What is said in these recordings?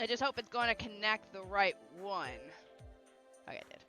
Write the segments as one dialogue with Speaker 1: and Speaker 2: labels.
Speaker 1: I just hope it's going to connect the right one. Okay, it did.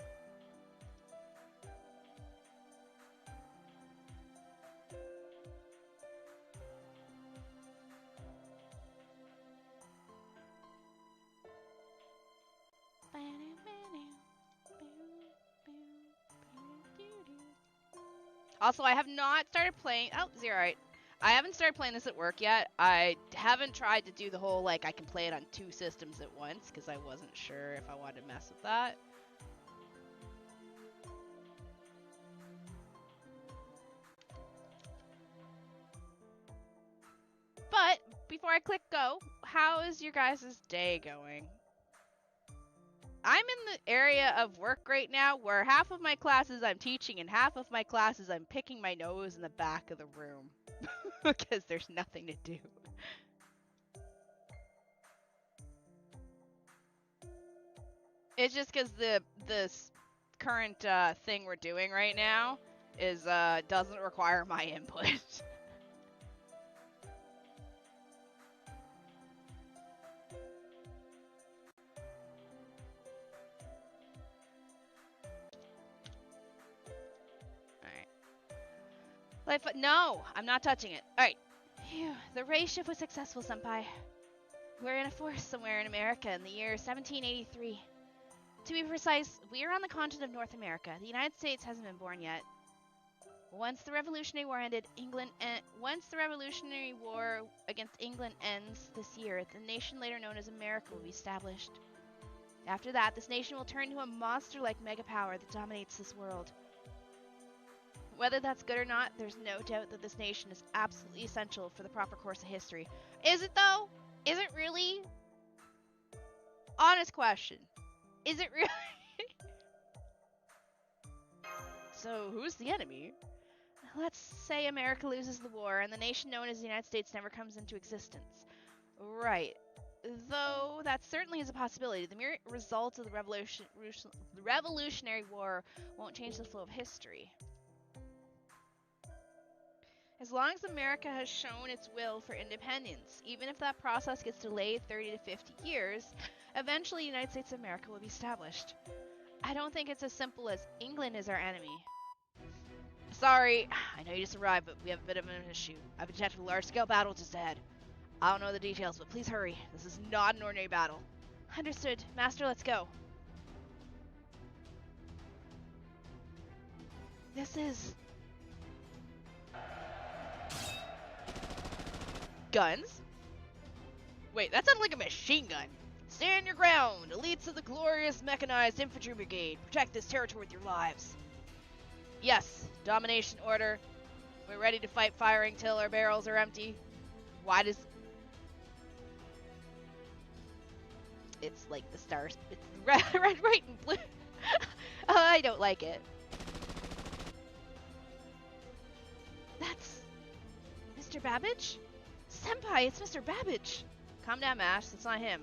Speaker 1: Also, I have not started playing. Oh, zero. Right. I haven't started playing this at work yet. I haven't tried to do the whole, like, I can play it on 2 systems at once, because I wasn't sure if I wanted to mess with that. But, before I click go, how is your guys' day going? I'm in the area of work right now where half of my classes I'm teaching and half of my classes I'm picking my nose in the back of the room. Because there's nothing to do. It's just because this current thing we're doing right now is doesn't require my input. Alright. No, I'm not touching it. Alright. Phew, the race shift was successful, Senpai. We're in a forest somewhere in America in the year 1783. To be precise, we are on the continent of North America. The United States hasn't been born yet. Once the Revolutionary War ended, once the Revolutionary War against England ends this year, the nation later known as America will be established. After that, this nation will turn into a monster-like megapower that dominates this world. Whether that's good or not, there's no doubt that this nation is absolutely essential for the proper course of history. Is it though? Is it really? Honest question. Is it really? So, who's the enemy? Let's say America loses the war and the nation known as the United States never comes into existence. Right. Though that certainly is a possibility. The mere result of the Revolutionary War won't change the flow of history. As long as America has shown its will for independence, even if that process gets delayed 30 to 50 years, eventually the United States of America will be established. I don't think it's as simple as England is our enemy. Sorry, I know you just arrived, but we have a bit of an issue. I've detected a large-scale battle just ahead. I don't know the details, but please hurry. This is not an ordinary battle. Understood. Master, let's go. This is... guns? Wait, that sounded like a machine gun. Stand your ground, elites of the glorious mechanized infantry brigade. Protect this territory with your lives. Yes, domination order. We're ready to fight firing till our barrels are empty. Why does... It's like the stars. It's red, white, and blue. I don't like it. That's... Mr. Babbage? Senpai, it's Mr. Babbage! Calm down, Mash. That's not him.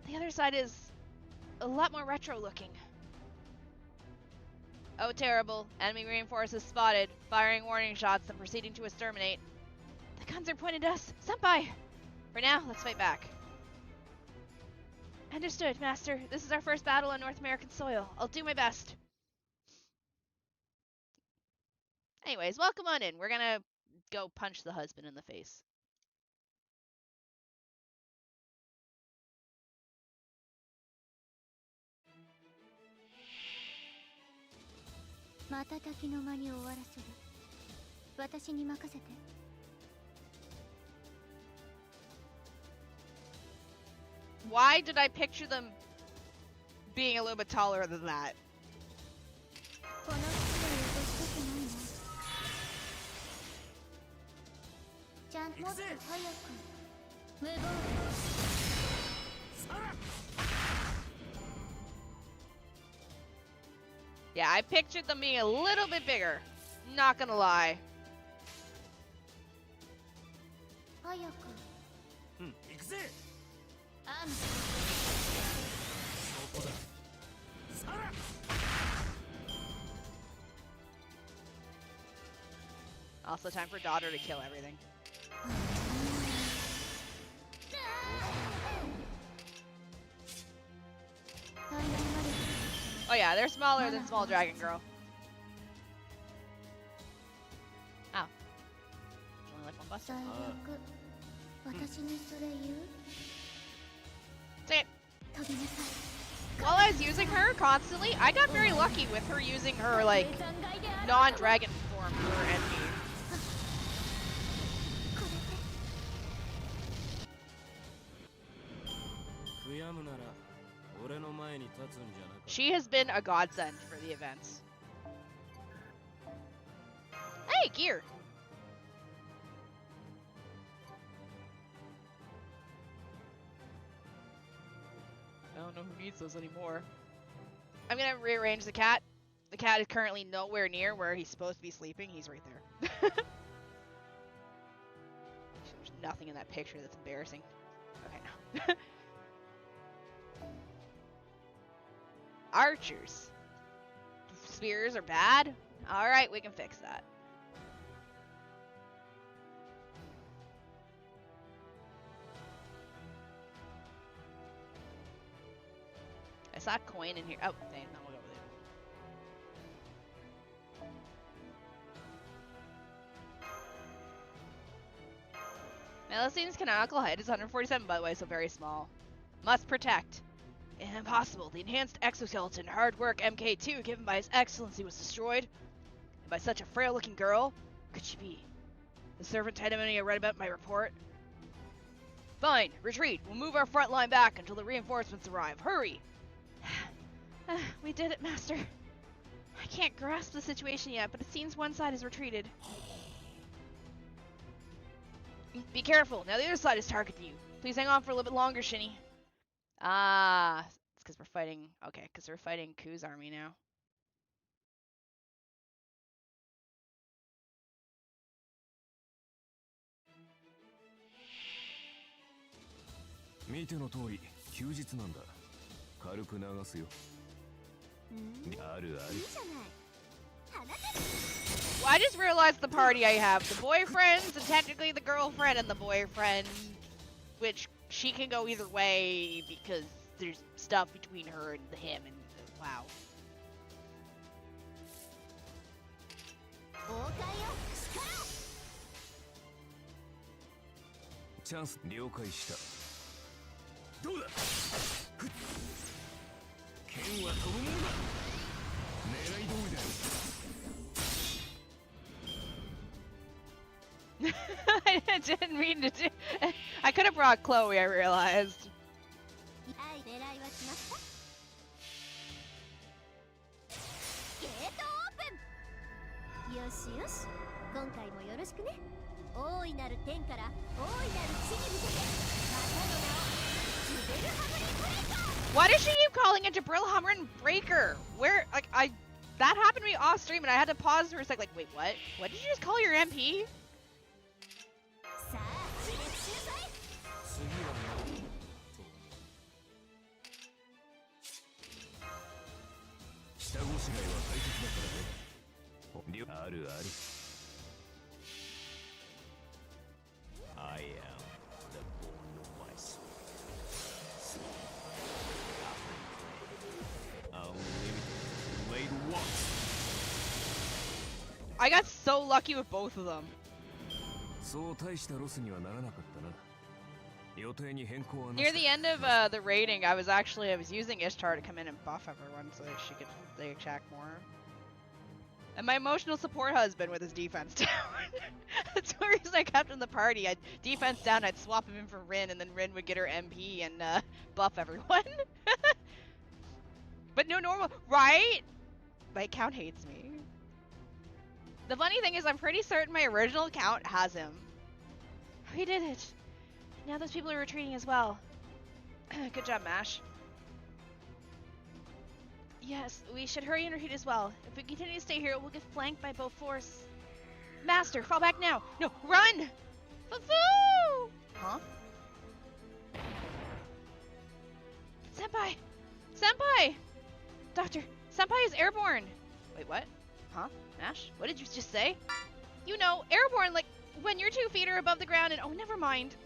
Speaker 1: The other side is a lot more retro-looking. Oh, terrible. Enemy reinforcements spotted. Firing warning shots and proceeding to exterminate. The guns are pointed at us. Senpai! For now, let's fight back. Understood, Master. This is our first battle on North American soil. I'll do my best. Anyways, welcome on in. We're gonna go punch the husband in the face. Why did I picture them being a little bit taller than that? Yeah, I pictured them being a little bit bigger. Not gonna lie. Also time for daughter to kill everything. Oh yeah, they're smaller than Small Dragon Girl. Ow. There's only like one buster. Take it. While I was using her constantly, I got very lucky with her using her, like, non-dragon form for NP. She has been a godsend for the events. Hey, gear! I don't know who needs those anymore. I'm gonna rearrange the cat. The cat is currently nowhere near where he's supposed to be sleeping. He's right there. There's nothing in that picture that's embarrassing. Okay, no. Archers. Spears are bad? Alright, we can fix that. I saw a coin in here. Oh, dang, no, we'll go with it. Melicine's canonical height is 147, by the way, so very small. Must protect. Impossible. The enhanced exoskeleton hard work MK2 given by His Excellency was destroyed. And by such a frail-looking girl, could she be? The servant Tedemony read about my report. Fine. Retreat. We'll move our front line back until the reinforcements arrive. Hurry! We did it, Master. I can't grasp the situation yet, but it seems one side has retreated. Be careful. Now the other side is targeting you. Please hang on for a little bit longer, Shini. Ah, it's because we're fighting... Okay, because we're fighting Ku's army now. Well, I just realized the party I have. The boyfriends, and technically the girlfriend and the boyfriend, which she can go either way because there's stuff between her and him, and wow. I didn't mean to do. I could have brought Chloe, I realized. Why does she keep calling it Jabril Humrin Breaker? Where, like, that happened to me off stream and I had to pause for a sec, like, wait, what? What did you just call your MP?
Speaker 2: I am the bone of my soul. Unlimited once.
Speaker 1: I got so lucky with both of them. Near the end of the raiding, I was using Ishtar to come in and buff everyone so that they could attack more. And my emotional support husband with his defense down. That's the reason I kept in the party. I'd defense down, I'd swap him in for Rin, and then Rin would get her MP and buff everyone. But no normal, right? My account hates me. The funny thing is I'm pretty certain my original account has him. We did it. Now those people are retreating as well. Good job, Mash. Yes, we should hurry and retreat as well. If we continue to stay here, we'll get flanked by both force. Master, fall back now! No, run! Foo-foo! Huh? Senpai! Senpai! Doctor, Senpai is airborne! Wait, what? Huh? Mash? What did you just say? You know, airborne, like when your 2 feet are above the ground and oh, never mind.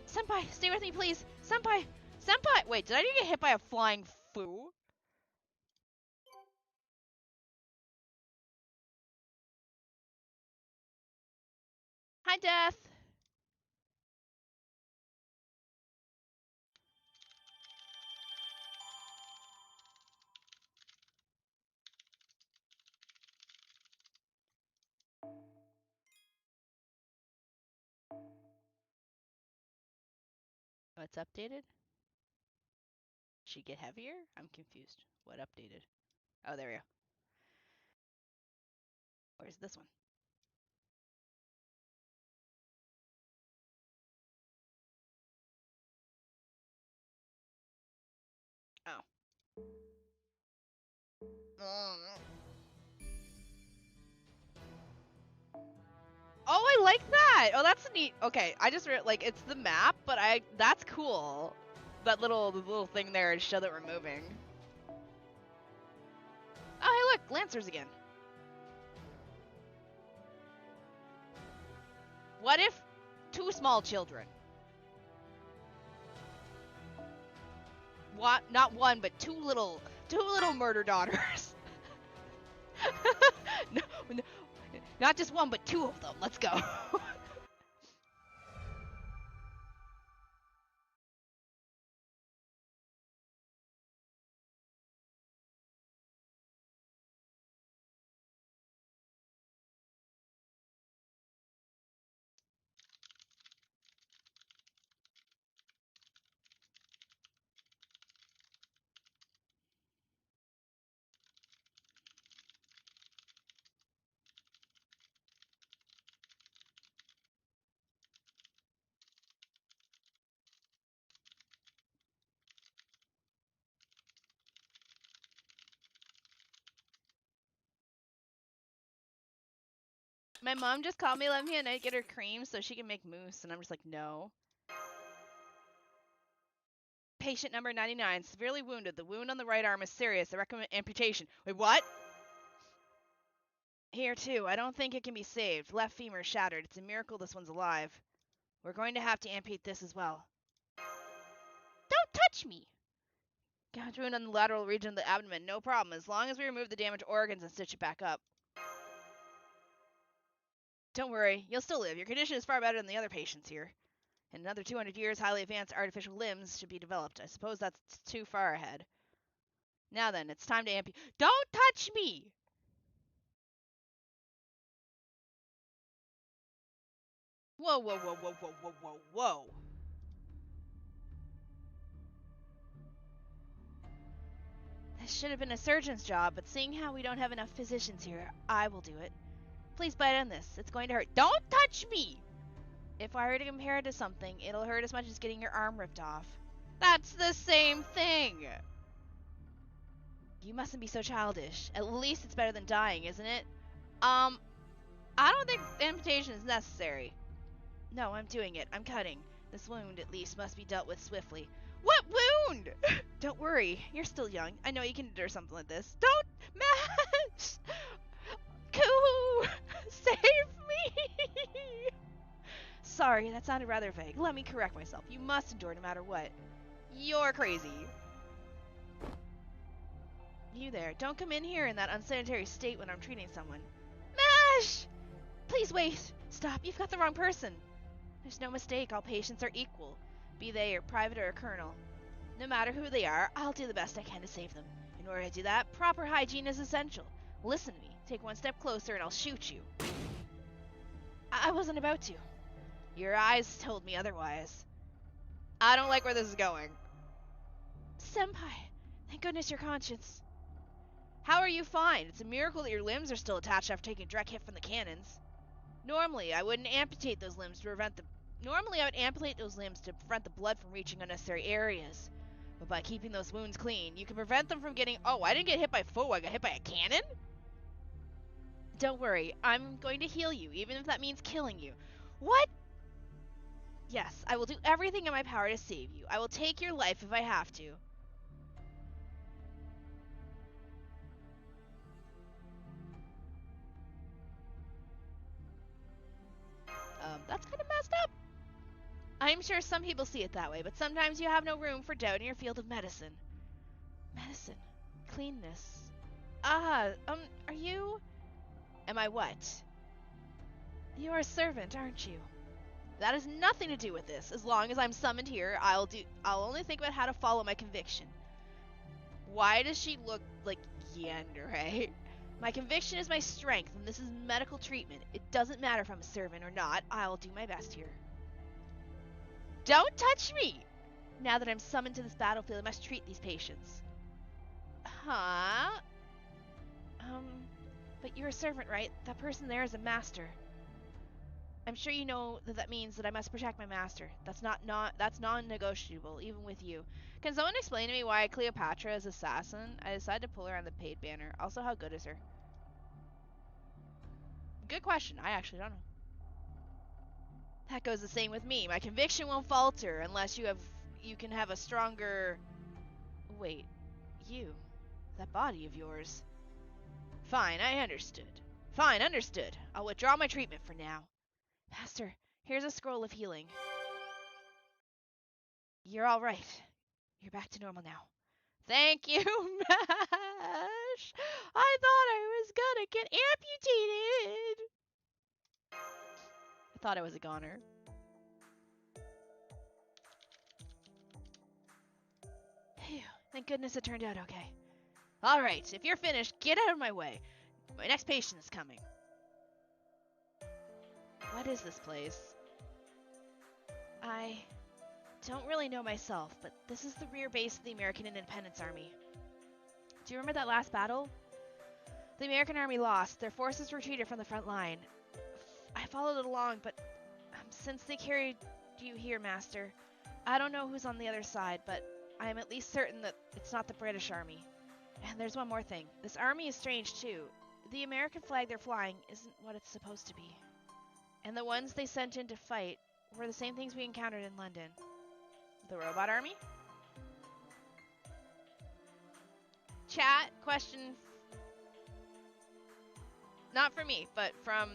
Speaker 1: Senpai, stay with me, please. Senpai! Senpai! Wait, did I get hit by a flying foo? Hi, Death! Oh, it's updated? She get heavier? I'm confused. What updated? Oh, there we go. Where's this one? Oh. Oh, I like that! Oh, that's neat. Okay, I just like, it's the map, but that's cool. That little thing there to show that we're moving. Oh, hey, look! Lancers again. What if 2 small children? What? Not 1, but 2 little murder daughters. no, not just 1, but 2 of them. Let's go. My mom just called me, let me at night get her cream so she can make mousse, and I'm just like, no. Patient number 99, severely wounded. The wound on the right arm is serious. I recommend amputation. Wait, what? Here, too. I don't think it can be saved. Left femur shattered. It's a miracle this one's alive. We're going to have to amputate this as well. Don't touch me! Gouge wound on the lateral region of the abdomen. No problem, as long as we remove the damaged organs and stitch it back up. Don't worry, you'll still live. Your condition is far better than the other patients here. In another 200 years, highly advanced artificial limbs should be developed. I suppose that's too far ahead. Now then, it's time to amputate. Don't touch me! Whoa, whoa, whoa, whoa, whoa, whoa, whoa, whoa. This should have been a surgeon's job, but seeing how we don't have enough physicians here, I will do it. Please bite on this. It's going to hurt. Don't touch me! If I were to compare it to something, it'll hurt as much as getting your arm ripped off. That's the same thing! You mustn't be so childish. At least it's better than dying, isn't it? I don't think amputation is necessary. No, I'm doing it. I'm cutting. This wound, at least, must be dealt with swiftly. What wound? Don't worry. You're still young. I know you can endure something like this. Don't match! Coo! Save me! Sorry, that sounded rather vague. Let me correct myself. You must endure no matter what. You're crazy. You there. Don't come in here in that unsanitary state when I'm treating someone. Mash! Please wait. Stop. You've got the wrong person. There's no mistake. All patients are equal, be they a private or a colonel. No matter who they are, I'll do the best I can to save them. In order to do that, proper hygiene is essential. Listen to me. Take one step closer and I'll shoot you. I wasn't about to. Your eyes told me otherwise. I don't like where this is going. Senpai, thank goodness you're conscious. How are you fine? It's a miracle that your limbs are still attached after taking a direct hit from the cannons. Normally, I would amputate those limbs to prevent the blood from reaching unnecessary areas. But by keeping those wounds clean, you can prevent them from getting... Oh, I didn't get hit by foe, I got hit by a cannon? Don't worry, I'm going to heal you, even if that means killing you. What? Yes, I will do everything in my power to save you. I will take your life if I have to. I'm sure some people see it that way, but sometimes you have no room for doubt in your field of medicine. Medicine. Cleanness. Are you... Am I what? You're a servant, aren't you? That has nothing to do with this. As long as I'm summoned here, I'll only think about how to follow my conviction. Why does she look like Yandere? My conviction is my strength, and this is medical treatment. It doesn't matter if I'm a servant or not. I'll do my best here. Don't touch me! Now that I'm summoned to this battlefield, I must treat these patients. Huh? But you're a servant, right? That person there is a master. I'm sure you know that means that I must protect my master. That's that's non-negotiable, even with you. Can someone explain to me why Cleopatra is assassin? I decided to pull her on the paid banner. Also, how good is her? Good question. I actually don't know. That goes the same with me. My conviction won't falter unless you can have a stronger... Wait, you. That body of yours. Fine, I understood. Fine, understood. I'll withdraw my treatment for now. Master, here's a scroll of healing. You're all right. You're back to normal now. Thank you, Mash! I thought I was gonna get amputated! I thought I was a goner. Phew, thank goodness it turned out okay. Alright, if you're finished, get out of my way. My next patient is coming. What is this place? I don't really know myself, but this is the rear base of the American Independence Army. Do you remember that last battle? The American army lost. Their forces retreated from the front line. I followed it along, but since they carried you here, Master, I don't know who's on the other side, but I am at least certain that it's not the British army. And there's one more thing. This army is strange, too. The American flag they're flying isn't what it's supposed to be. And the ones they sent in to fight were the same things we encountered in London. The robot army? Chat, question... Not from me, but from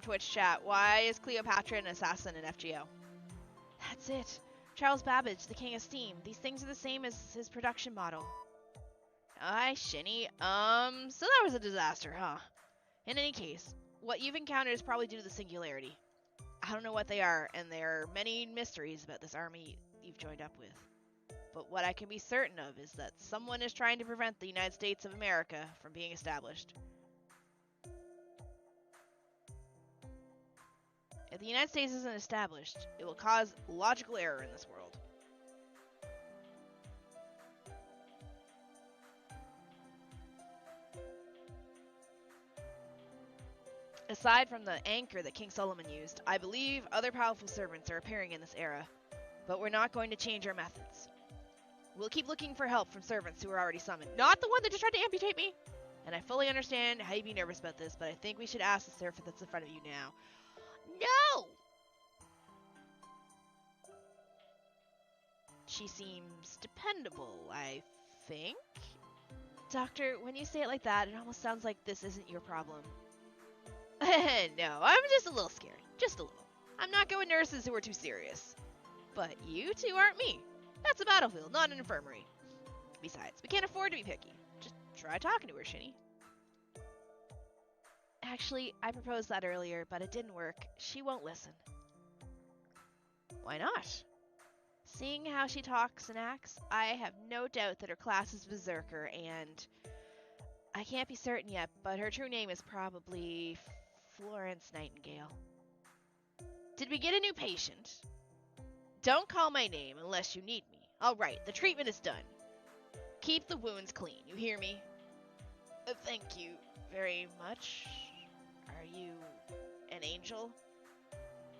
Speaker 1: Twitch chat. Why is Cleopatra an assassin in FGO? That's it. Charles Babbage, the King of Steam. These things are the same as his production model. Hi, Shini. So that was a disaster, huh? In any case, what you've encountered is probably due to the Singularity. I don't know what they are, and there are many mysteries about this army you've joined up with. But what I can be certain of is that someone is trying to prevent the United States of America from being established. If the United States isn't established, it will cause logical error in this world. Aside from the anchor that King Solomon used, I believe other powerful servants are appearing in this era, but we're not going to change our methods. We'll keep looking for help from servants who are already summoned, not the one that just tried to amputate me! And I fully understand how you'd be nervous about this, but I think we should ask the servant that's in front of you now. No! She seems dependable, I think? Doctor, when you say it like that, it almost sounds like this isn't your problem. No, I'm just a little scared. Just a little. I'm not going nurses who are too serious. But you two aren't me. That's a battlefield, not an infirmary. Besides, we can't afford to be picky. Just try talking to her, Shini. Actually, I proposed that earlier, but it didn't work. She won't listen. Why not? Seeing how she talks and acts, I have no doubt that her class is Berserker, and I can't be certain yet, but her true name is probably Florence Nightingale. Did we get a new patient? Don't call my name unless you need me. Alright, the treatment is done. Keep the wounds clean, you hear me? Thank you very much. Are you an angel?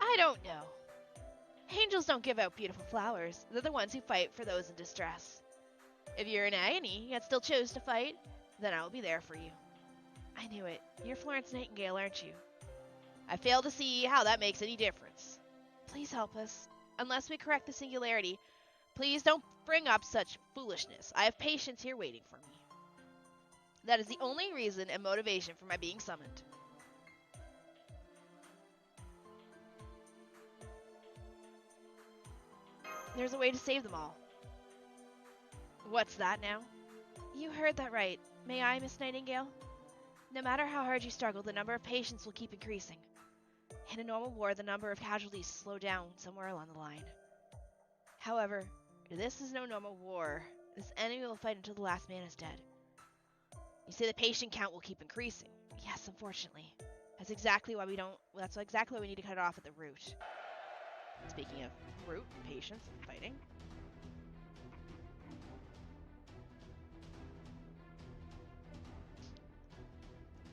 Speaker 1: I don't know. Angels don't give out beautiful flowers. They're the ones who fight for those in distress. If you're in agony yet still chose to fight, then I will be there for you. I knew it. You're Florence Nightingale, aren't you? I fail to see how that makes any difference. Please help us. Unless we correct the Singularity, please don't bring up such foolishness. I have patients here waiting for me. That is the only reason and motivation for my being summoned. There's a way to save them all. What's that now? You heard that right. May I, Miss Nightingale? No matter how hard you struggle, the number of patients will keep increasing. In a normal war, the number of casualties slow down somewhere along the line. However, this is no normal war. This enemy will fight until the last man is dead. You say the patient count will keep increasing. Yes, unfortunately. That's exactly why we need to cut it off at the root. Speaking of root, patients, and fighting.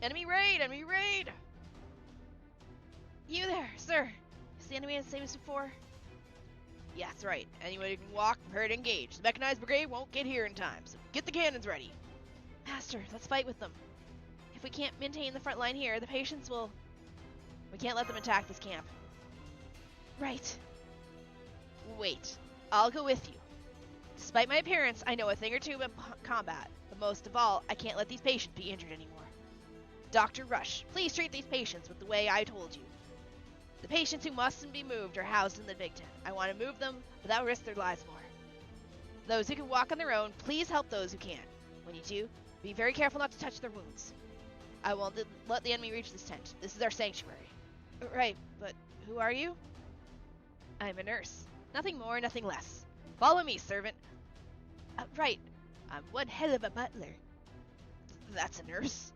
Speaker 1: Enemy raid! Enemy raid! You there, sir! Is the enemy the same as before? Yeah, that's right. Anyone who can walk, prepare to engage. The mechanized brigade won't get here in time, so get the cannons ready. Master, let's fight with them. If we can't maintain the front line here, the patients will... We can't let them attack this camp. Right. Wait. I'll go with you. Despite my appearance, I know a thing or two about combat. But most of all, I can't let these patients be injured anymore. Dr. Rush, please treat these patients with the way I told you. The patients who mustn't be moved are housed in the big tent. I want to move them, but that will risk their lives more. Those who can walk on their own, please help those who can't. When you do, be very careful not to touch their wounds. I won't let the enemy reach this tent. This is our sanctuary. Right, but who are you? I'm a nurse. Nothing more, nothing less. Follow me, servant. Right. I'm one hell of a butler. That's a nurse.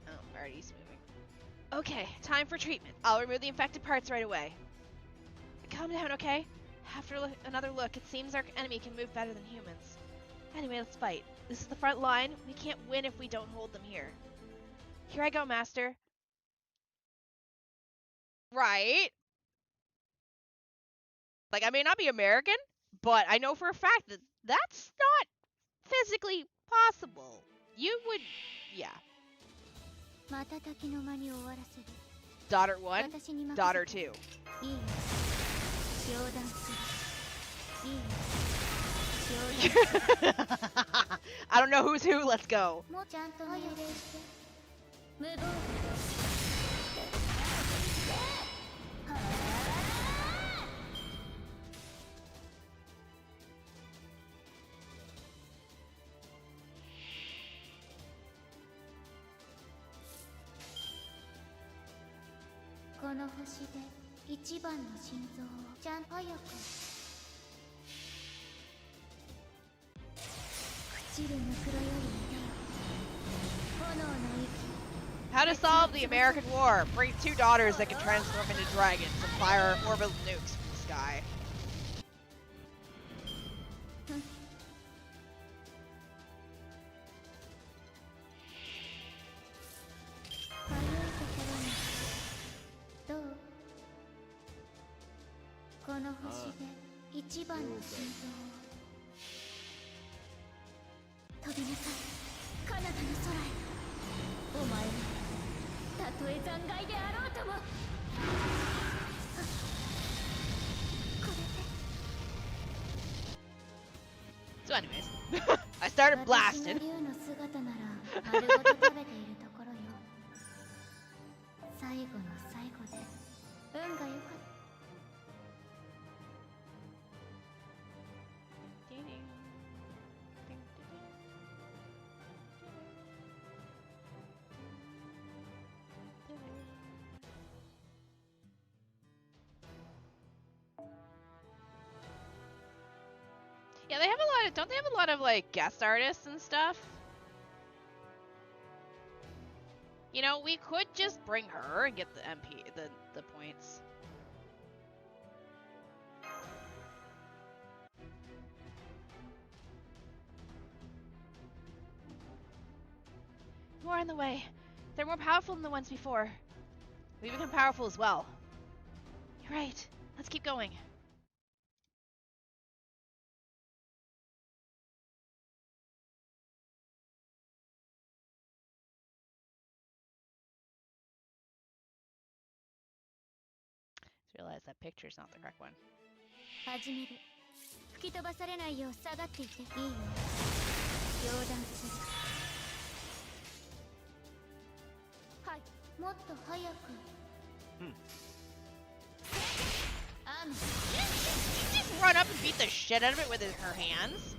Speaker 1: Oh, already he's moving. Okay, time for treatment. I'll remove the infected parts right away. Calm down, okay? After another look, it seems our enemy can move better than humans. Anyway, let's fight. This is the front line. We can't win if we don't hold them here. Here I go, Master. Right? Like, I may not be American, but I know for a fact that that's not physically possible. You would... Yeah. Daughter 1, daughter 2. I don't know who's who, let's go. How to solve the American war. Bring 2 daughters that can transform into dragons and fire orbital nukes from the sky. So anyways, I started blasting. Yeah, they have a lot of, don't they have a lot of like guest artists and stuff? You know, we could just bring her and get the MP, the points. More on the way. They're more powerful than the ones before. We become powerful as well. You're right. Let's keep going. Just realized that picture's not the correct one. She just run up and beat the shit out of it with her hands.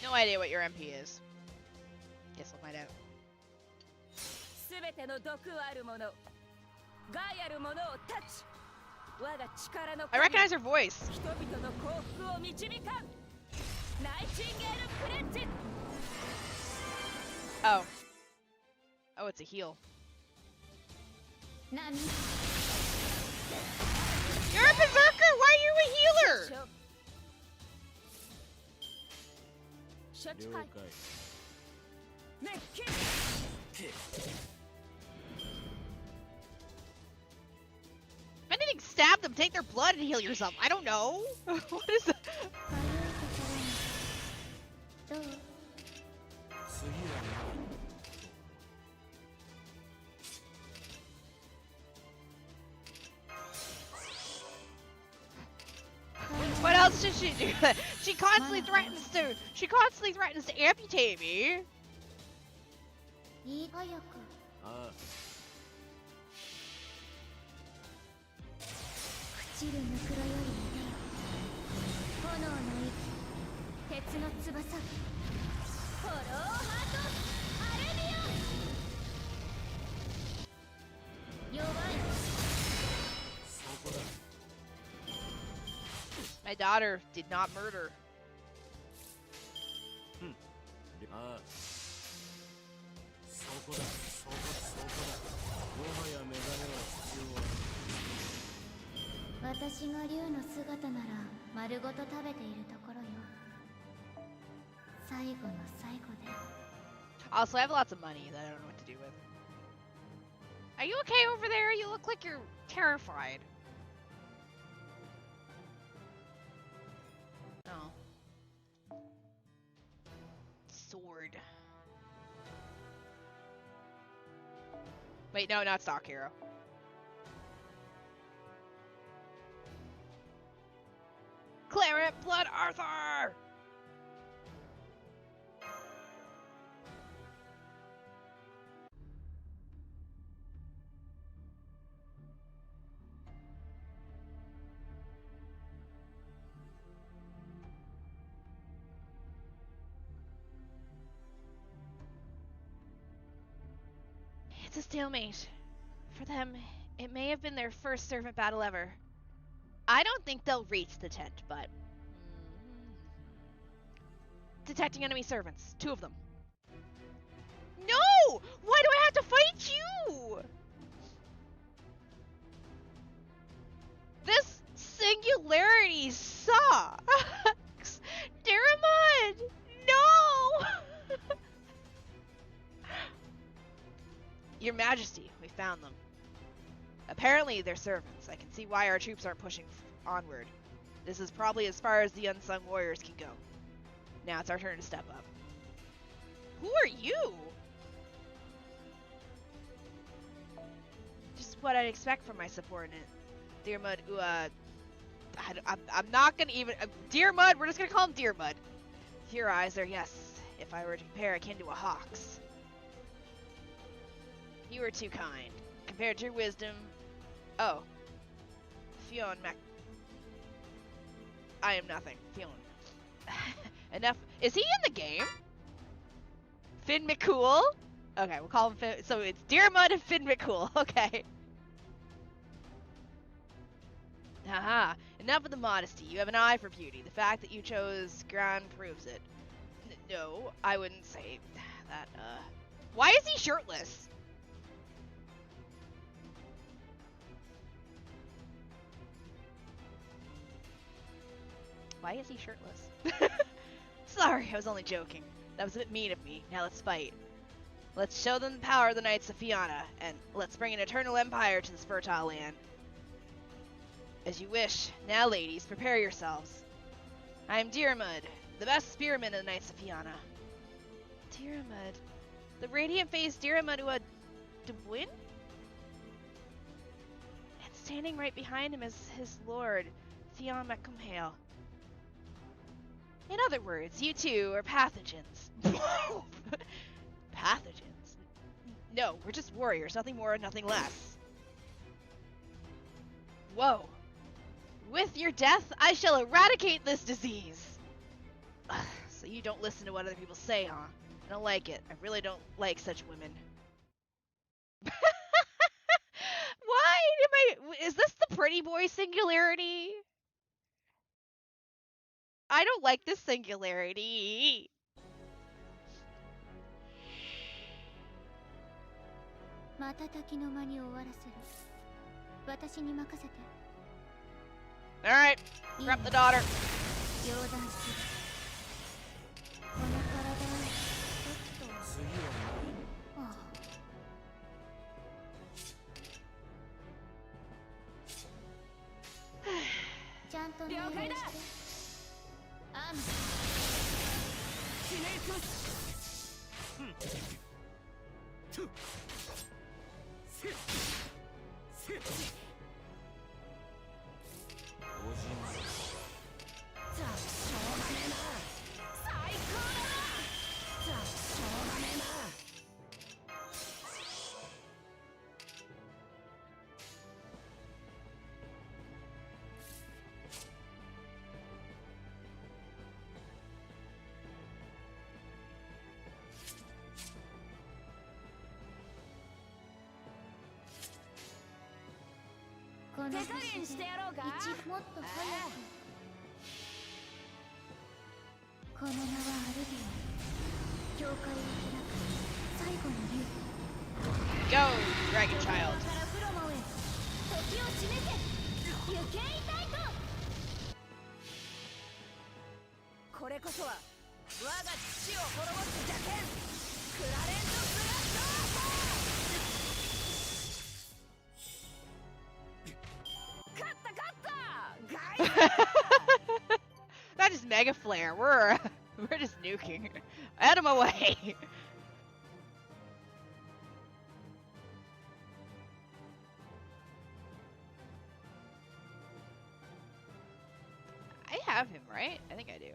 Speaker 1: No idea what your MP is. Guess we'll find out. I recognize her voice. Oh. Oh, it's a heal. You're a berserker! Why are you a healer? If anything, stab them, take their blood and heal yourself. I don't know. What is that? What else does she do? She constantly threatens to amputate me. My daughter did not murder. Also, I have lots of money that I don't know what to do with. Are you okay over there? You look like you're terrified. Oh. Sword. Wait, no, not stock hero. Claret Blood Arthur! It's a stalemate. For them, it may have been their first servant battle ever. I don't think they'll reach the tent, but... Detecting enemy servants. 2 of them. No! Why do I have to fight you? This Singularity sucks! Daramud! No! Your Majesty, we found them. Apparently they're servants. I can see why our troops aren't pushing onward. This is probably as far as the unsung warriors can go. Now it's our turn to step up. Who are you? Just what I'd expect from my subordinate. Dear Mud, I'm not gonna even... Dear Mud, we're just gonna call him Dear Mud. Your eyes are, yes, if I were to compare akin to a hawk's. You are too kind. Compared to your wisdom... Oh. Fionn Mac... I am nothing. Fionn. Enough. Is he in the game? Finn McCool? Okay, we'll call him Finn. So it's Dear Mud and Finn McCool. Okay. Haha. Enough of the modesty. You have an eye for beauty. The fact that you chose Gran proves it. No, I wouldn't say that. Why is he shirtless? Why is he shirtless? Sorry, I was only joking. That was a bit mean of me. Now let's fight. Let's show them the power of the Knights of Fianna, and let's bring an eternal empire to this fertile land. As you wish. Now, ladies, prepare yourselves. I am Diarmid, the best spearman of the Knights of Fianna. Diarmid? The radiant-faced Diarmid who had Dwyn? And standing right behind him is his lord, Theon Macumhale. In other words, you two are pathogens. Pathogens? No, we're just warriors, nothing more, nothing less. Whoa. With your death, I shall eradicate this disease. So you don't listen to what other people say, huh? I don't like it. I really don't like such women. Why am I... Is this the pretty boy singularity? I don't like this singularity. Alright, grab the daughter. Go, Dragon Child. That is Mega Flare. We're just nuking. Out of my way. I have him, right? I think I do.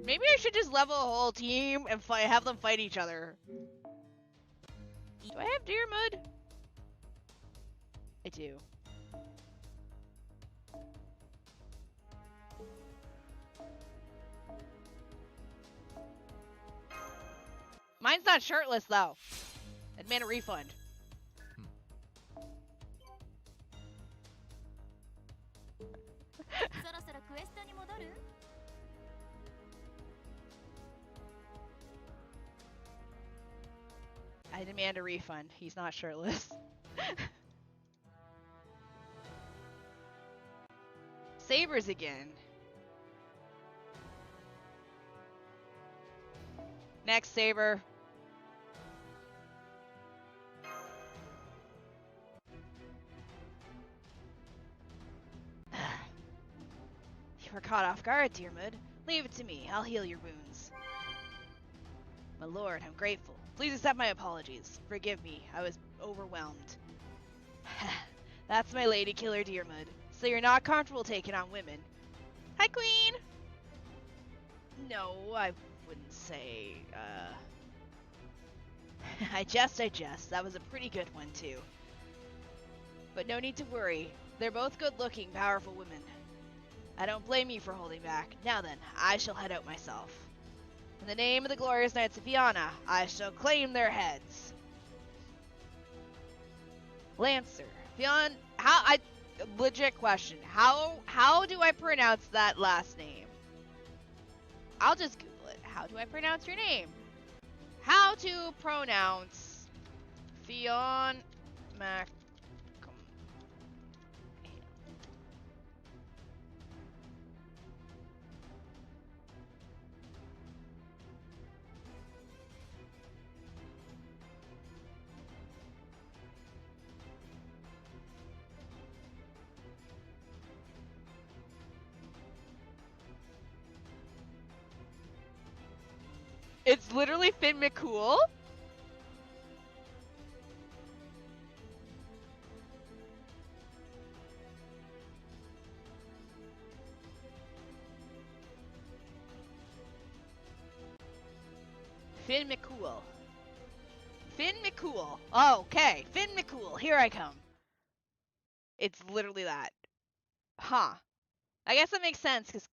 Speaker 1: Maybe I should just level a whole team and have them fight each other. Do I have Diarmid? I do. Mine's not shirtless though. It made a refund. I demand a refund. He's not shirtless. Sabers again. Next Saber. You were caught off guard, Diarmid. Leave it to me. I'll heal your wounds. My lord, I'm grateful. Please accept my apologies. Forgive me. I was overwhelmed. That's my lady killer, Diarmid. So you're not comfortable taking on women. Hi, Queen! No, I wouldn't say, I jest. That was a pretty good one, too. But no need to worry. They're both good-looking, powerful women. I don't blame you for holding back. Now then, I shall head out myself. In the name of the glorious Knights of Fianna, I shall claim their heads. Lancer. Legit question. How do I pronounce that last name? I'll just Google it. How do I pronounce your name? How to pronounce Theon Mac... It's literally Finn McCool? Finn McCool. Finn McCool. Oh, okay. Finn McCool. Here I come. It's literally that. Huh. I guess that makes sense, because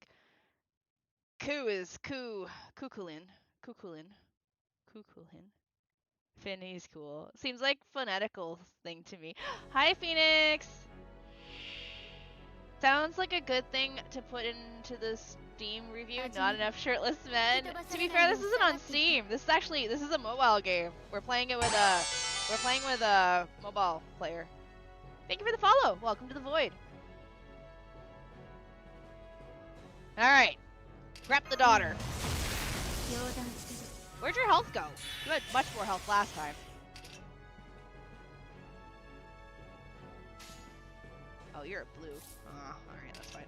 Speaker 1: Koo is Kukulin. Kukulin. Kukulin. Finn, he's cool. Seems like phonetical thing to me. Hi, Phoenix! Sounds like a good thing to put into the Steam review. Not enough shirtless men. To be fair, this isn't on Steam. This is a mobile game. We're playing it with a mobile player. Thank you for the follow. Welcome to the Void. Alright. Grab the daughter. Where'd your health go? You had much more health last time. Oh, you're a blue. Oh, alright, that's fine.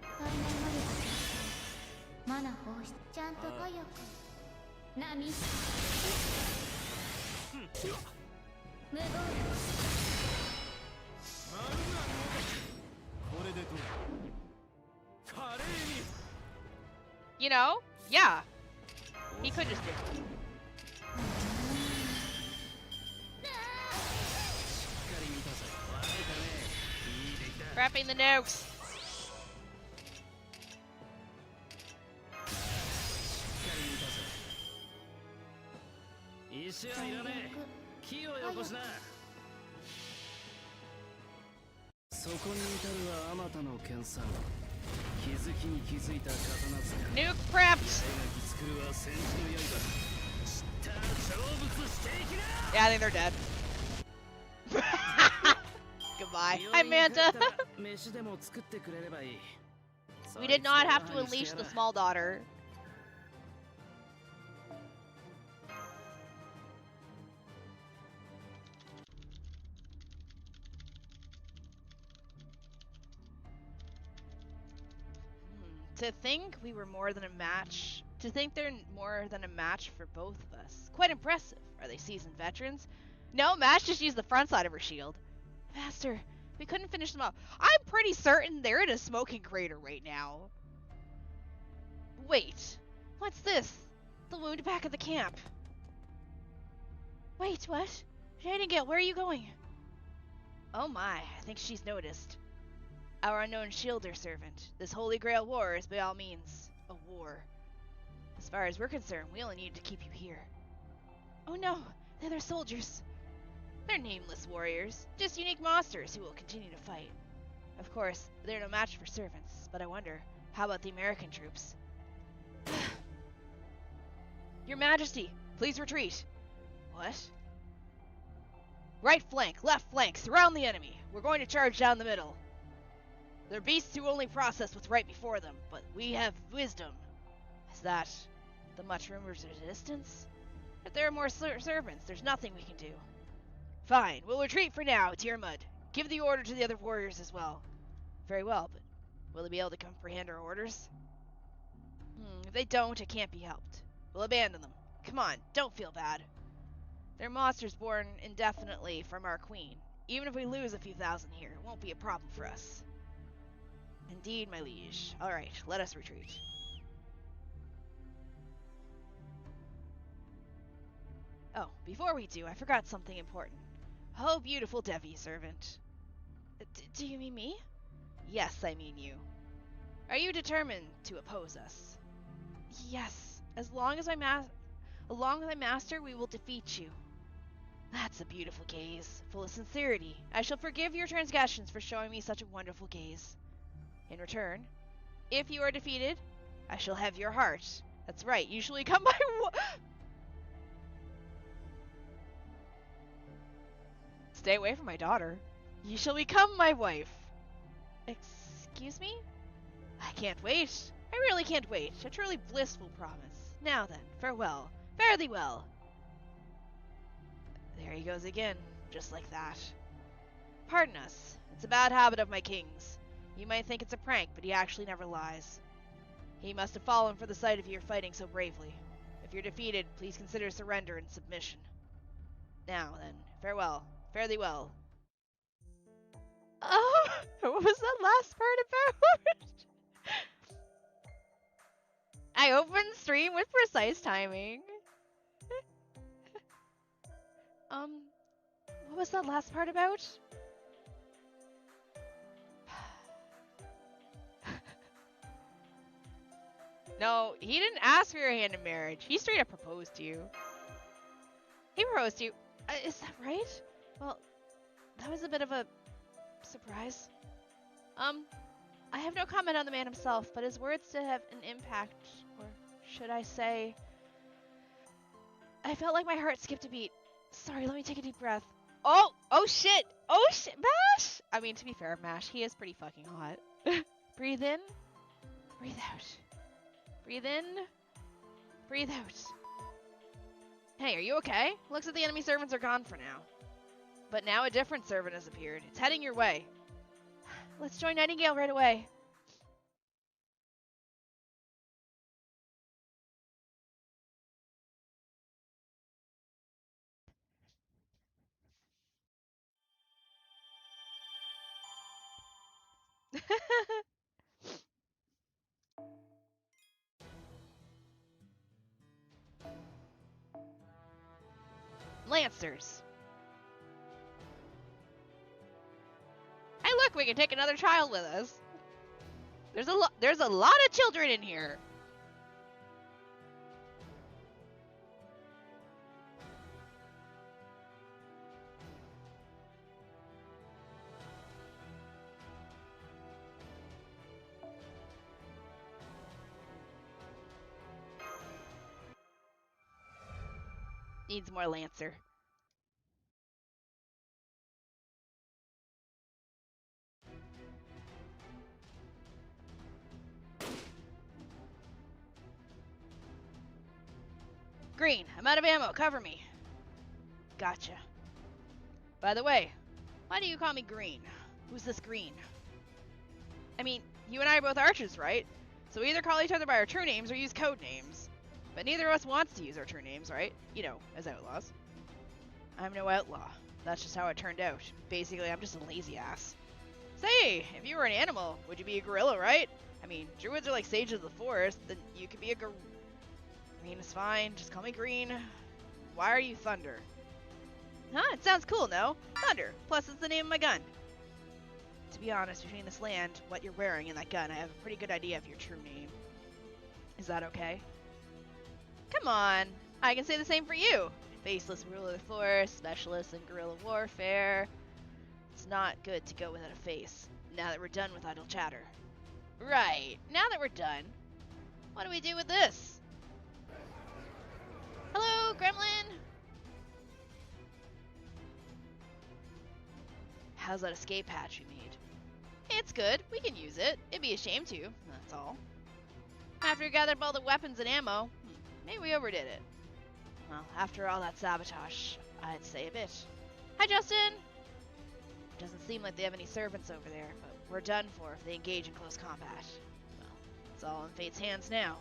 Speaker 1: You know? Yeah. He could just do it. Wrapping the nukes. Nuke prepped. Yeah, I think they're dead. Goodbye. Hi, Manta. We did not have to unleash the small daughter. To think we were more than a match. To think they're more than a match for both of us. Quite impressive. Are they seasoned veterans? No, Match just used the front side of her shield. Master, we couldn't finish them off. I'm pretty certain they're in a smoking crater right now. Wait, what's this? The wound back at the camp. Wait, what? Nightingale, where are you going? Oh my, I think she's noticed. Our unknown shielder servant. This Holy Grail war is by all means a war. As far as we're concerned, we only need to keep you here. Oh no, they're their soldiers. They're nameless warriors, just unique monsters who will continue to fight. Of course, they're no match for servants, but I wonder, how about the American troops? Your Majesty, please retreat. What? Right flank, left flank, surround the enemy. We're going to charge down the middle. They're beasts who only process what's right before them, but we have wisdom. Is that the much rumored resistance? If there are more servants, there's nothing we can do. Fine, we'll retreat for now, Tiermud. Give the order to the other warriors as well. Very well, but will they be able to comprehend our orders? If they don't, it can't be helped. We'll abandon them. Come on, don't feel bad. They're monsters born indefinitely from our queen. Even if we lose a few thousand here, it won't be a problem for us. Indeed, my liege. Alright, let us retreat. Oh, before we do, I forgot something important. Oh, beautiful Devi servant. Do you mean me? Yes, I mean you. Are you determined to oppose us? Yes. Along with my master, we will defeat you. That's a beautiful gaze, full of sincerity. I shall forgive your transgressions for showing me such a wonderful gaze. In return, if you are defeated, I shall have your heart. That's right, you shall become my Stay away from my daughter. You shall become my wife. Excuse me? I can't wait. I really can't wait. A truly blissful promise. Now then, farewell. Fare thee well. There he goes again, just like that. Pardon us. It's a bad habit of my king's. You might think it's a prank, but he actually never lies. He must have fallen for the sight of your fighting so bravely. If If you're defeated, please consider surrender and submission. Now then, farewell. Fare thee well. Oh, what was that last part about? I opened stream with precise timing. What was that last part about? No, he didn't ask for your hand in marriage. He straight up proposed to you. He proposed to you. Is that right? Well, that was a bit of a surprise. I have no comment on the man himself, but his words did have an impact, or should I say... I felt like my heart skipped a beat. Sorry, let me take a deep breath. Oh shit! Oh shit, Mash! I mean, to be fair, Mash, he is pretty fucking hot. Breathe in, breathe out. Breathe in, breathe out. Hey, are you okay? Looks like the enemy servants are gone for now. But now a different servant has appeared. It's heading your way. Let's join Nightingale right away. Lancers. Hey, look, we can take another child with us. There's a lot of children in here. Needs more Lancer. Green, I'm out of ammo. Cover me. Gotcha. By the way, why do you call me Green? Who's this Green? I mean, you and I are both archers, right? So we either call each other by our true names or use code names. But neither of us wants to use our true names, right? You know, as outlaws. I'm no outlaw. That's just how it turned out. Basically, I'm just a lazy ass. Say, if you were an animal, would you be a gorilla, right? I mean, druids are like sages of the forest, then you could be a Green is fine, just call me Green. Why are you Thunder? Huh, it sounds cool, no? Thunder, plus it's the name of my gun. To be honest, between this land, what you're wearing, and that gun, I have a pretty good idea of your true name. Is that okay? Come on, I can say the same for you. Faceless ruler of the forest, specialist in guerrilla warfare. It's not good to go without a face, now that we're done with idle chatter. Right, now that we're done, what do we do with this? Hello, Gremlin! How's that escape hatch we made? It's good, we can use it. It'd be a shame to, that's all. After we gathered up all the weapons and ammo, maybe we overdid it. Well, after all that sabotage, I'd say a bit. Hi, Justin! Doesn't seem like they have any servants over there, but we're done for if they engage in close combat. Well, it's all in fate's hands now.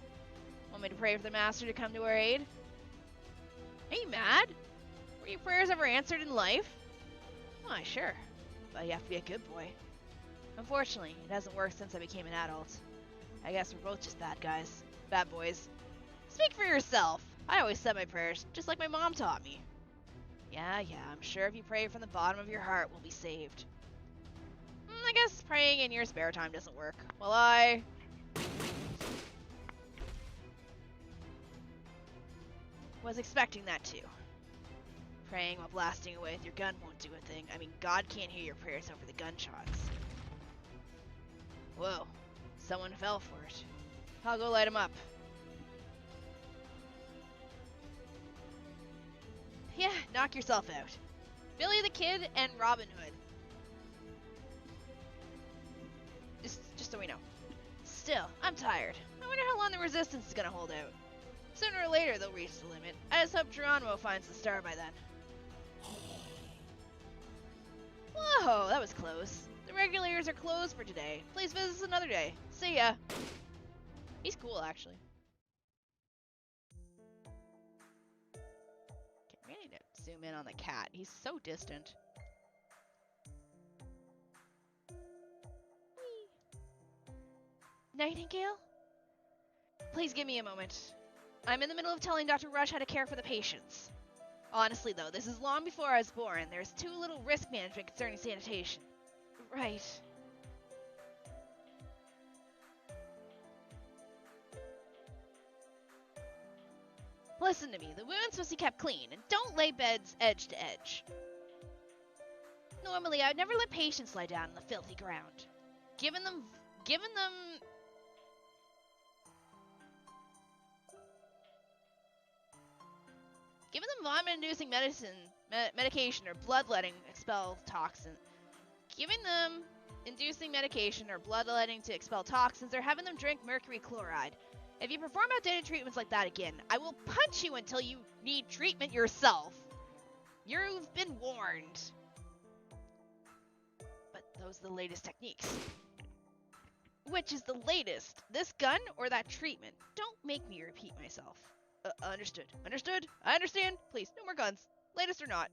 Speaker 1: Want me to pray for the master to come to our aid? Are you mad? Were your prayers ever answered in life? Why, sure. But you have to be a good boy. Unfortunately, it hasn't worked since I became an adult. I guess we're both just bad guys. Bad boys. Speak for yourself! I always said my prayers, just like my mom taught me. Yeah, I'm sure if you pray from the bottom of your heart, we'll be saved. I guess praying in your spare time doesn't work. Well, I was expecting that too. Praying while blasting away with your gun won't do a thing. I mean, God can't hear your prayers over the gunshots. Whoa, someone fell for it. I'll go light him up. Yeah, knock yourself out. Billy the Kid and Robin Hood. Just so we know. Still, I'm tired. I wonder how long the resistance is gonna hold out. Sooner or later, they'll reach the limit. I just hope Geronimo finds the star by then. Whoa, that was close. The regulators are closed for today. Please visit us another day. See ya. He's cool, actually. zoom in on the cat. He's so distant. Whee! Nightingale? Please give me a moment. I'm in the middle of telling Dr. Rush how to care for the patients. Honestly, though, this is long before I was born. There's too little risk management concerning sanitation. Right. Listen to me. The wound's supposed to be kept clean, and don't lay beds edge to edge. Normally, I would never let patients lie down on the filthy ground. Giving them vomit-inducing medication or bloodletting expel toxins. Giving them inducing medication or bloodletting to expel toxins, or having them drink mercury chloride. If you perform outdated treatments like that again, I will punch you until you need treatment yourself. You've been warned. But those are the latest techniques. Which is the latest? This gun or that treatment? Don't make me repeat myself. Understood. Understood? I understand. Please, no more guns. Latest or not.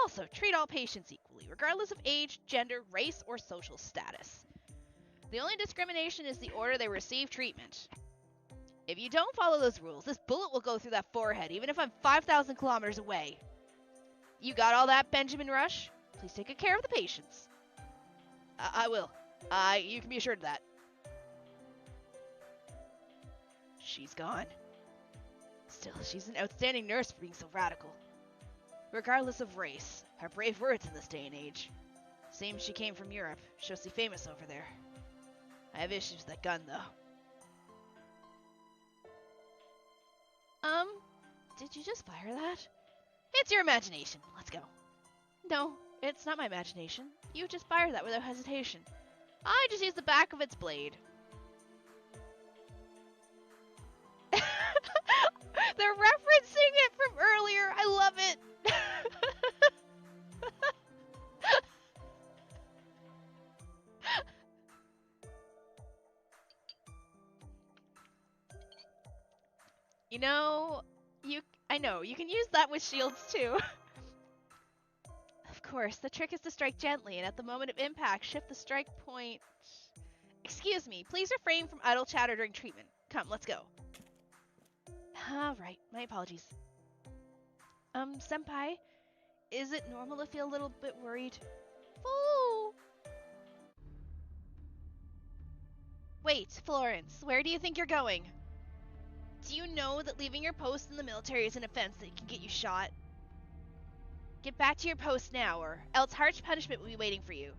Speaker 1: Also, treat all patients equally, regardless of age, gender, race, or social status. The only discrimination is the order they receive treatment. If you don't follow those rules, this bullet will go through that forehead, even if I'm 5,000 kilometers away. You got all that, Benjamin Rush? Please take good care of the patients. I will. You can be assured of that. She's gone. Still, she's an outstanding nurse for being so radical. Regardless of race, her brave words in this day and age. Seems she came from Europe. She'll be famous over there. I have issues with that gun, though. Did you just fire that? It's your imagination. Let's go. No, it's not my imagination. You just fired that without hesitation. I just used the back of its blade. They're referencing it from earlier. I love it. I know, you can use that with shields too. Of course, the trick is to strike gently, and at the moment of impact, shift the strike point. Excuse me, please refrain from idle chatter during treatment. Come, let's go. Right, my apologies. Senpai, is it normal to feel a little bit worried? Fool! Wait, Florence, where do you think you're going? Do you know that leaving your post in the military is an offense that can get you shot? Get back to your post now, or else harsh punishment will be waiting for you.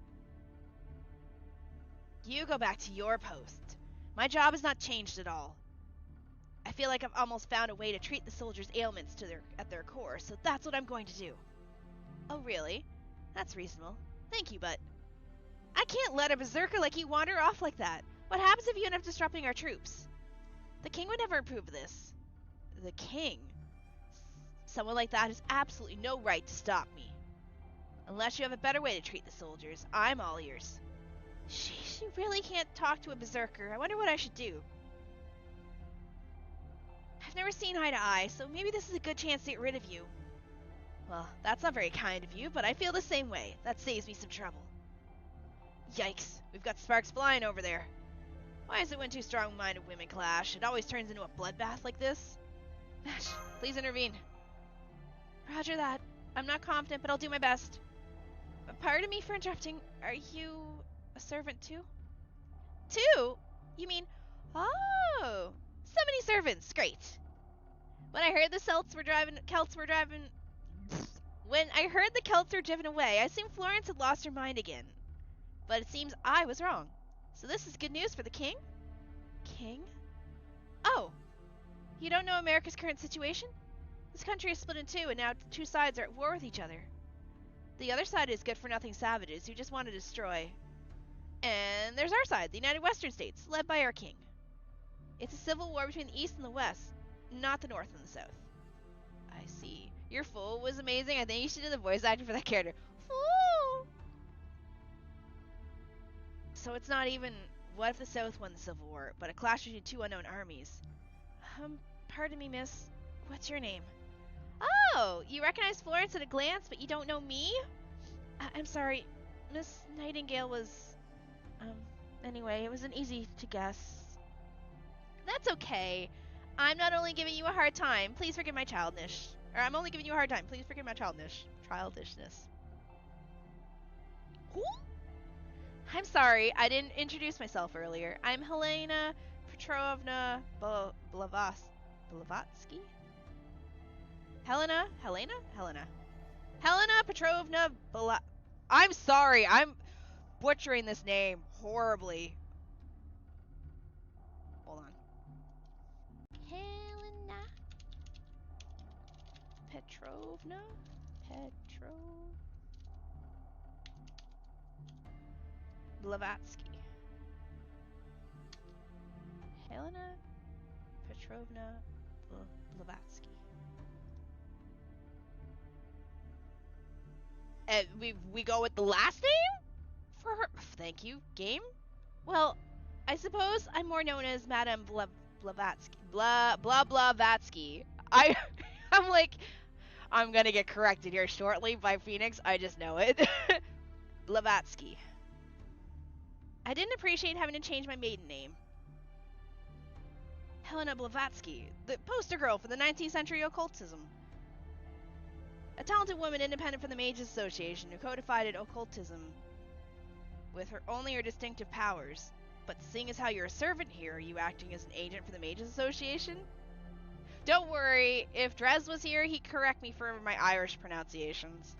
Speaker 1: You go back to your post. My job has not changed at all. I feel like I've almost found a way to treat the soldiers' ailments at their core, so that's what I'm going to do. Oh, really? That's reasonable. Thank you, but I can't let a berserker like you wander off like that. What happens if you end up disrupting our troops? The king would never approve of this. The king? Someone like that has absolutely no right to stop me. Unless you have a better way to treat the soldiers, I'm all ears. She really can't talk to a berserker. I wonder what I should do. I've never seen eye to eye, so maybe this is a good chance to get rid of you. Well, that's not very kind of you, but I feel the same way. That saves me some trouble. Yikes, we've got sparks flying over there. Why is it when two strong-minded women clash, it always turns into a bloodbath like this? Ash, please intervene. Roger that. I'm not confident, but I'll do my best. Pardon me for interrupting. Are you a servant too? Two? You mean... Oh! So many servants. Great. When I heard the Celts were driving... When I heard the Celts were driven away, I assumed Florence had lost her mind again. But it seems I was wrong. So this is good news for the king? King? Oh! You don't know America's current situation? This country is split in two, and now two sides are at war with each other. The other side is good-for-nothing savages who just want to destroy. And there's our side, the United Western States, led by our king. It's a civil war between the East and the West, not the North and the South. I see. Your fool was amazing. I think you should do the voice acting for that character. Fool! So it's not even, what if the South won the Civil War, but a clash between two unknown armies? Pardon me, miss. What's your name? Oh, you recognize Florence at a glance, but you don't know me? I'm sorry. Miss Nightingale was... Anyway, it wasn't easy to guess. That's okay. I'm not only giving you a hard time. Please forgive my childishness. Or I'm only giving you a hard time. Please forgive my childishness. Who? I'm sorry. I didn't introduce myself earlier. I'm Helena Petrovna Blavatsky? Helena Petrovna I'm sorry. I'm butchering this name horribly. Hold on. Helena Petrovna? Blavatsky. Helena Petrovna Blavatsky. We go with the last name? For her. Thank you, game. Well, I suppose I'm more known as Madame Blavatsky. Blavatsky. I'm like, I'm gonna get corrected here shortly by Phoenix. I just know it. Blavatsky. I didn't appreciate having to change my maiden name. Helena Blavatsky, the poster girl for the 19th century occultism. A talented woman independent from the Mages Association who codified occultism with only her distinctive powers. But seeing as how you're a servant here, are you acting as an agent for the Mages Association? Don't worry, if Drez was here, he'd correct me for my Irish pronunciations.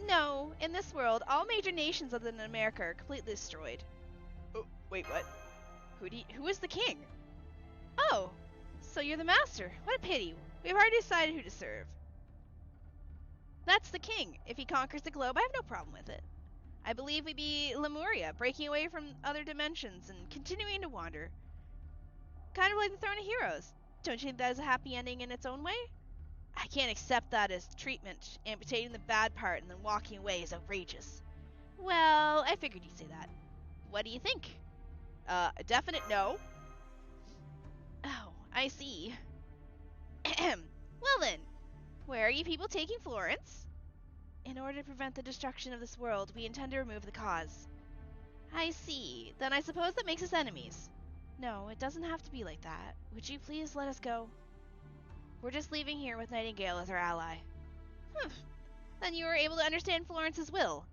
Speaker 1: No, in this world, all major nations other than America are completely destroyed. Oh, wait, what? Who is the king? Oh, so you're the master. What a pity. We've already decided who to serve. That's the king. If he conquers the globe, I have no problem with it. I believe we be Lemuria, breaking away from other dimensions and continuing to wander. Kind of like the Throne of Heroes. Don't you think that is a happy ending in its own way? I can't accept that as treatment. Amputating the bad part and then walking away is outrageous. Well, I figured you'd say that. What do you think? A definite no. Oh, I see. Well then, where are you people taking Florence? In order to prevent the destruction of this world, we intend to remove the cause. I see. Then I suppose that makes us enemies. No, it doesn't have to be like that. Would you please let us go? We're just leaving here with Nightingale as our ally. Then you were able to understand Florence's will.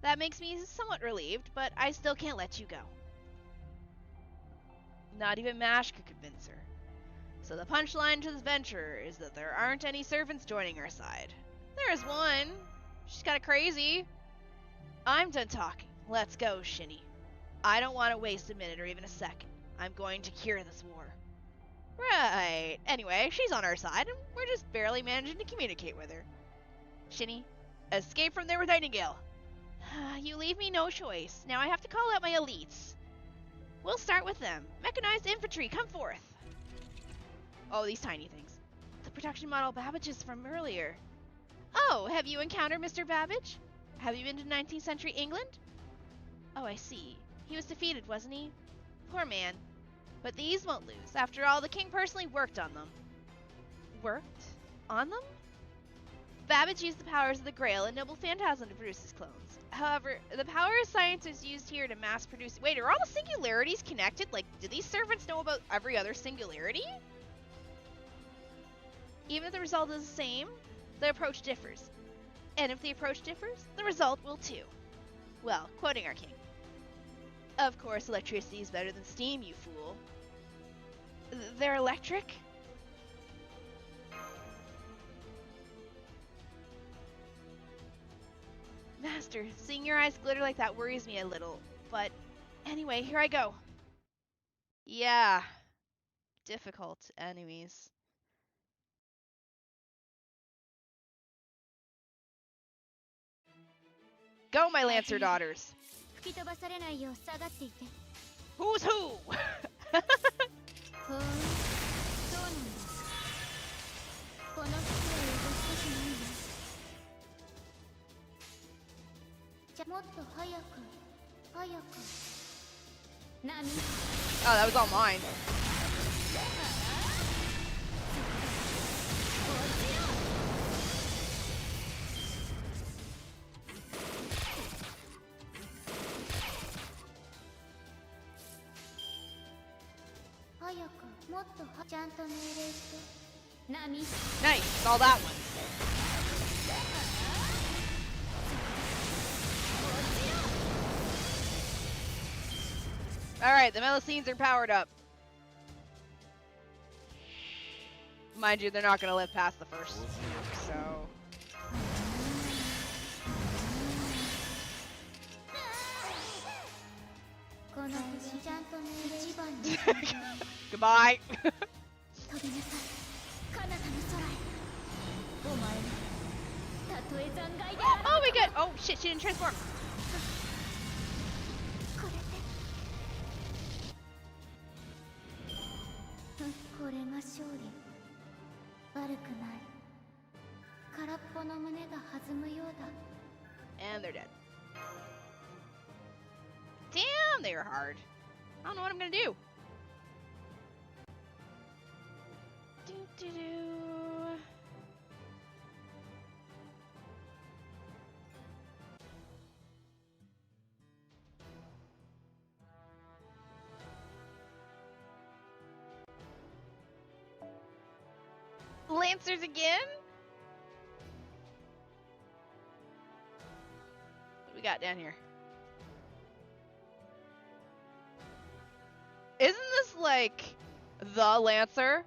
Speaker 1: That makes me somewhat relieved, but I still can't let you go. Not even Mash could convince her. So the punchline to this venture is that there aren't any servants joining our side. There is one. She's kinda crazy. I'm done talking. Let's go, Shini. I don't want to waste a minute or even a second. I'm going to cure this war. Right. Anyway, she's on our side, and we're just barely managing to communicate with her. Shini, escape from there with Nightingale. You leave me no choice. Now I have to call out my elites. We'll start with them. Mechanized infantry, come forth. Oh, these tiny things. The production model Babbage's from earlier. Oh, have you encountered Mr. Babbage? Have you been to 19th century England? Oh, I see. He was defeated, wasn't he? Poor man. But these won't lose. After all, the king personally worked on them. Worked? On them? Babbage used the powers of the Grail and Noble Phantasm to produce his clones. However, the power of science is used here to mass produce... Wait, are all the singularities connected? Like, do these servants know about every other singularity? Even if the result is the same, the approach differs. And if the approach differs, the result will too. Well, quoting our king. Of course, electricity is better than steam, you fool. They're electric? Master, seeing your eyes glitter like that worries me a little. But anyway, here I go. Yeah. Difficult enemies. Go, my Lancer daughters. Who's who? Oh, that was all mine. Nice, all that one. Alright, the Melusines are powered up. Mind you, they're not gonna live past the first, so... Goodbye. Oh, we get. Oh shit, she didn't transform. And they're dead. Damn, they were hard. I don't know what I'm gonna do. Lancers again? What do we got down here? Isn't this like the Lancer?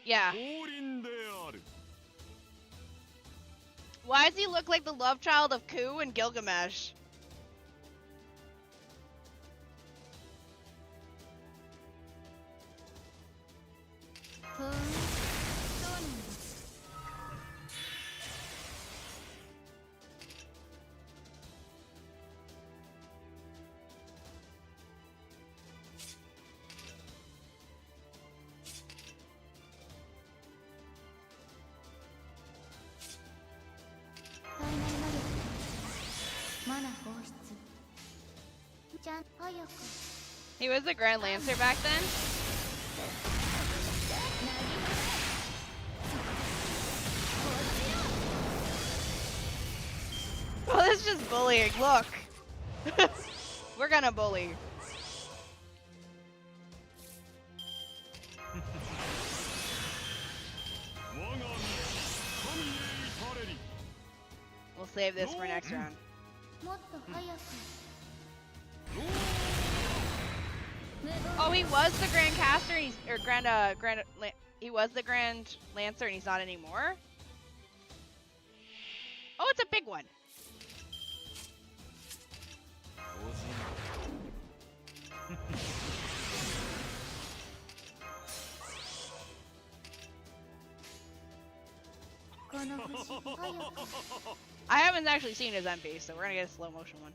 Speaker 1: Yeah. Why does he look like the love child of Ku and Gilgamesh? He was the Grand Lancer back then? Oh, this is just bullying. Look. We're gonna bully. We'll save this for next round. Oh, he was the Grand Caster, and he's he was the Grand Lancer, and he's not anymore. Oh, it's a big one. I haven't actually seen his MP, so we're gonna get a slow motion one.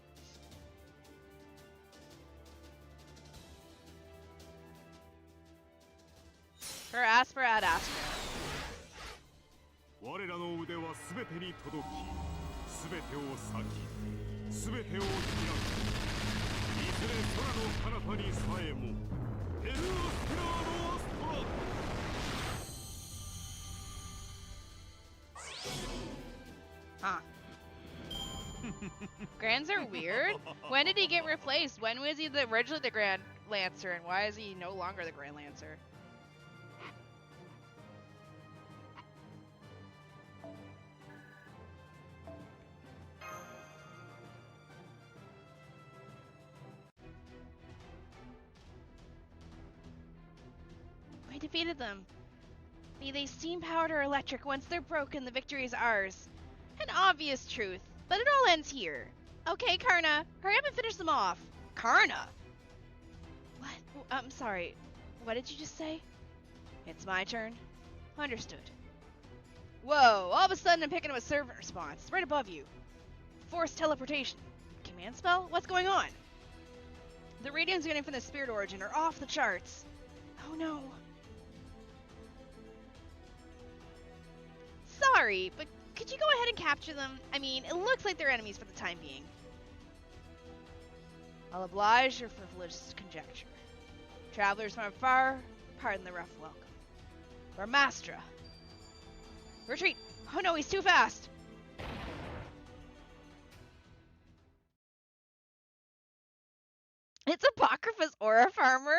Speaker 1: For Aspera at Aspera. Huh. Grands are weird. When did he get replaced? When was he originally the Grand Lancer, and why is he no longer the Grand Lancer? We defeated them. Be they steam-powered or electric, once they're broken, the victory is ours. An obvious truth, but it all ends here. Okay, Karna, hurry up and finish them off. Karna? What? I'm sorry. What did you just say? It's my turn. Understood. Whoa, all of a sudden I'm picking up a servant response. Right above you. Forced teleportation. Command spell? What's going on? The readings getting from the spirit origin are off the charts. Oh no. sorry, but could you go ahead and capture them? I mean, it looks like they're enemies for the time being. I'll oblige your frivolous conjecture. Travelers from afar, pardon the rough welcome. Vermastra! Retreat! Oh no, he's too fast! It's Apocryphus Aura Farmer!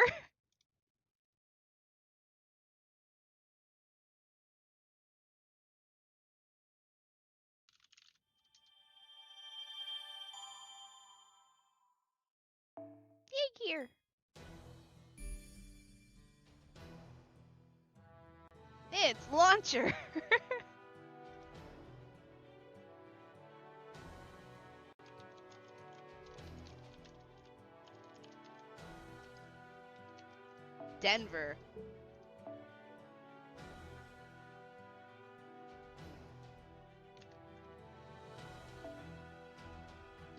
Speaker 1: Yay, gear! It's Launcher! Denver.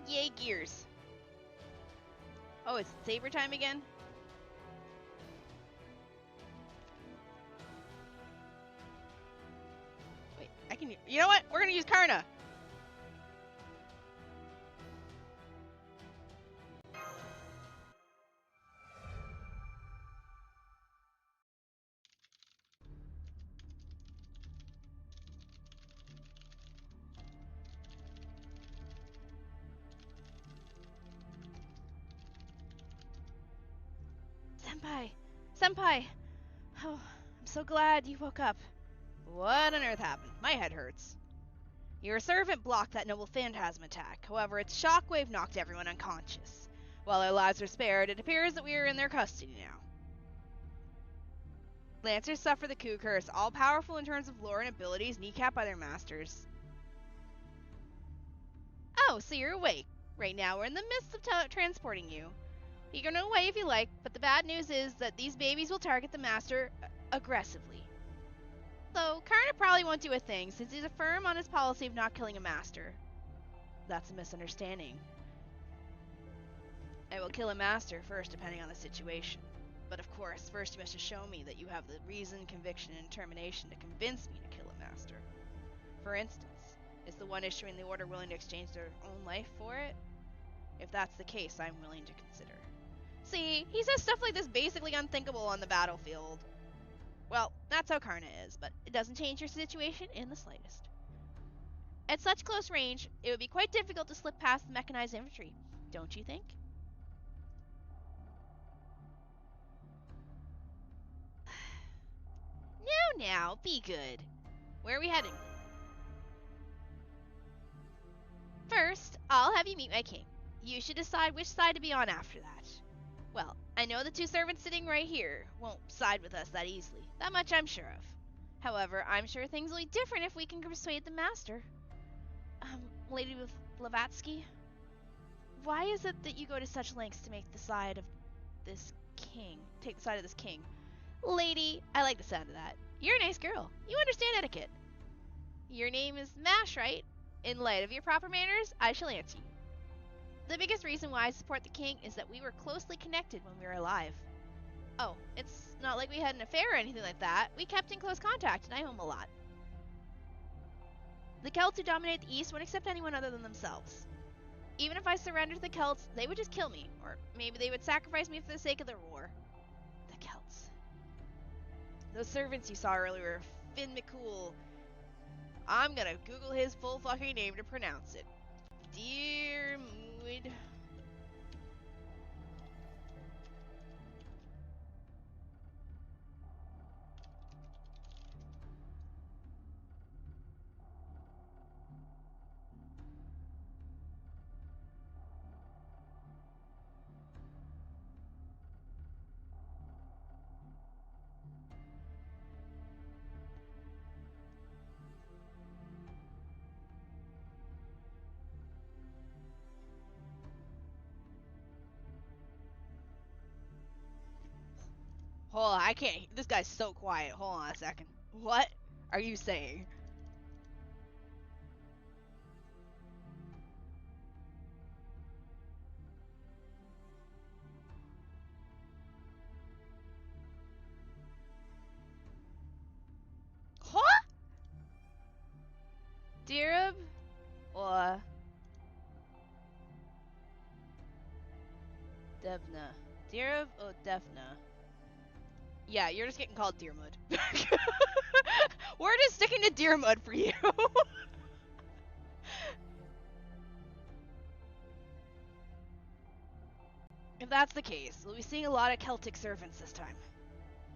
Speaker 1: Yay, gears. Oh, it's saber time again? Wait, I can... You know what? We're gonna use Karna! Senpai! Senpai! Oh, I'm so glad you woke up. What on earth happened? My head hurts. Your servant blocked that noble phantasm attack. However, its shockwave knocked everyone unconscious. While our lives were spared, it appears that we are in their custody now. Lancers suffer the coup curse, all powerful in terms of lore and abilities, kneecapped by their masters. Oh, so you're awake. Right now we're in the midst of transporting you. You can run away if you like, but the bad news is that these babies will target the master aggressively. So, Karna probably won't do a thing, since he's firm on his policy of not killing a master. That's a misunderstanding. I will kill a master first, depending on the situation. But of course, first you must show me that you have the reason, conviction, and determination to convince me to kill a master. For instance, is the one issuing the order willing to exchange their own life for it? If that's the case, I'm willing to consider. See, he says stuff like this basically unthinkable on the battlefield. Well, that's how Karna is, but it doesn't change your situation in the slightest. At such close range, it would be quite difficult to slip past the mechanized infantry, don't you think? Now, be good. Where are we heading? First, I'll have you meet my king. You should decide which side to be on after that. Well, I know the two servants sitting right here won't side with us that easily. That much I'm sure of. However, I'm sure things will be different if we can persuade the master. Lady Blavatsky, why is it that you go to such lengths to make the side of this king? Take the side of this king. Lady, I like the sound of that. You're a nice girl. You understand etiquette. Your name is Mash, right? In light of your proper manners, I shall answer you. The biggest reason why I support the king is that we were closely connected when we were alive. Oh, it's not like we had an affair or anything like that. We kept in close contact, and I owe him a lot. The Celts who dominate the East won't accept anyone other than themselves. Even if I surrendered to the Celts, they would just kill me, or maybe they would sacrifice me for the sake of their war. The Celts. Those servants you saw earlier, Finn McCool. I'm gonna Google his full fucking name to pronounce it. Dear Mood. Hold on, I can't. This guy's so quiet. Hold on a second. What are you saying? Huh? Dirub or Devna? Dirub or Devna? Yeah, you're just getting called Deermud. We're just sticking to Deermud for you. If that's the case, we'll be seeing a lot of Celtic servants this time.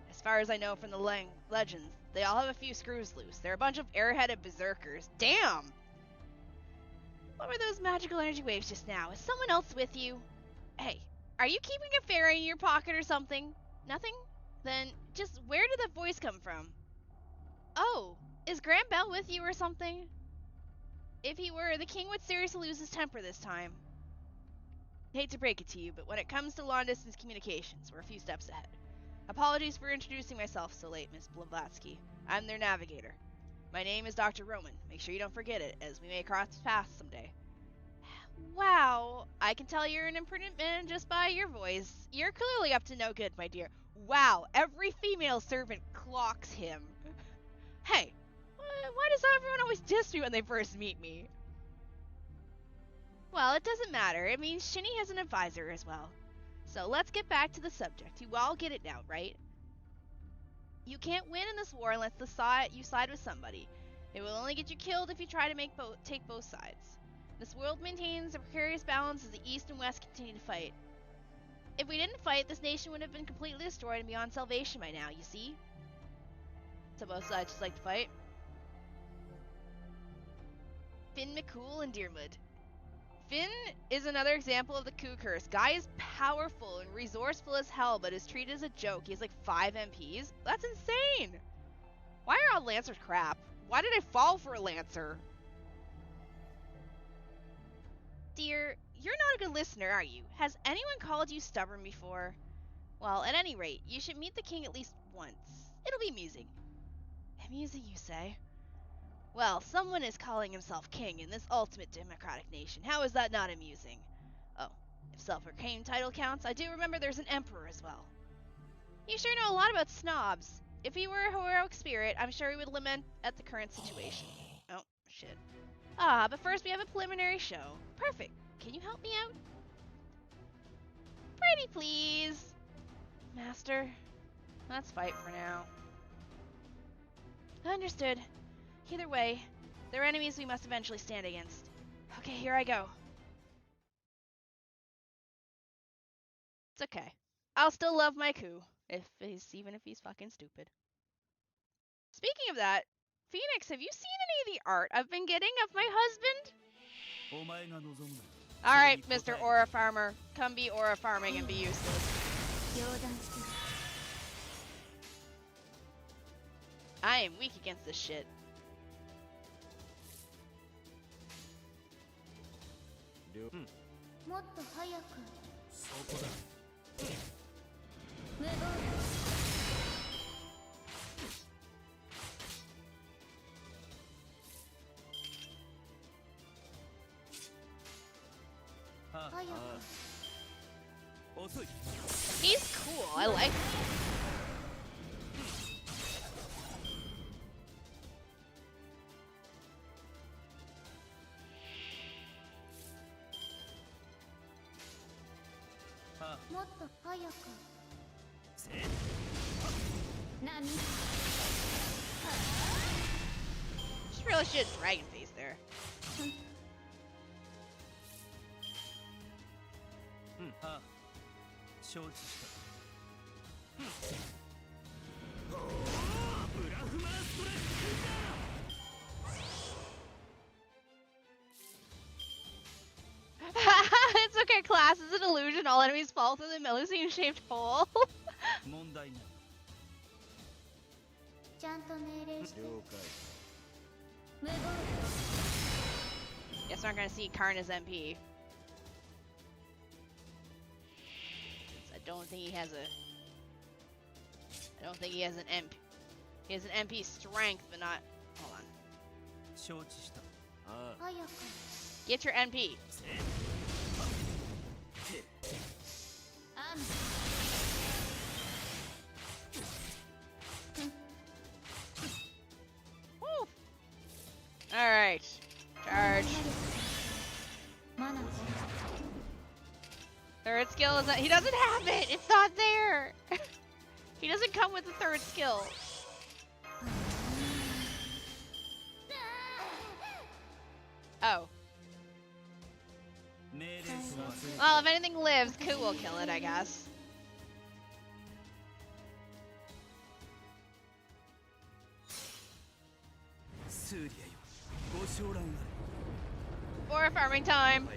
Speaker 1: As far as I know from the legends, they all have a few screws loose. They're a bunch of airheaded berserkers. Damn! What were those magical energy waves just now? Is someone else with you? Hey, are you keeping a fairy in your pocket or something? Nothing? Then, just where did that voice come from? Oh, is Graham Bell with you or something? If he were, the king would seriously lose his temper this time. Hate to break it to you, but when it comes to long-distance communications, we're a few steps ahead. Apologies for introducing myself so late, Miss Blavatsky. I'm their navigator. My name is Dr. Roman. Make sure you don't forget it, as we may cross paths someday. Wow, I can tell you're an imprudent man just by your voice. You're clearly up to no good, my dear. Wow, every female servant clocks him. Hey, why does everyone always diss me when they first meet me? Well, it doesn't matter. It means Shini has an advisor as well. So let's get back to the subject. You all get it now, right? You can't win in this war unless you side with somebody. It will only get you killed if you try to take both sides. This world maintains a precarious balance as the East and West continue to fight. If we didn't fight, this nation would have been completely destroyed and beyond salvation by now, you see? So both sides just like to fight. Finn McCool and Deermud. Finn is another example of the coup curse. Guy is powerful and resourceful as hell, but is treated as a joke. He has like 5 MPs. That's insane! Why are all Lancers crap? Why did I fall for a Lancer? Dear, you're not a good listener, are you? Has anyone called you stubborn before? Well, at any rate, you should meet the king at least once. It'll be amusing. Amusing, you say? Well, someone is calling himself king in this ultimate democratic nation. How is that not amusing? Oh, if self-proclaimed title counts, I do remember there's an emperor as well. You sure know a lot about snobs. If he were a heroic spirit, I'm sure he would lament at the current situation. Oh, shit. Ah, but first we have a preliminary show. Perfect. Can you help me out? Pretty please. Master, let's fight for now. Understood. Either way, they're enemies we must eventually stand against. Okay, here I go. It's okay. I'll still love my coup, even if he's fucking stupid. Speaking of that, Phoenix, have you seen any of the art I've been getting of my husband? Alright, Mr. Aura Farmer. Come be Aura Farming and be useless. I am weak against this shit. He's cool. I like him. Just realized she had a dragon face there. It's okay, class. It's an illusion. All enemies fall through the Melusine-shaped hole. Guess we're not gonna see Karna's MP. I don't think he has an MP. He has an MP strength, but not. Hold on. Get your NP. Alright. Alright. Charge. Third skill is not. He doesn't have it! It's not there! He doesn't come with the third skill. Oh. Well, if anything lives, Ku will kill it, I guess. More farming time.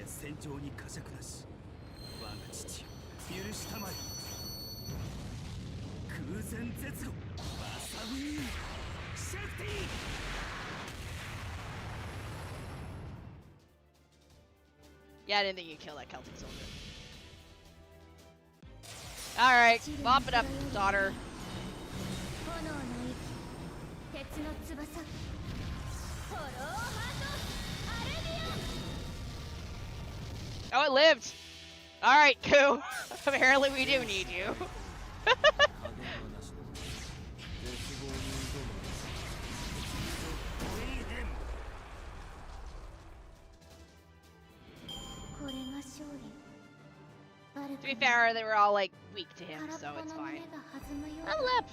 Speaker 1: Yeah, I didn't think you'd kill that Celtic soldier. Alright, mop it up, daughter. Oh, it lived! Alright, Ku. Apparently we do need you. To be fair, they were all like weak to him, so it's fine. Level up!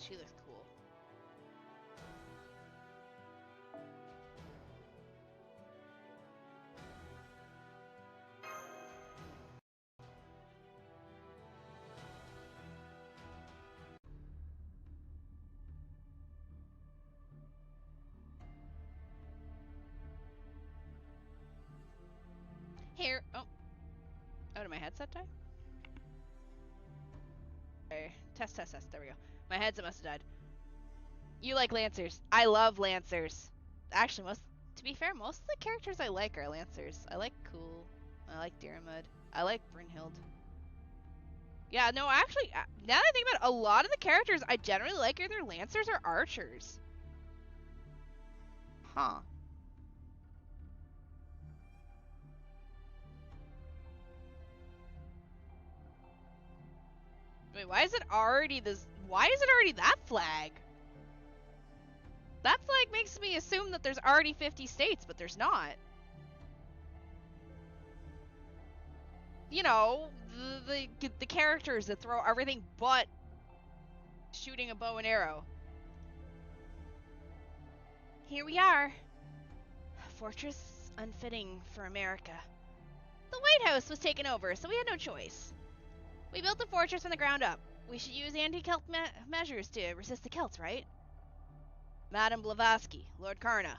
Speaker 1: She looks cool. Here. Oh. Oh, did my headset die? Okay. Test. There we go. My headset must have died. You like Lancers. I love Lancers. Actually, to be fair, most of the characters I like are Lancers. I like Cool. I like Diarmid. I like Brynhild. Yeah, no, actually, now that I think about it, a lot of the characters I generally like are either Lancers or Archers. Huh. Wait, why is it already this? Why is it already that flag? That's like makes me assume that there's already 50 states, but there's not. You know, the characters that throw everything but shooting a bow and arrow. Here we are. A fortress unfitting for America. The White House was taken over, so we had no choice. We built the fortress from the ground up. We should use anti-Celt measures to resist the Celts, right? Madame Blavatsky, Lord Karna,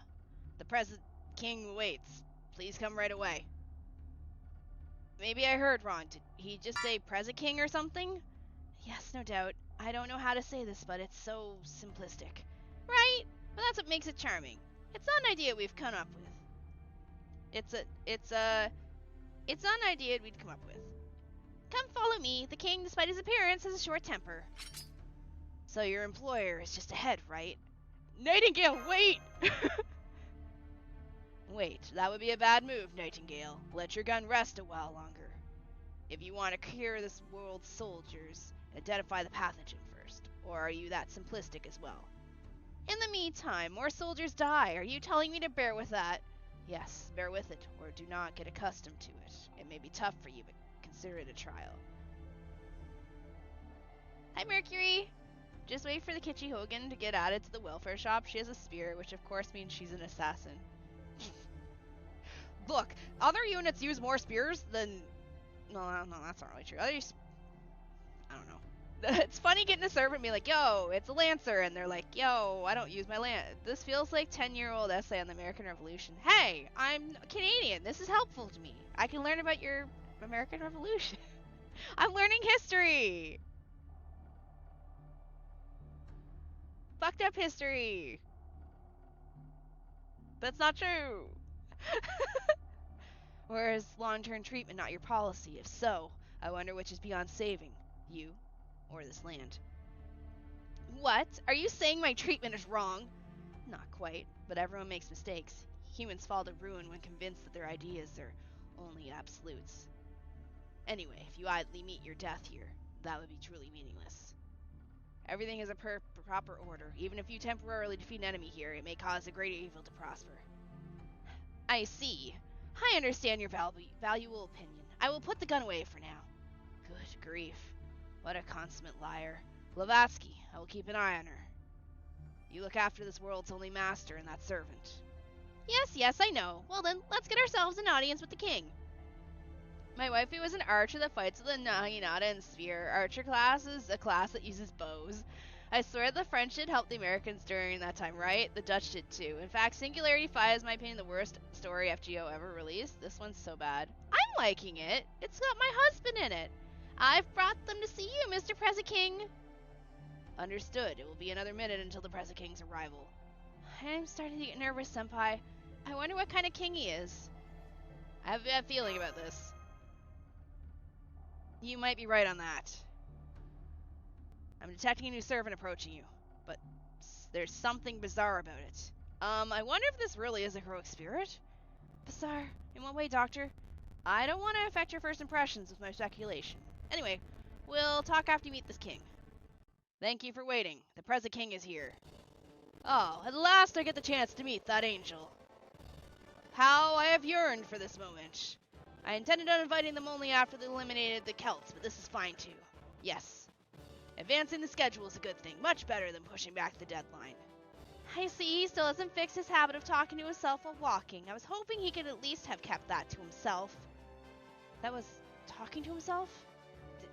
Speaker 1: the present king waits. Please come right away. Maybe I heard wrong. Did he just say present king or something? Yes, no doubt. I don't know how to say this, but it's so simplistic. Right? But that's what makes it charming. It's not an idea we've come up with. It's not an idea we'd come up with. Come follow me. The king, despite his appearance, has a short temper. So your employer is just ahead, right? Nightingale, wait! Wait, that would be a bad move, Nightingale. Let your gun rest a while longer. If you want to cure this world's soldiers, identify the pathogen first. Or are you that simplistic as well? In the meantime, more soldiers die. Are you telling me to bear with that? Yes, bear with it, or do not get accustomed to it. It may be tough for you, but consider it a trial. Hi, Mercury! Just wait for the Kitschy Hogan to get added to the welfare shop. She has a spear, which of course means she's an assassin. Look, other units use more spears than... No, that's not really true. I don't know. It's funny getting a servant and be like, yo, it's a Lancer, and they're like, yo, I don't use my This feels like 10-year-old essay on the American Revolution. Hey, I'm Canadian. This is helpful to me. I can learn about your American Revolution. I'm learning history. Fucked up history. That's not true. Or is long-term treatment not your policy? If so, I wonder which is beyond saving, you or this land. What? Are you saying my treatment is wrong? Not quite, but everyone makes mistakes. Humans fall to ruin when convinced that their ideas are only absolutes. Anyway, if you idly meet your death here, that would be truly meaningless. Everything is a proper order. Even if you temporarily defeat an enemy here, it may cause a greater evil to prosper. I see. I understand your valuable opinion. I will put the gun away for now. Good grief. What a consummate liar. Blavatsky, I will keep an eye on her. You look after this world's only master and that servant. Yes, I know. Well then, let's get ourselves an audience with the king. My waifu was an archer that fights with a naginata and spear. Archer class is a class that uses bows. I swear the French did help the Americans during that time, right? The Dutch did too. In fact, Singularity 5 is, in my opinion, the worst story FGO ever released. This one's so bad. I'm liking it. It's got my husband in it. I've brought them to see you, Mr. Prezi-King. Understood. It will be another minute until the Prezi-King's arrival. I'm starting to get nervous, Senpai. I wonder what kind of king he is. I have a bad feeling about this. You might be right on that. I'm detecting a new servant approaching you, but there's something bizarre about it. I wonder if this really is a heroic spirit? Bizarre? In what way, Doctor? I don't want to affect your first impressions with my speculation. Anyway, we'll talk after you meet this king. Thank you for waiting. The Prezi-King is here. Oh, at last I get the chance to meet that angel. How I have yearned for this moment. I intended on inviting them only after they eliminated the Celts, but this is fine too. Yes. Advancing the schedule is a good thing, much better than pushing back the deadline. I see he still hasn't fixed his habit of talking to himself while walking. I was hoping he could at least have kept that to himself. That was talking to himself?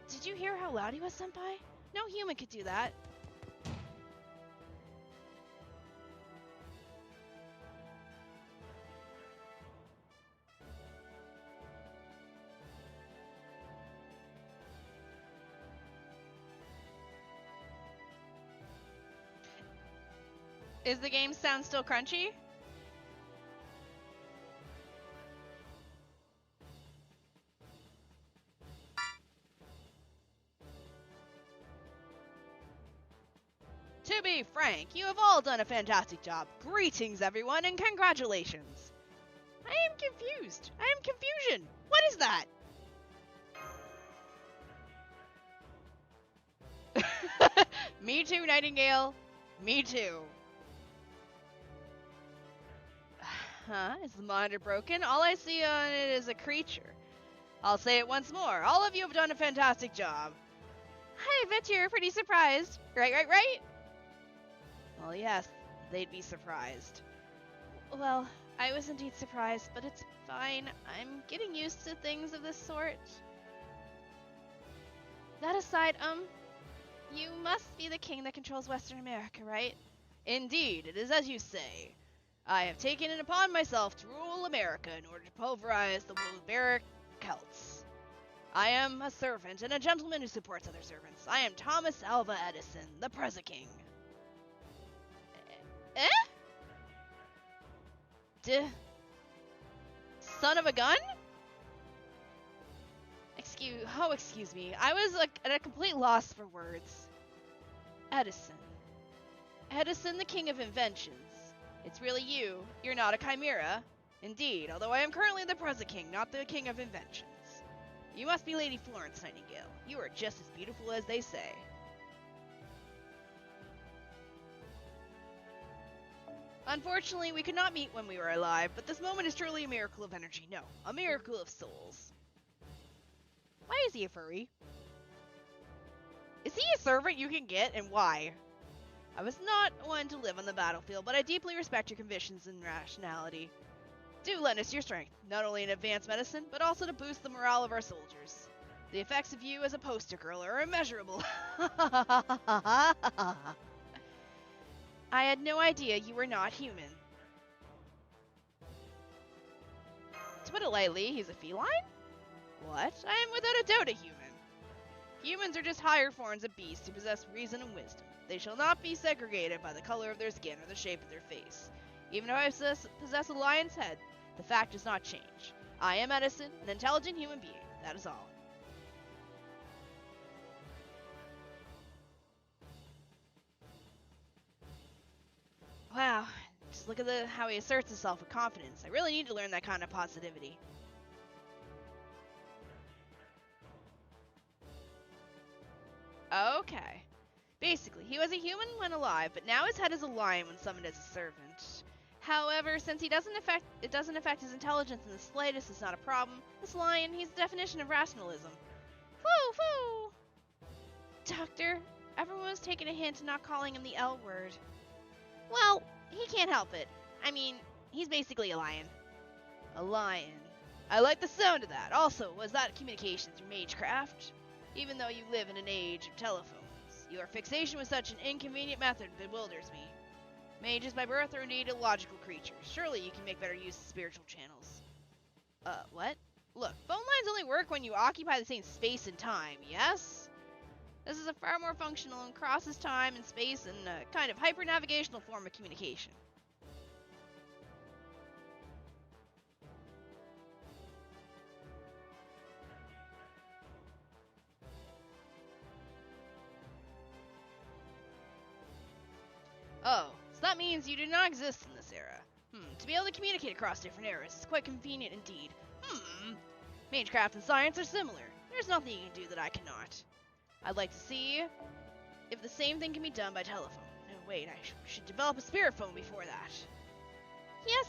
Speaker 1: Did you hear how loud he was, Senpai? No human could do that. Is the game sound still crunchy? To be frank, you have all done a fantastic job. Greetings, everyone, and congratulations. I am confused. I am confusion. What is that? Me too, Nightingale. Me too. Huh? Is the monitor broken? All I see on it is a creature. I'll say it once more. All of you have done a fantastic job. I bet you're pretty surprised. Right? Well, yes, they'd be surprised. Well, I was indeed surprised, but it's fine. I'm getting used to things of this sort. That aside, you must be the king that controls Western America, right? Indeed, it is as you say. I have taken it upon myself to rule America in order to pulverize the barbaric Celts. I am a servant and a gentleman who supports other servants. I am Thomas Alva Edison, the Prezi-King. Son of a gun? Excuse me. I was at a complete loss for words. Edison. Edison, the king of inventions. It's really you. You're not a chimera. Indeed, although I am currently the Prezi-King, not the king of inventions. You must be Lady Florence Nightingale. You are just as beautiful as they say. Unfortunately, we could not meet when we were alive, but this moment is truly a miracle of energy. No, a miracle of souls. Why is he a furry? Is he a servant you can get, and why? I was not one to live on the battlefield, but I deeply respect your convictions and rationality. Do lend us your strength, not only in advanced medicine, but also to boost the morale of our soldiers. The effects of you as a poster girl are immeasurable. I had no idea you were not human. To put it lightly, he's a feline? What? I am without a doubt a human. Humans are just higher forms of beasts who possess reason and wisdom. They shall not be segregated by the color of their skin or the shape of their face. Even if I possess a lion's head, the fact does not change. I am Edison, an intelligent human being. That is all. Wow, just look at how he asserts himself with confidence. I really need to learn that kind of positivity. Okay. Basically, he was a human when alive, but now his head is a lion when summoned as a servant. However, since it doesn't affect his intelligence in the slightest, it's not a problem. This lion, he's the definition of rationalism. Woo, woo! Doctor, everyone was taking a hint to not calling him the L word. Well, he can't help it. I mean, he's basically a lion. A lion. I like the sound of that. Also, was that communication through magecraft? Even though you live in an age of telephones, your fixation with such an inconvenient method bewilders me. Mages by birth are indeed illogical creatures. Surely you can make better use of spiritual channels. What? Look, phone lines only work when you occupy the same space and time, yes? This is a far more functional and crosses time and space and a kind of hyper-navigational form of communication. Oh, so that means you do not exist in this era. To be able to communicate across different eras is quite convenient indeed. Magecraft and science are similar. There's nothing you can do that I cannot. I'd like to see if the same thing can be done by telephone. No, wait, I should develop a spirit phone before that.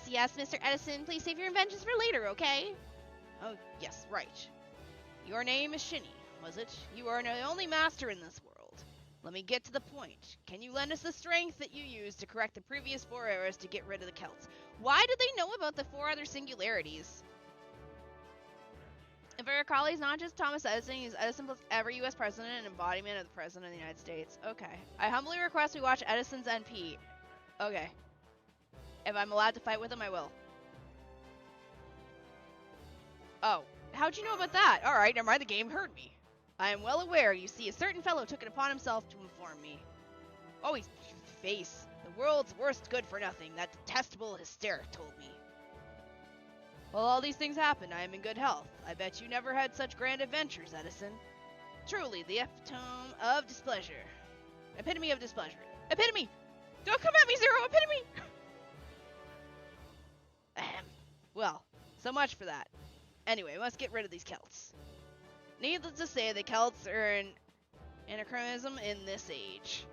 Speaker 1: Yes, Mr. Edison, please save your inventions for later, okay? Oh, yes, right. Your name is Shini, was it? You are the only master in this world. Let me get to the point. Can you lend us the strength that you used to correct the previous 4 errors to get rid of the Celts? Why did they know about the 4 other singularities? If I recall, he's not just Thomas Edison, he's Edison plus every U.S. president and embodiment of the President of the United States. Okay. I humbly request we watch Edison's NP. Okay. If I'm allowed to fight with him, I will. Oh. How'd you know about that? Alright, never mind, the game heard me. I am well aware, you see, a certain fellow took it upon himself to inform me. Oh, he's face. The world's worst good for nothing, that detestable hysteric told me. While all these things happened, I am in good health. I bet you never had such grand adventures, Edison. Truly, the epitome of displeasure. Epitome of displeasure. Epitome! Don't come at me, Zero! Epitome! Ahem. Well, so much for that. Anyway, we must get rid of these Celts. Needless to say, the Celts are an anachronism in this age.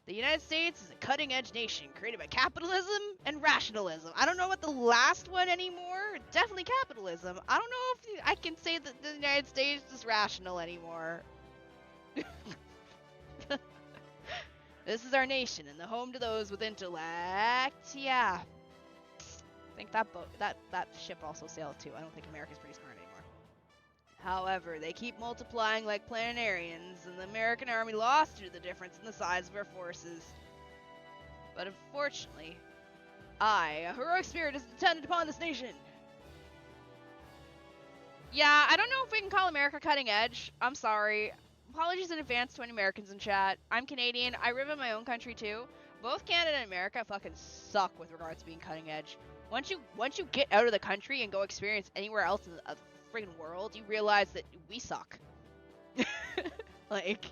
Speaker 1: The United States is a cutting-edge nation created by capitalism and rationalism. I don't know what the last one anymore. Definitely capitalism. I don't know if I can say that the United States is rational anymore. This is our nation and the home to those with intellect. Yeah. I think that ship also sailed too. I don't think America's pretty smart anymore. However, they keep multiplying like planetarians, and the American army lost due to the difference in the size of our forces. But unfortunately, a heroic spirit, is dependent upon this nation. Yeah, I don't know if we can call America cutting edge. I'm sorry. Apologies in advance to any Americans in chat. I'm Canadian. I live in my own country too. Both Canada and America fucking suck with regards to being cutting edge. Once you get out of the country and go experience anywhere else in the friggin' world, you realize that we suck. Like,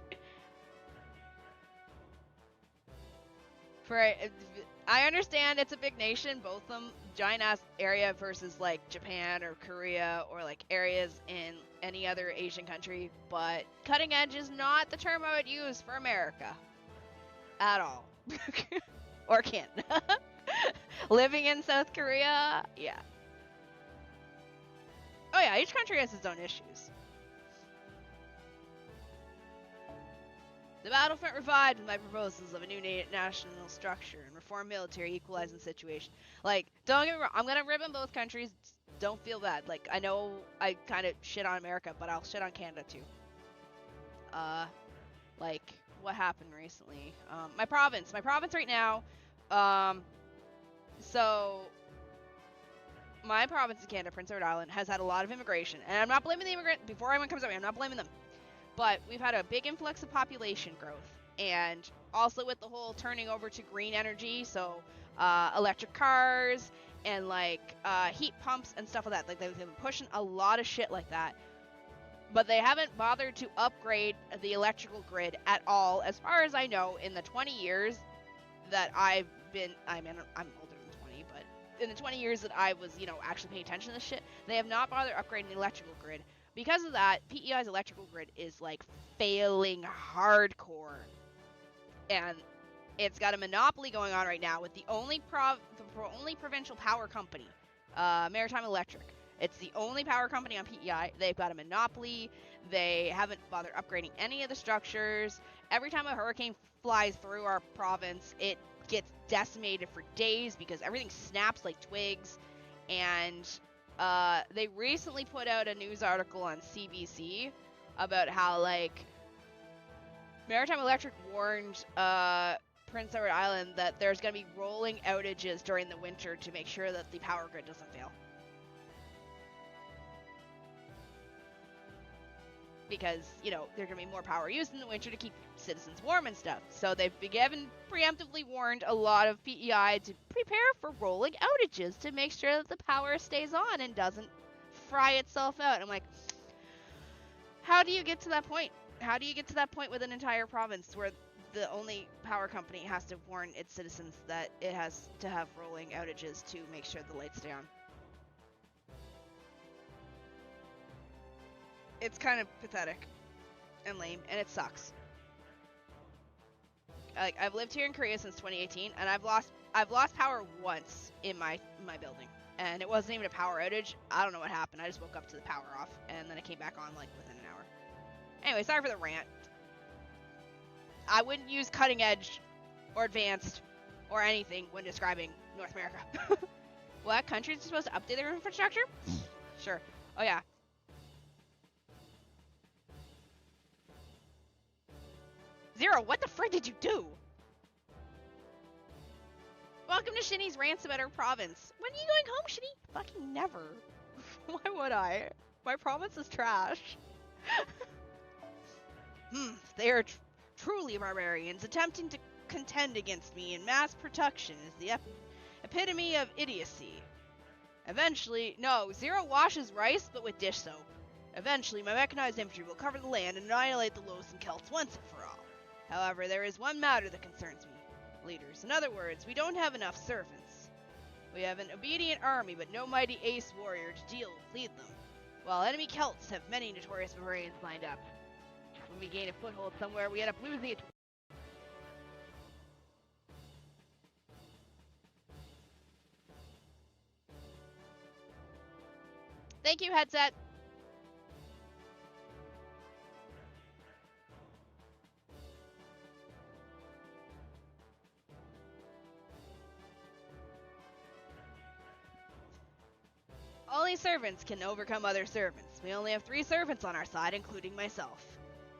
Speaker 1: I understand it's a big nation, both of them, giant ass area versus like Japan or Korea or like areas in any other Asian country, but cutting edge is not the term I would use for America at all. Or Canada. Living in South Korea, yeah. Oh yeah, each country has its own issues. The battlefront revived with my proposals of a new national structure and reform military equalizing the situation. Like, don't get me wrong, I'm gonna rip on both countries. Don't feel bad. Like, I know I kind of shit on America, but I'll shit on Canada too. Like, what happened recently? My province right now, so my province in Canada, Prince Edward Island, has had a lot of immigration, and I'm not blaming the immigrant. Before anyone comes at me, I'm not blaming them. But we've had a big influx of population growth, and also with the whole turning over to green energy, so electric cars and like heat pumps and stuff like that. Like they've been pushing a lot of shit like that, but they haven't bothered to upgrade the electrical grid at all, as far as I know. In the 20 years that I'm older than 20, but in the 20 years that I was, actually paying attention to this shit, they have not bothered upgrading the electrical grid. Because of that, PEI's electrical grid is like failing hardcore, and it's got a monopoly going on right now with the only provincial power company, Maritime Electric. It's the only power company on PEI. They've got a monopoly. They haven't bothered upgrading any of the structures. Every time a hurricane flies through our province, it gets decimated for days because everything snaps like twigs. And they recently put out a news article on CBC about how, like, Maritime Electric warned Prince Edward Island that there's going to be rolling outages during the winter to make sure that the power grid doesn't fail. Because, there are going to be more power used in the winter to keep citizens warm and stuff. So they've preemptively warned a lot of PEI to prepare for rolling outages to make sure that the power stays on and doesn't fry itself out. I'm like, how do you get to that point? How do you get to that point with an entire province where the only power company has to warn its citizens that it has to have rolling outages to make sure the lights stay on? It's kind of pathetic and lame, and it sucks. Like, I've lived here in Korea since 2018, and I've lost power once in my building, and it wasn't even a power outage. I don't know what happened. I just woke up to the power off, and then it came back on like within an hour. Anyway, sorry for the rant. I wouldn't use cutting edge or advanced or anything when describing North America. What? Countries are supposed to update their infrastructure? Sure. Oh yeah. Zero, what the frick did you do? Welcome to Shini's rants about our province. When are you going home, Shini? Fucking never. Why would I? My province is trash. They are truly barbarians. Attempting to contend against me in mass production is the epitome of idiocy. Eventually, no, Zero washes rice, but with dish soap. Eventually, my mechanized infantry will cover the land and annihilate the Lows and Celts once and for all. However, there is one matter that concerns me. Leaders. In other words, we don't have enough servants. We have an obedient army, but no mighty ace warrior to lead them. While enemy Celts have many notorious barbarians lined up. When we gain a foothold somewhere, we end up losing it. Thank you, headset. Only servants can overcome other servants. We only have 3 servants on our side, including myself.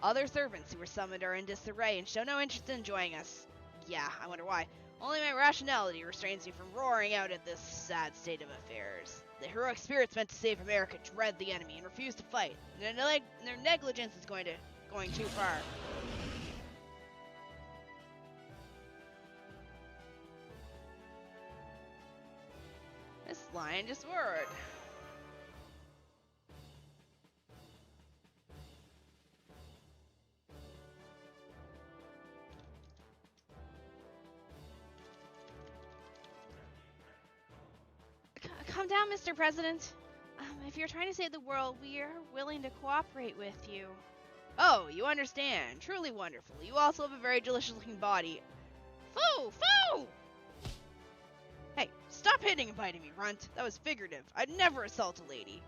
Speaker 1: Other servants who were summoned are in disarray and show no interest in joining us. Yeah, I wonder why. Only my rationality restrains me from roaring out at this sad state of affairs. The heroic spirits meant to save America dread the enemy and refuse to fight. Their negligence is going too far. This lion just roared. Calm down, Mr. President. If you're trying to save the world, we are willing to cooperate with you. Oh, you understand. Truly wonderful. You also have a very delicious-looking body. Foo! Foo! Hey, stop hitting and biting me, runt. That was figurative. I'd never assault a lady.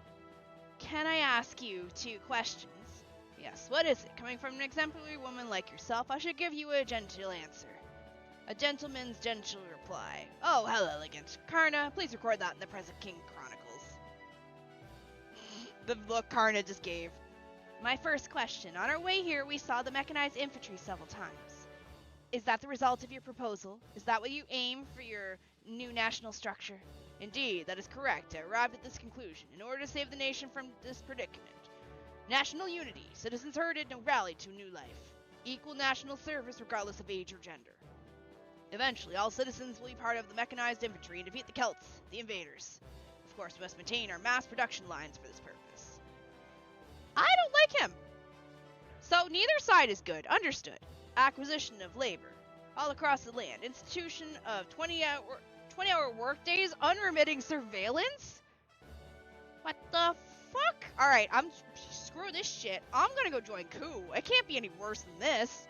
Speaker 1: Can I ask you 2 questions? Yes, what is it? Coming from an exemplary woman like yourself, I should give you a gentle answer. A gentleman's gentle reply. Oh, how elegant. Karna, please record that in the present King Chronicles. The look Karna just gave. My first question. On our way here, we saw the mechanized infantry several times. Is that the result of your proposal? Is that what you aim for your new national structure? Indeed, that is correct. I arrived at this conclusion in order to save the nation from this predicament. National unity. Citizens herded and rallied to new life. Equal national service regardless of age or gender. Eventually, all citizens will be part of the mechanized infantry and defeat the Celts, the invaders. Of course, we must maintain our mass production lines for this purpose. I don't like him! So, neither side is good. Understood. Acquisition of labor. All across the land. Institution of 20-hour workdays. Unremitting surveillance? What the fuck? Alright, screw this shit. I'm gonna go join coup. It can't be any worse than this.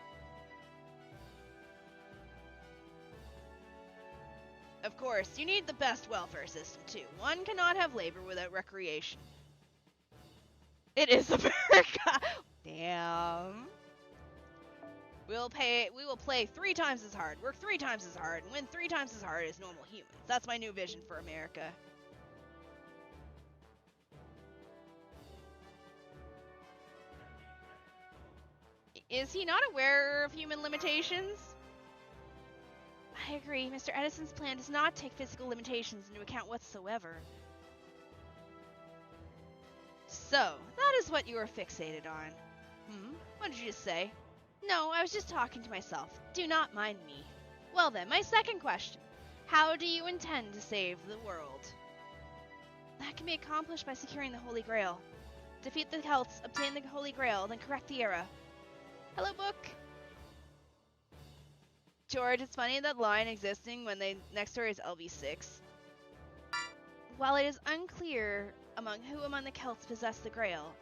Speaker 1: Of course, you need the best welfare system, too. One cannot have labor without recreation. It is America! Damn. We will play 3 times as hard, work 3 times as hard, and win 3 times as hard as normal humans. That's my new vision for America. Is he not aware of human limitations? I agree. Mr. Edison's plan does not take physical limitations into account whatsoever. So, that is what you are fixated on. What did you just say? No, I was just talking to myself. Do not mind me. Well then, my second question. How do you intend to save the world? That can be accomplished by securing the Holy Grail. Defeat the Celts, obtain the Holy Grail, then correct the era. Hello, book! George, it's funny that line existing when the next story is LV6. While it is unclear who among the Celts possess the Grail,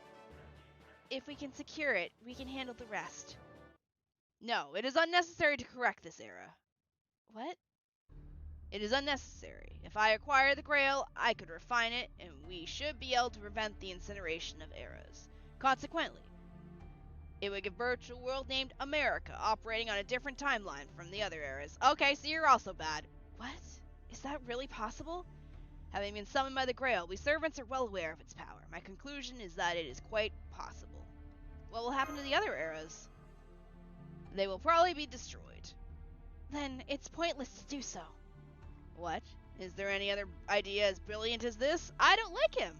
Speaker 1: if we can secure it, we can handle the rest. No, it is unnecessary to correct this era. What? It is unnecessary. If I acquire the Grail, I could refine it, and we should be able to prevent the incineration of eras. Consequently, it would give birth to a world named America, operating on a different timeline from the other eras. Okay, so you're also bad. What? Is that really possible? Having been summoned by the Grail, we servants are well aware of its power. My conclusion is that it is quite possible. What will happen to the other eras? They will probably be destroyed. Then it's pointless to do so. What? Is there any other idea as brilliant as this? I don't like him!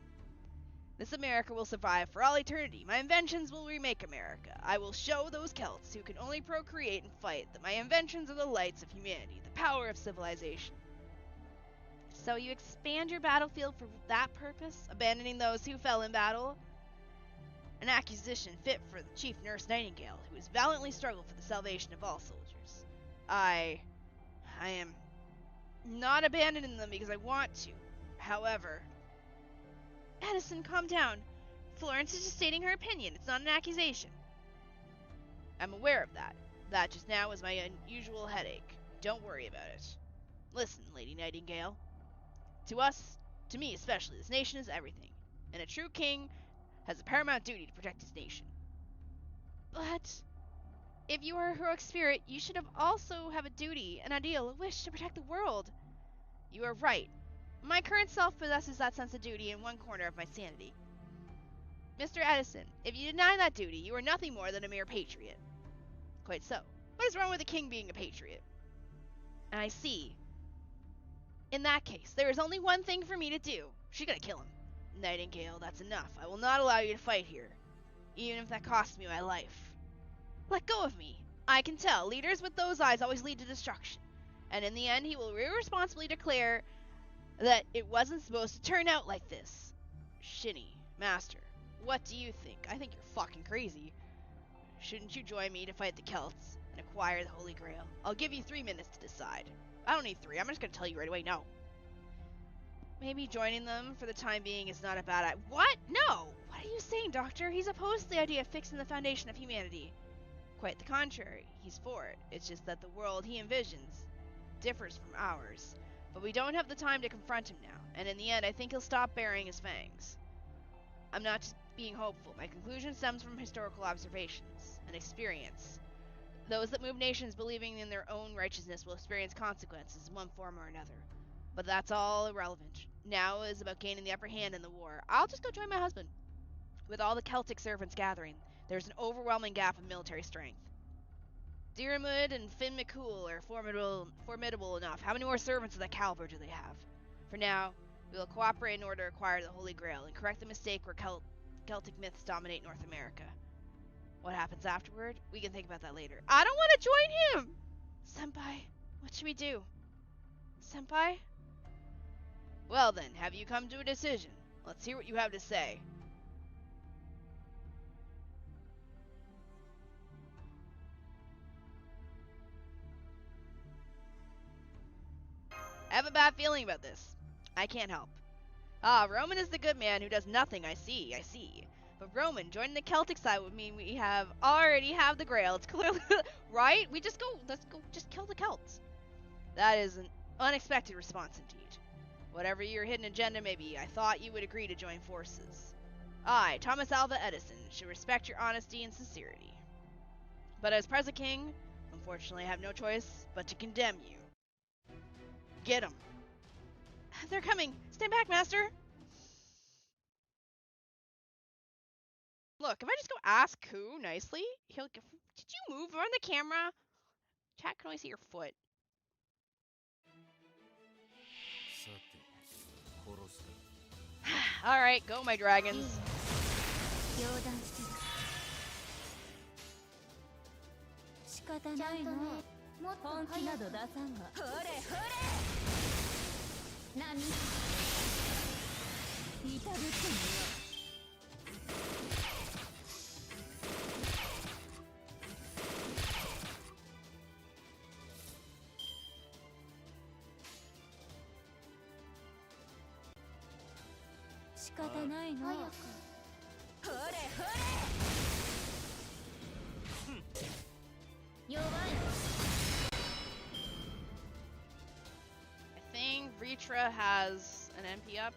Speaker 1: This America will survive for all eternity. My inventions will remake America. I will show those Celts who can only procreate and fight that my inventions are the lights of humanity, the power of civilization. So you expand your battlefield for that purpose, abandoning those who fell in battle? An accusation fit for the Chief Nurse Nightingale, who has valiantly struggled for the salvation of all soldiers. I am not abandoning them because I want to. However... Edison, calm down. Florence is just stating her opinion. It's not an accusation. I'm aware of that. That just now was my unusual headache. Don't worry about it. Listen, Lady Nightingale. To us, to me especially, this nation is everything. And a true king has a paramount duty to protect his nation. But if you are a heroic spirit, you should also have a duty, an ideal, a wish to protect the world. You are right. My current self possesses that sense of duty in one corner of my sanity. Mr. Edison, if you deny that duty, you are nothing more than a mere patriot. Quite so. What is wrong with a king being a patriot? I see. In that case, there is only one thing for me to do. She's gonna kill him. Nightingale, that's enough. I will not allow you to fight here, even if that costs me my life. Let go of me. I can tell. Leaders with those eyes always lead to destruction. And in the end, he will irresponsibly declare that it wasn't supposed to turn out like this. Shini, Master, what do you think? I think you're fucking crazy. Shouldn't you join me to fight the Celts and acquire the Holy Grail? I'll give you 3 minutes to decide. I don't need 3. I'm just gonna tell you right away, no. Maybe joining them for the time being is not a bad idea. What? No! What are you saying, Doctor? He's opposed to the idea of fixing the foundation of humanity. Quite the contrary. He's for it. It's just that the world he envisions differs from ours. But we don't have the time to confront him now, and in the end I think he'll stop baring his fangs. I'm not just being hopeful. My conclusion stems from historical observations and experience. Those that move nations believing in their own righteousness will experience consequences in one form or another. But that's all irrelevant. Now is about gaining the upper hand in the war. I'll just go join my husband. With all the Celtic servants gathering, there's an overwhelming gap in military strength. Diarmuid and Finn McCool are formidable enough. How many more servants of that caliber do they have? For now, we will cooperate in order to acquire the Holy Grail and correct the mistake where Celtic myths dominate North America. What happens afterward? We can think about that later. I don't want to join him! Senpai, What should we do? Senpai? Well then, have you come to a decision? Let's hear what you have to say. I have a bad feeling about this. I can't help. Ah, Roman is the good man who does nothing, I see. But Roman, joining the Celtic side would mean we already have the Grail. It's clearly right? Let's go just kill the Celts. That is an unexpected response indeed. Whatever your hidden agenda may be, I thought you would agree to join forces. I, Thomas Alva Edison, should respect your honesty and sincerity. But as present king, unfortunately I have no choice but to condemn you. Get 'em. They're coming. Stand back, master. Look, if I just go ask Ku nicely, he'll go, did you move on the camera? Chat can only see your foot. Alright, go my dragons. I think Ritra has an MP up.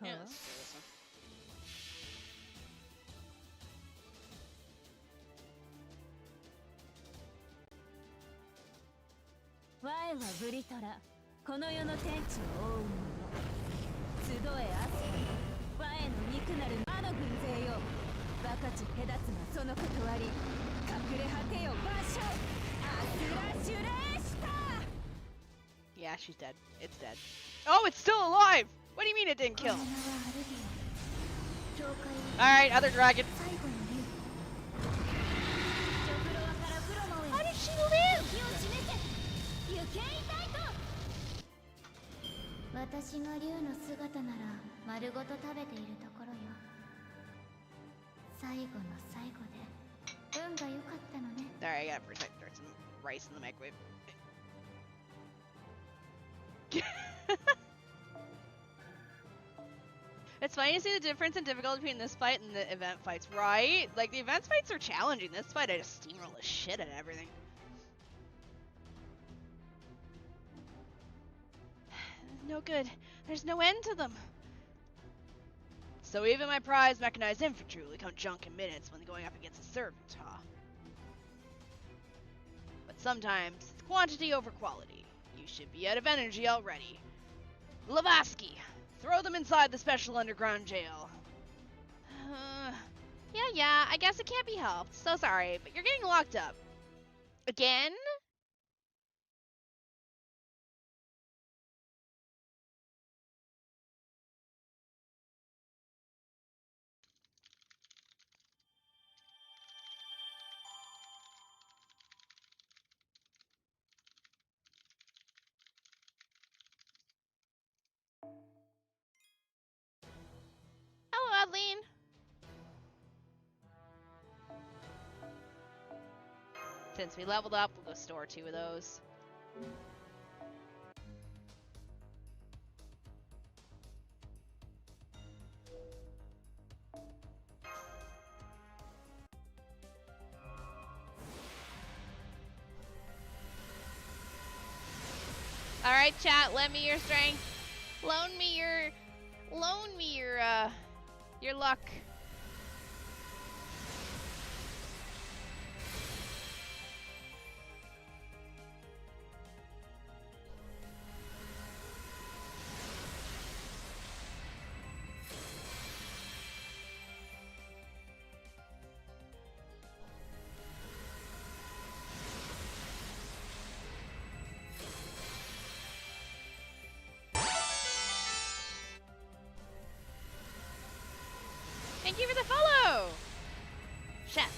Speaker 1: Yeah, let's do this one. Yeah, she's dead. It's dead. Oh, it's still alive! What do you mean it didn't kill? Alright, other dragon. How did she live? Alright, I gotta protect her. Some rice in the microwave. It's funny to see the difference in difficulty between this fight and the event fights, right? Like, the event fights are challenging. This fight, I just steamroll the shit out of everything. No good. There's no end to them. So even my prized mechanized infantry will become junk in minutes when going up against a servant, huh? But sometimes it's quantity over quality. You should be out of energy already. Lavaski, throw them inside the special underground jail. Yeah, I guess it can't be helped. So sorry, but you're getting locked up. Again? Hello, Adeline. Since we leveled up, we'll go store 2 of those. Alright, chat, lend me your strength. Loan me your luck. Thank you for the follow! Chef.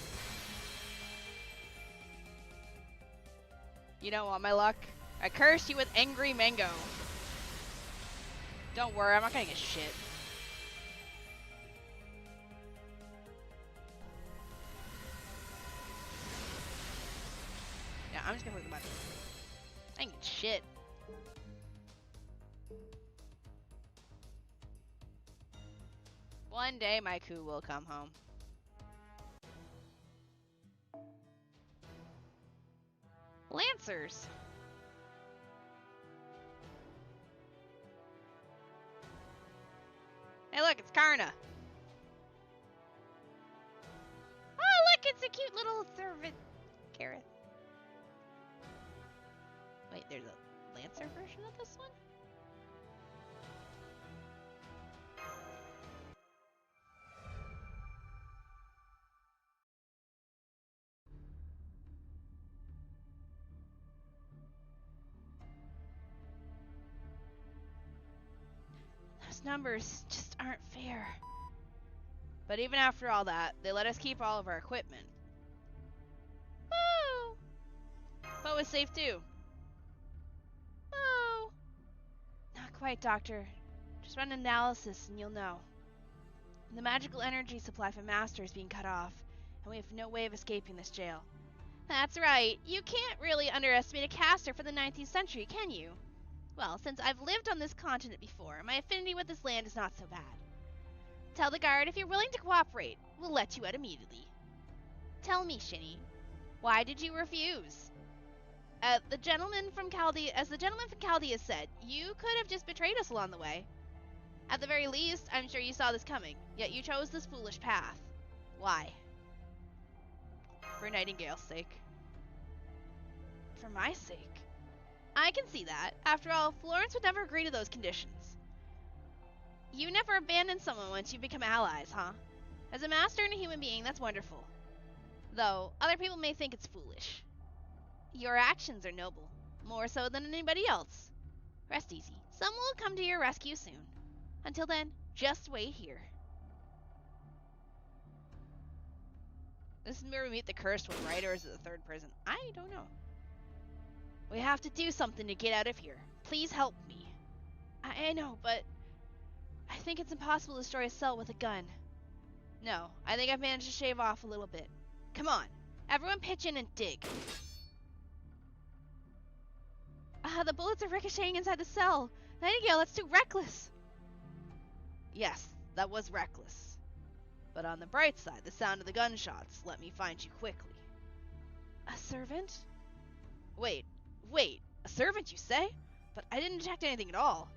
Speaker 1: You don't want my luck? I curse you with angry mango. Don't worry, I'm not gonna get shit. Yeah, I'm just gonna click the button. I ain't get shit. One day my coup will come home. Lancers. Hey look, it's Karna. Oh look, it's a cute little servant carrot. Wait, there's a Lancer version of this one? Those numbers just aren't fair. But even after all that, they let us keep all of our equipment. Woo! Poe is safe too. Woo! Not quite, Doctor. Just run an analysis and you'll know. The magical energy supply from Master is being cut off, and we have no way of escaping this jail. That's right. You can't really underestimate a caster for the 19th century, can you? Well, since I've lived on this continent before, my affinity with this land is not so bad. Tell the guard if you're willing to cooperate, we'll let you out immediately. Tell me, Shini, why did you refuse? As the gentleman from Chaldea said, you could have just betrayed us along the way. At the very least, I'm sure you saw this coming, yet you chose this foolish path. Why? For Nightingale's sake. For my sake? I can see that. After all, Florence would never agree to those conditions. You never abandon someone once you become allies, huh? As a master and a human being, that's wonderful. Though, other people may think it's foolish. Your actions are noble, more so than anybody else. Rest easy. Someone will come to your rescue soon. Until then, just wait here. This is where we meet the cursed one, right? Or is it the third prison? I don't know. We have to do something to get out of here. Please help me. I know, but I think it's impossible to destroy a cell with a gun. No, I think I've managed to shave off a little bit. Come on, everyone pitch in and dig. The bullets are ricocheting inside the cell. Nightingale, that's too reckless. Yes, that was reckless. But on the bright side, the sound of the gunshots let me find you quickly. A servant? Wait, a servant you say? But I didn't detect anything at all.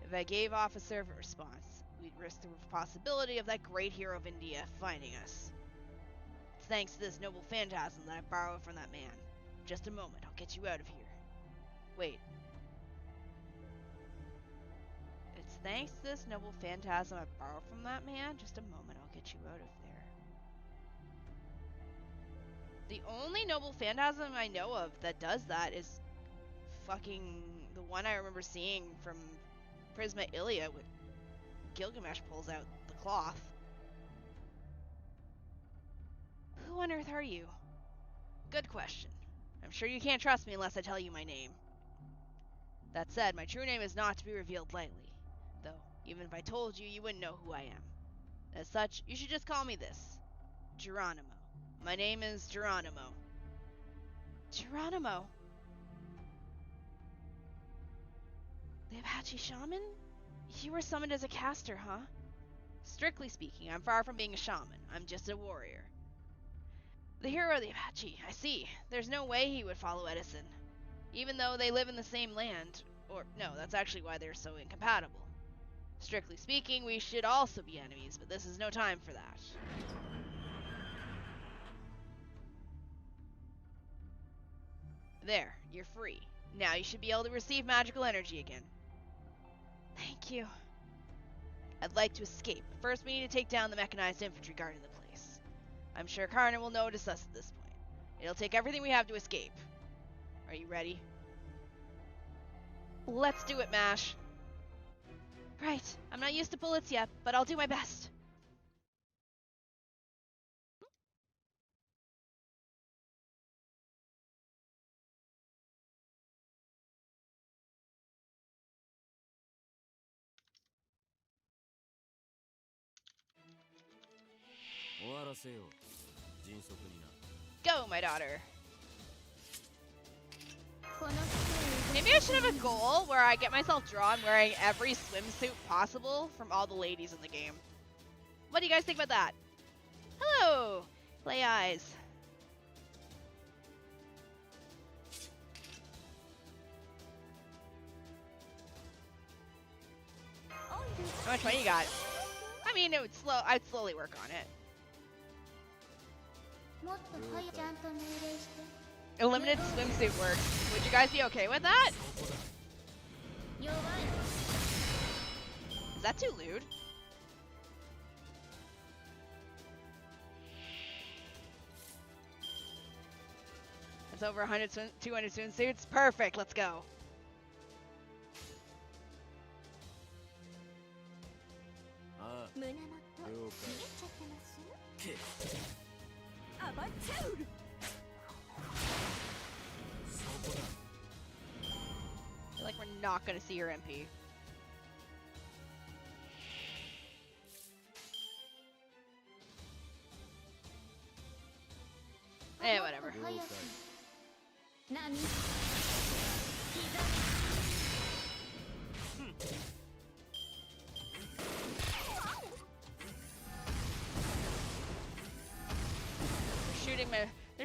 Speaker 1: If I gave off a servant response, we'd risk the possibility of that great hero of India finding us. It's thanks to this noble phantasm that I borrowed from that man. Just a moment, I'll get you out of here. Wait. It's thanks to this noble phantasm I borrowed from that man? Just a moment, I'll get you out of there. The only noble phantasm I know of that does that is fucking the one I remember seeing from Prisma Ilia with Gilgamesh pulls out the cloth. Who on earth are you? Good question. I'm sure you can't trust me unless I tell you my name. That said, my true name is not to be revealed lightly. Though, even if I told you, you wouldn't know who I am. As such, you should just call me this. Geronimo. My name is Geronimo. Geronimo? The Apache shaman? You were summoned as a caster, huh? Strictly speaking, I'm far from being a shaman. I'm just a warrior. The hero of the Apache, I see. There's no way he would follow Edison. Even though they live in the same land. Or, no, that's actually why they're so incompatible. Strictly speaking, we should also be enemies, but this is no time for that. There, you're free. Now you should be able to receive magical energy again. Thank you. I'd like to escape, but first we need to take down the mechanized infantry guarding the place. I'm sure Karna will notice us at this point. It'll take everything we have to escape. Are you ready? Let's do it, Mash. Right, I'm not used to bullets yet, but I'll do my best. Go, my daughter. Maybe I should have a goal where I get myself drawn wearing every swimsuit possible from all the ladies in the game. What do you guys think about that? Hello, Play Eyes. How much money you got? I mean, it would I'd slowly work on it. A limited swimsuit works. Would you guys be okay with that? Is that too lewd? It's over 100 200 swimsuits. Perfect. Let's go. I feel like we're not gonna see her MP. Eh, whatever.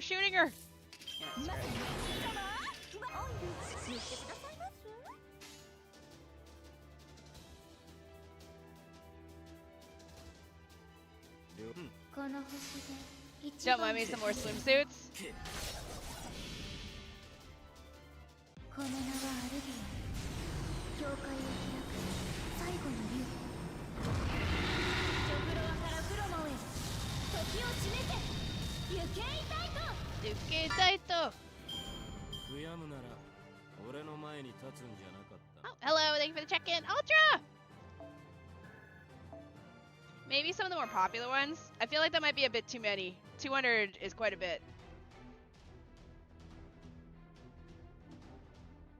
Speaker 1: They're shooting her! Yeah, right. Don't mind me some more swimsuits. Oh, hello, thank you for the check-in. Ultra! Maybe some of the more popular ones. I feel like that might be a bit too many. 200 is quite a bit.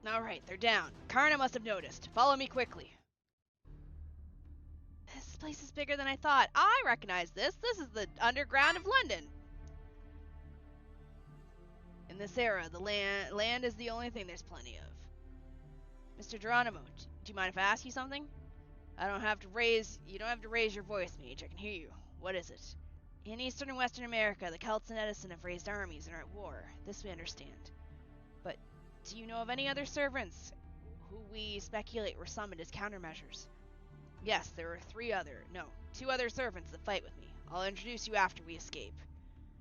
Speaker 1: Alright, they're down. Karna must have noticed. Follow me quickly. This place is bigger than I thought. I recognize this. This is the underground of London. In this era, the land is the only thing there's plenty of. Mr. Geronimo, do you mind if I ask you something? You don't have to raise your voice, Mage. I can hear you. What is it? In Eastern and Western America, the Celts and Edison have raised armies and are at war. This we understand. But do you know of any other servants who we speculate were summoned as countermeasures? Yes, there are two other servants that fight with me. I'll introduce you after we escape.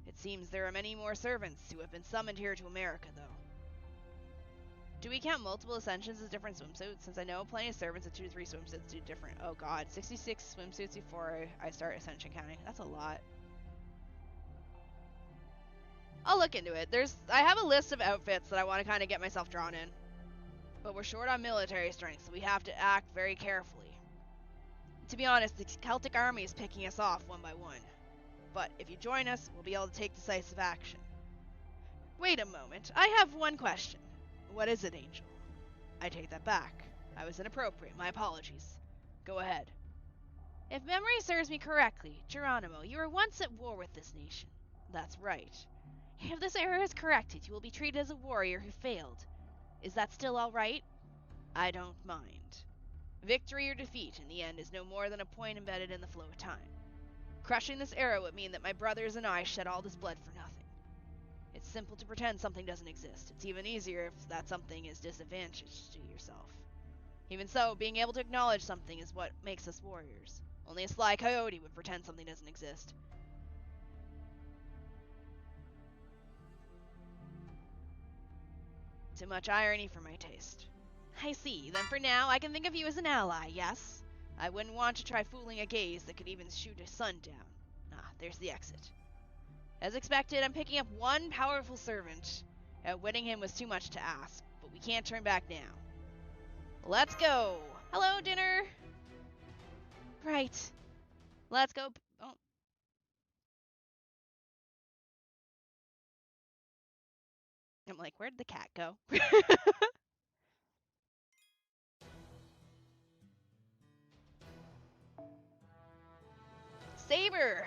Speaker 1: It seems there are many more servants who have been summoned here to America, though. Do we count multiple ascensions as different swimsuits? Since I know plenty of servants with 2 to 3 swimsuits do different. Oh god, 66 swimsuits before I start ascension counting. That's a lot. I'll look into it. I have a list of outfits that I want to kind of get myself drawn in. But we're short on military strength, so we have to act very carefully. To be honest, the Celtic army is picking us off one by one. But if you join us, we'll be able to take decisive action. Wait a moment. I have one question. What is it, Angel? I take that back. I was inappropriate. My apologies. Go ahead. If memory serves me correctly, Geronimo, you were once at war with this nation. That's right. If this error is corrected, you will be treated as a warrior who failed. Is that still all right? I don't mind. Victory or defeat in the end is no more than a point embedded in the flow of time. Crushing this error would mean that my brothers and I shed all this blood for nothing. It's simple to pretend something doesn't exist. It's even easier if that something is disadvantaged to yourself. Even so, being able to acknowledge something is what makes us warriors. Only a sly coyote would pretend something doesn't exist. Too much irony for my taste. I see. Then for now, I can think of you as an ally, yes? I wouldn't want to try fooling a gaze that could even shoot a sun down. Ah, there's the exit. As expected, I'm picking up one powerful servant. Outwitting him was too much to ask, but we can't turn back now. Let's go! Hello, dinner! Right. Let's go. Oh. I'm like, where'd the cat go? Saber!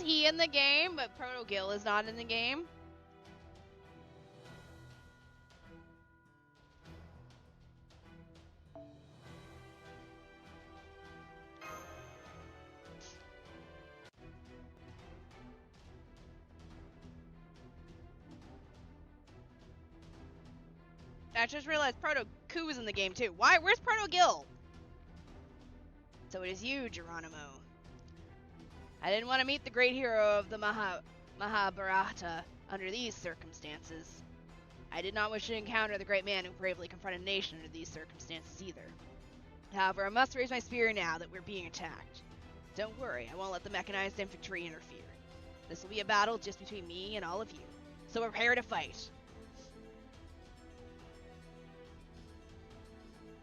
Speaker 1: he in the game, but Proto Gil is not in the game? I just realized Proto Ku is in the game too. Why? Where's Proto Gil? So it is you, Geronimo. I didn't want to meet the great hero of the Mahabharata under these circumstances. I did not wish to encounter the great man who bravely confronted a nation under these circumstances either. However, I must raise my spear now that we're being attacked. Don't worry, I won't let the mechanized infantry interfere. This will be a battle just between me and all of you. So prepare to fight.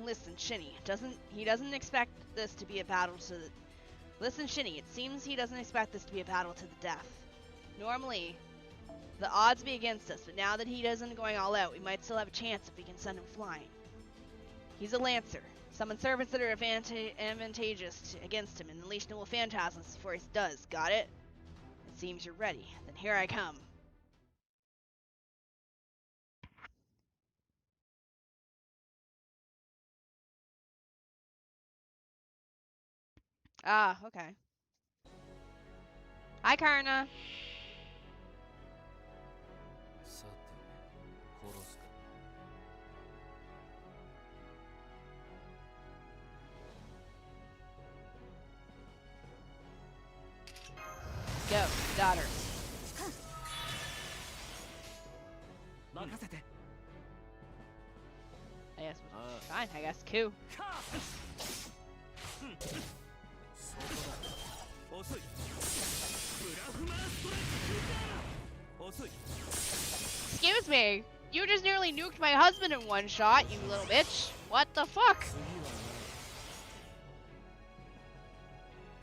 Speaker 1: Listen, Shini, he doesn't expect this to be a battle to the... Listen, Shini, it seems he doesn't expect this to be a battle to the death. Normally, the odds be against us, but now that he isn't going all out, we might still have a chance if we can send him flying. He's a lancer. Summon servants that are advantageous against him, and unleash noble phantasms before he does. Got it? It seems you're ready. Then here I come. Ah, okay. Hi, Karna. Go, daughter. I guess fine, I guess Ku. Excuse me, you just nearly nuked my husband in one shot, you little bitch. What the fuck?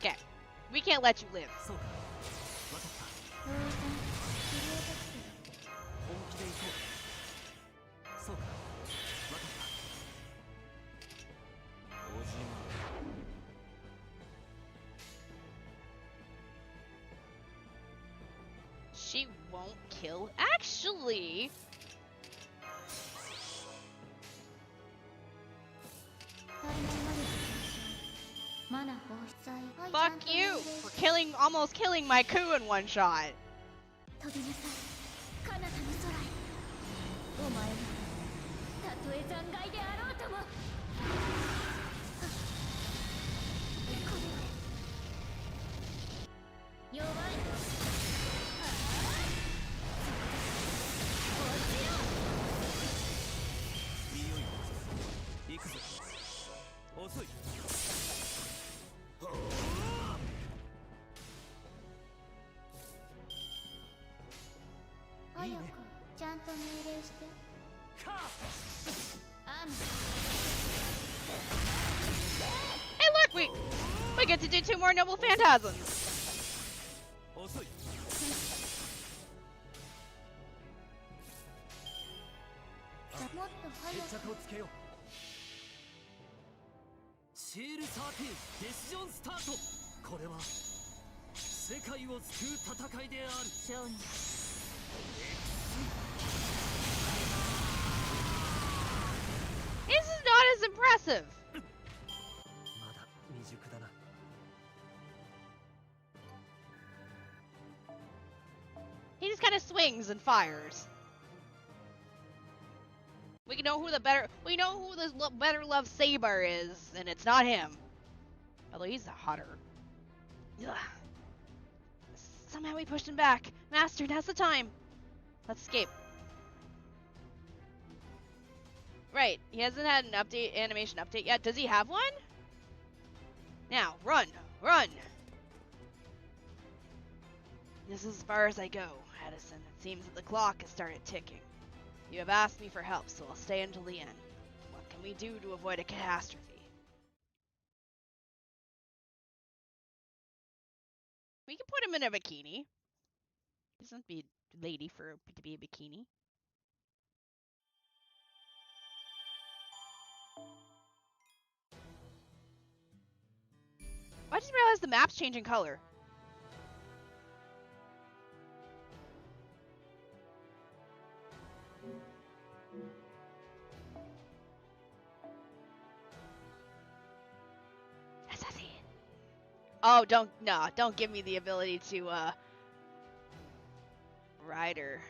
Speaker 1: Okay, we can't let you live. She won't kill. Actually, fuck you for almost killing my Ku in one shot. Hey, look, we get to do 2 more noble phantasms. This is not as impressive. He just kind of swings and fires. We know who the better love saber is, and it's not him. Although he's hotter. Ugh. Somehow we pushed him back. Master, now's the time. Let's escape. Right, he hasn't had an animation update yet. Does he have one? Now, run! Run! This is as far as I go, Edison. It seems that the clock has started ticking. You have asked me for help, so I'll stay until the end. What can we do to avoid a catastrophe? We can put him in a bikini. He doesn't be a lady to be a bikini. I just realized the map's changing color. Oh, don't give me the ability to, Rider.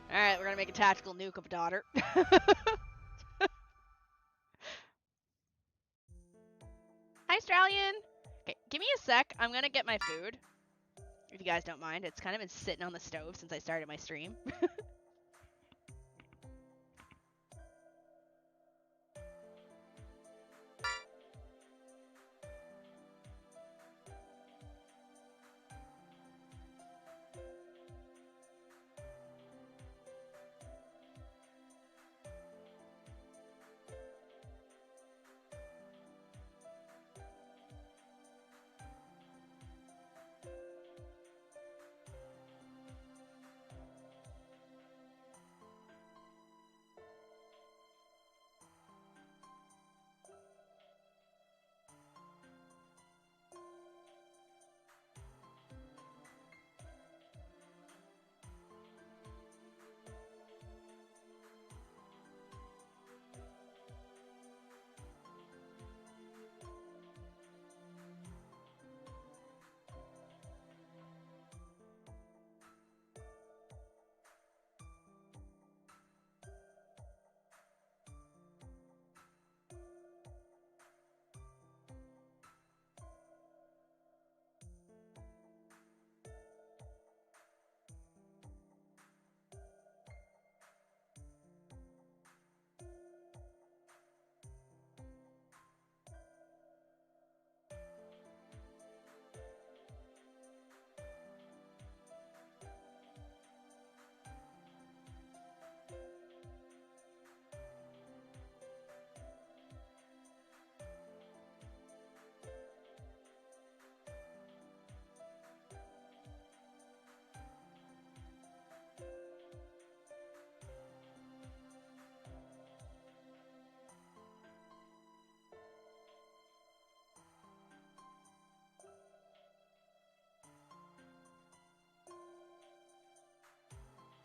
Speaker 1: Alright, we're gonna make a tactical nuke of a daughter. Hi, Australian! Okay, give me a sec. I'm gonna get my food. If you guys don't mind. It's kind of been sitting on the stove since I started my stream.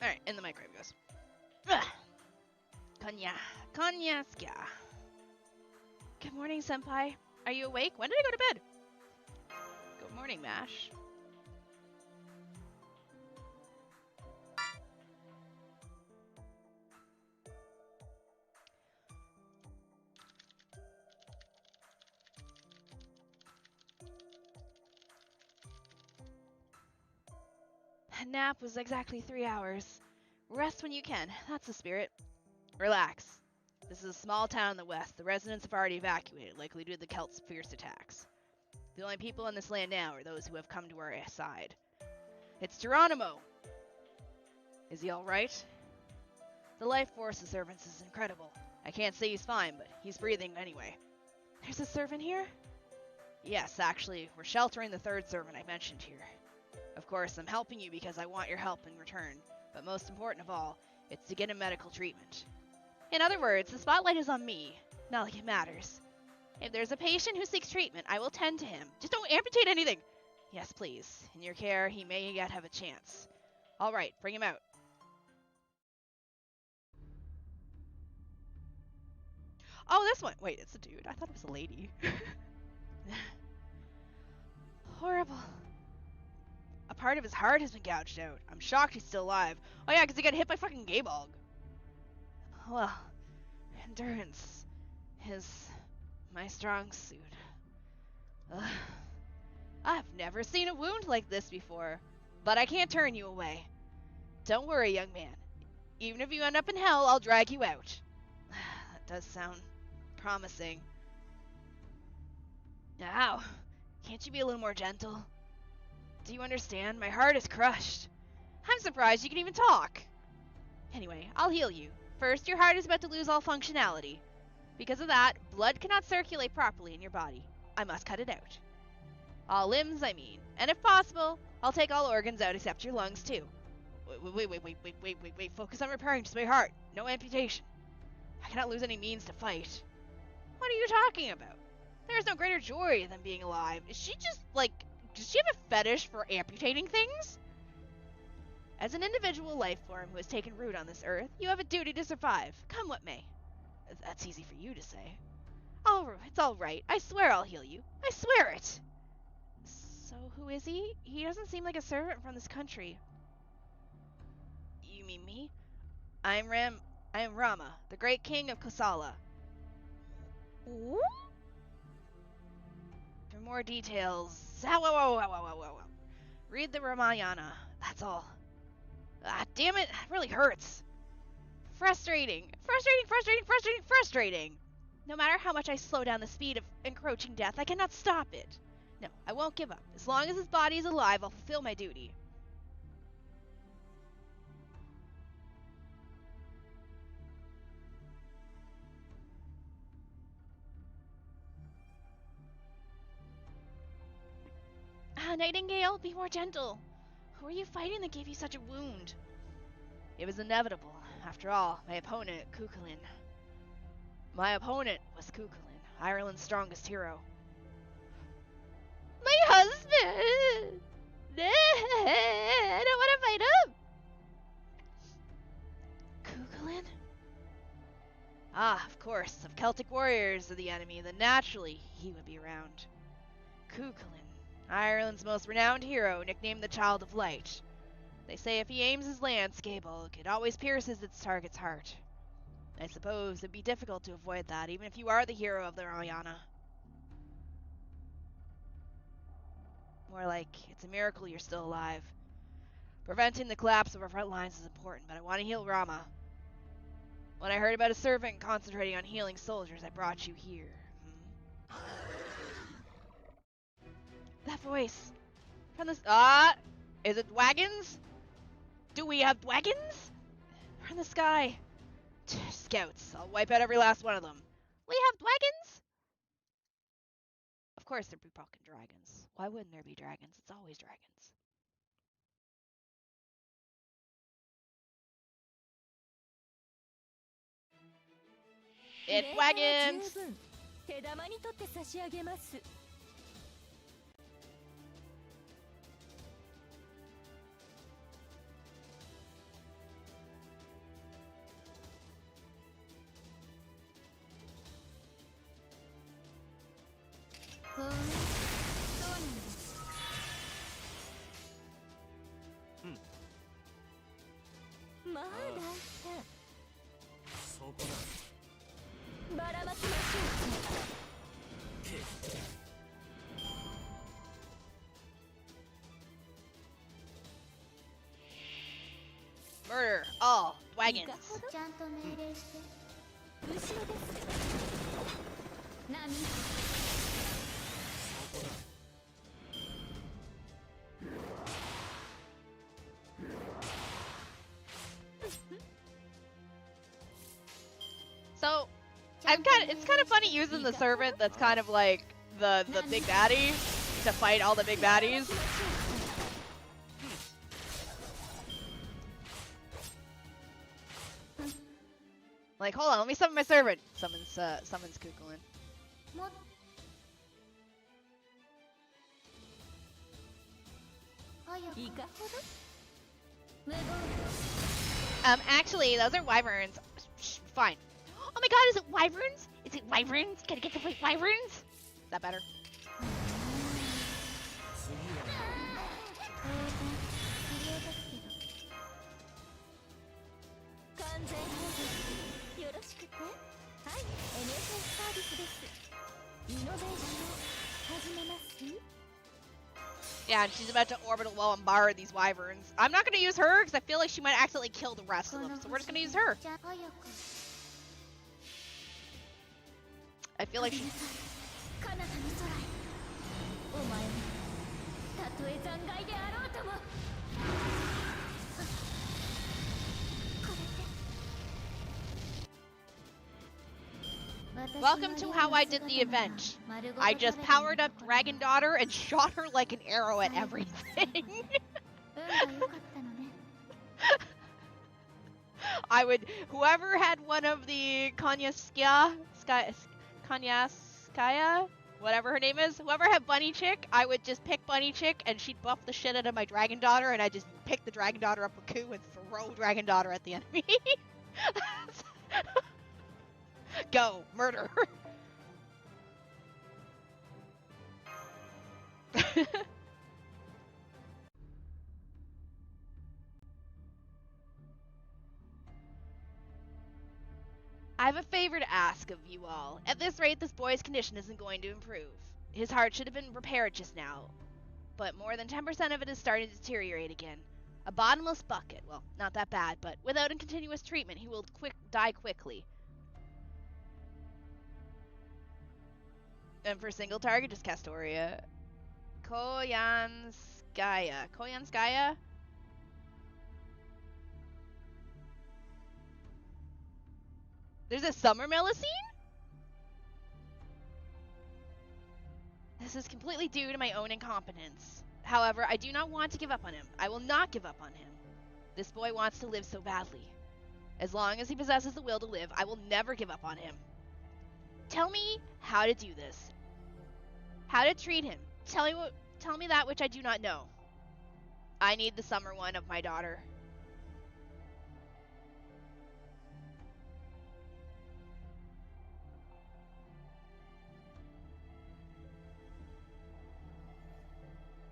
Speaker 1: Alright, in the microwave goes. Ugh. Konya-ska. Good morning, senpai. Are you awake? When did I go to bed? Good morning, Mash. Nap was exactly 3 hours. Rest when you can. That's the spirit. Relax. This is a small town in the west. The residents have already evacuated, likely due to the Celts' fierce attacks. The only people in this land now are those who have come to our side. It's Geronimo! Is he alright? The life force of servants is incredible. I can't say he's fine, but he's breathing anyway. There's a servant here? Yes, actually, we're sheltering the third servant I mentioned here. Of course, I'm helping you because I want your help in return, but most important of all, it's to get him medical treatment. In other words, the spotlight is on me. Not like it matters. If there's a patient who seeks treatment, I will tend to him. Just don't amputate anything! Yes, please. In your care, he may yet have a chance. Alright, bring him out. Oh, this one! Wait, it's a dude. I thought it was a lady. Horrible. A part of his heart has been gouged out. I'm shocked he's still alive. Oh yeah, because he got hit by fucking Gaybog. Well, endurance is my strong suit. Ugh. I've never seen a wound like this before, but I can't turn you away. Don't worry, young man. Even if you end up in hell, I'll drag you out. That does sound promising. Ow. Can't you be a little more gentle? Do you understand? My heart is crushed. I'm surprised you can even talk. Anyway, I'll heal you. First, your heart is about to lose all functionality. Because of that, blood cannot circulate properly in your body. I must cut it out. All limbs, I mean. And if possible, I'll take all organs out except your lungs, too. Wait. Focus on repairing just my heart. No amputation. I cannot lose any means to fight. What are you talking about? There is no greater joy than being alive. Is she just, like... Does she have a fetish for amputating things? As an individual life form who has taken root on this earth, you have a duty to survive, come what may. That's easy for you to say. It's all right. I swear I'll heal you. I swear it! So who is he? He doesn't seem like a servant from this country. You mean me? I am Rama, the great king of Kosala. Ooh? For more details... Whoa. Read the Ramayana. That's all. Ah, damn it. It really hurts. Frustrating. No matter how much I slow down the speed of encroaching death, I cannot stop it. No, I won't give up. As long as his body is alive, I'll fulfill my duty. Ah, Nightingale, be more gentle. Who are you fighting that gave you such a wound? It was inevitable. After all, my opponent was Cuchulainn, Ireland's strongest hero. My husband! I don't want to fight him! Cuchulainn? Ah, of course. If Celtic warriors are the enemy, then naturally he would be around. Cuchulainn, Ireland's most renowned hero, nicknamed the Child of Light. They say if he aims his lance, Gable, it always pierces its target's heart. I suppose it'd be difficult to avoid that, even if you are the hero of the Ramayana. More like, it's a miracle you're still alive. Preventing the collapse of our front lines is important, but I want to heal Rama. When I heard about a servant concentrating on healing soldiers, I brought you here. That voice. From the... is it wagons? Do we have wagons? From the sky. Scouts. I'll wipe out every last one of them. We have wagons? Of course there'd be fucking dragons. Why wouldn't there be dragons? It's always dragons. It wagons! Murder all wagons. So, it's kind of funny using the servant that's kind of like the big baddie to fight all the big baddies. Like, hold on, let me summon my servant. Summons Cuchulainn. Actually, those are wyverns. Fine. Oh my god, is it wyverns? Is it wyverns? Can I get to fight wyverns? Is that better? Yeah, and she's about to orbital bombard these wyverns. I'm not going to use her because I feel like she might accidentally kill the rest of them, so we're just going to use her. I feel like she... Welcome to how I did the event. I just powered up Dragon Daughter and shot her like an arrow at everything. whoever had one of the Konyaskaya, whatever her name is, whoever had Bunny Chick, I would just pick Bunny Chick and she'd buff the shit out of my Dragon Daughter and I'd just pick the Dragon Daughter up a coup and throw Dragon Daughter at the enemy. Go, murder. I have a favor to ask of you all. At this rate, this boy's condition isn't going to improve. His heart should have been repaired just now, but more than 10% of it is starting to deteriorate again. A bottomless bucket. Well, not that bad, but without a continuous treatment, he will die quickly. And for single target, just Castoria. Koyanskaya. Koyanskaya? There's a summer melusine? This is completely due to my own incompetence. However, I do not want to give up on him. I will not give up on him. This boy wants to live so badly. As long as he possesses the will to live, I will never give up on him. Tell me how to do this. How to treat him. Tell me that which I do not know. I need the summer one of my daughter.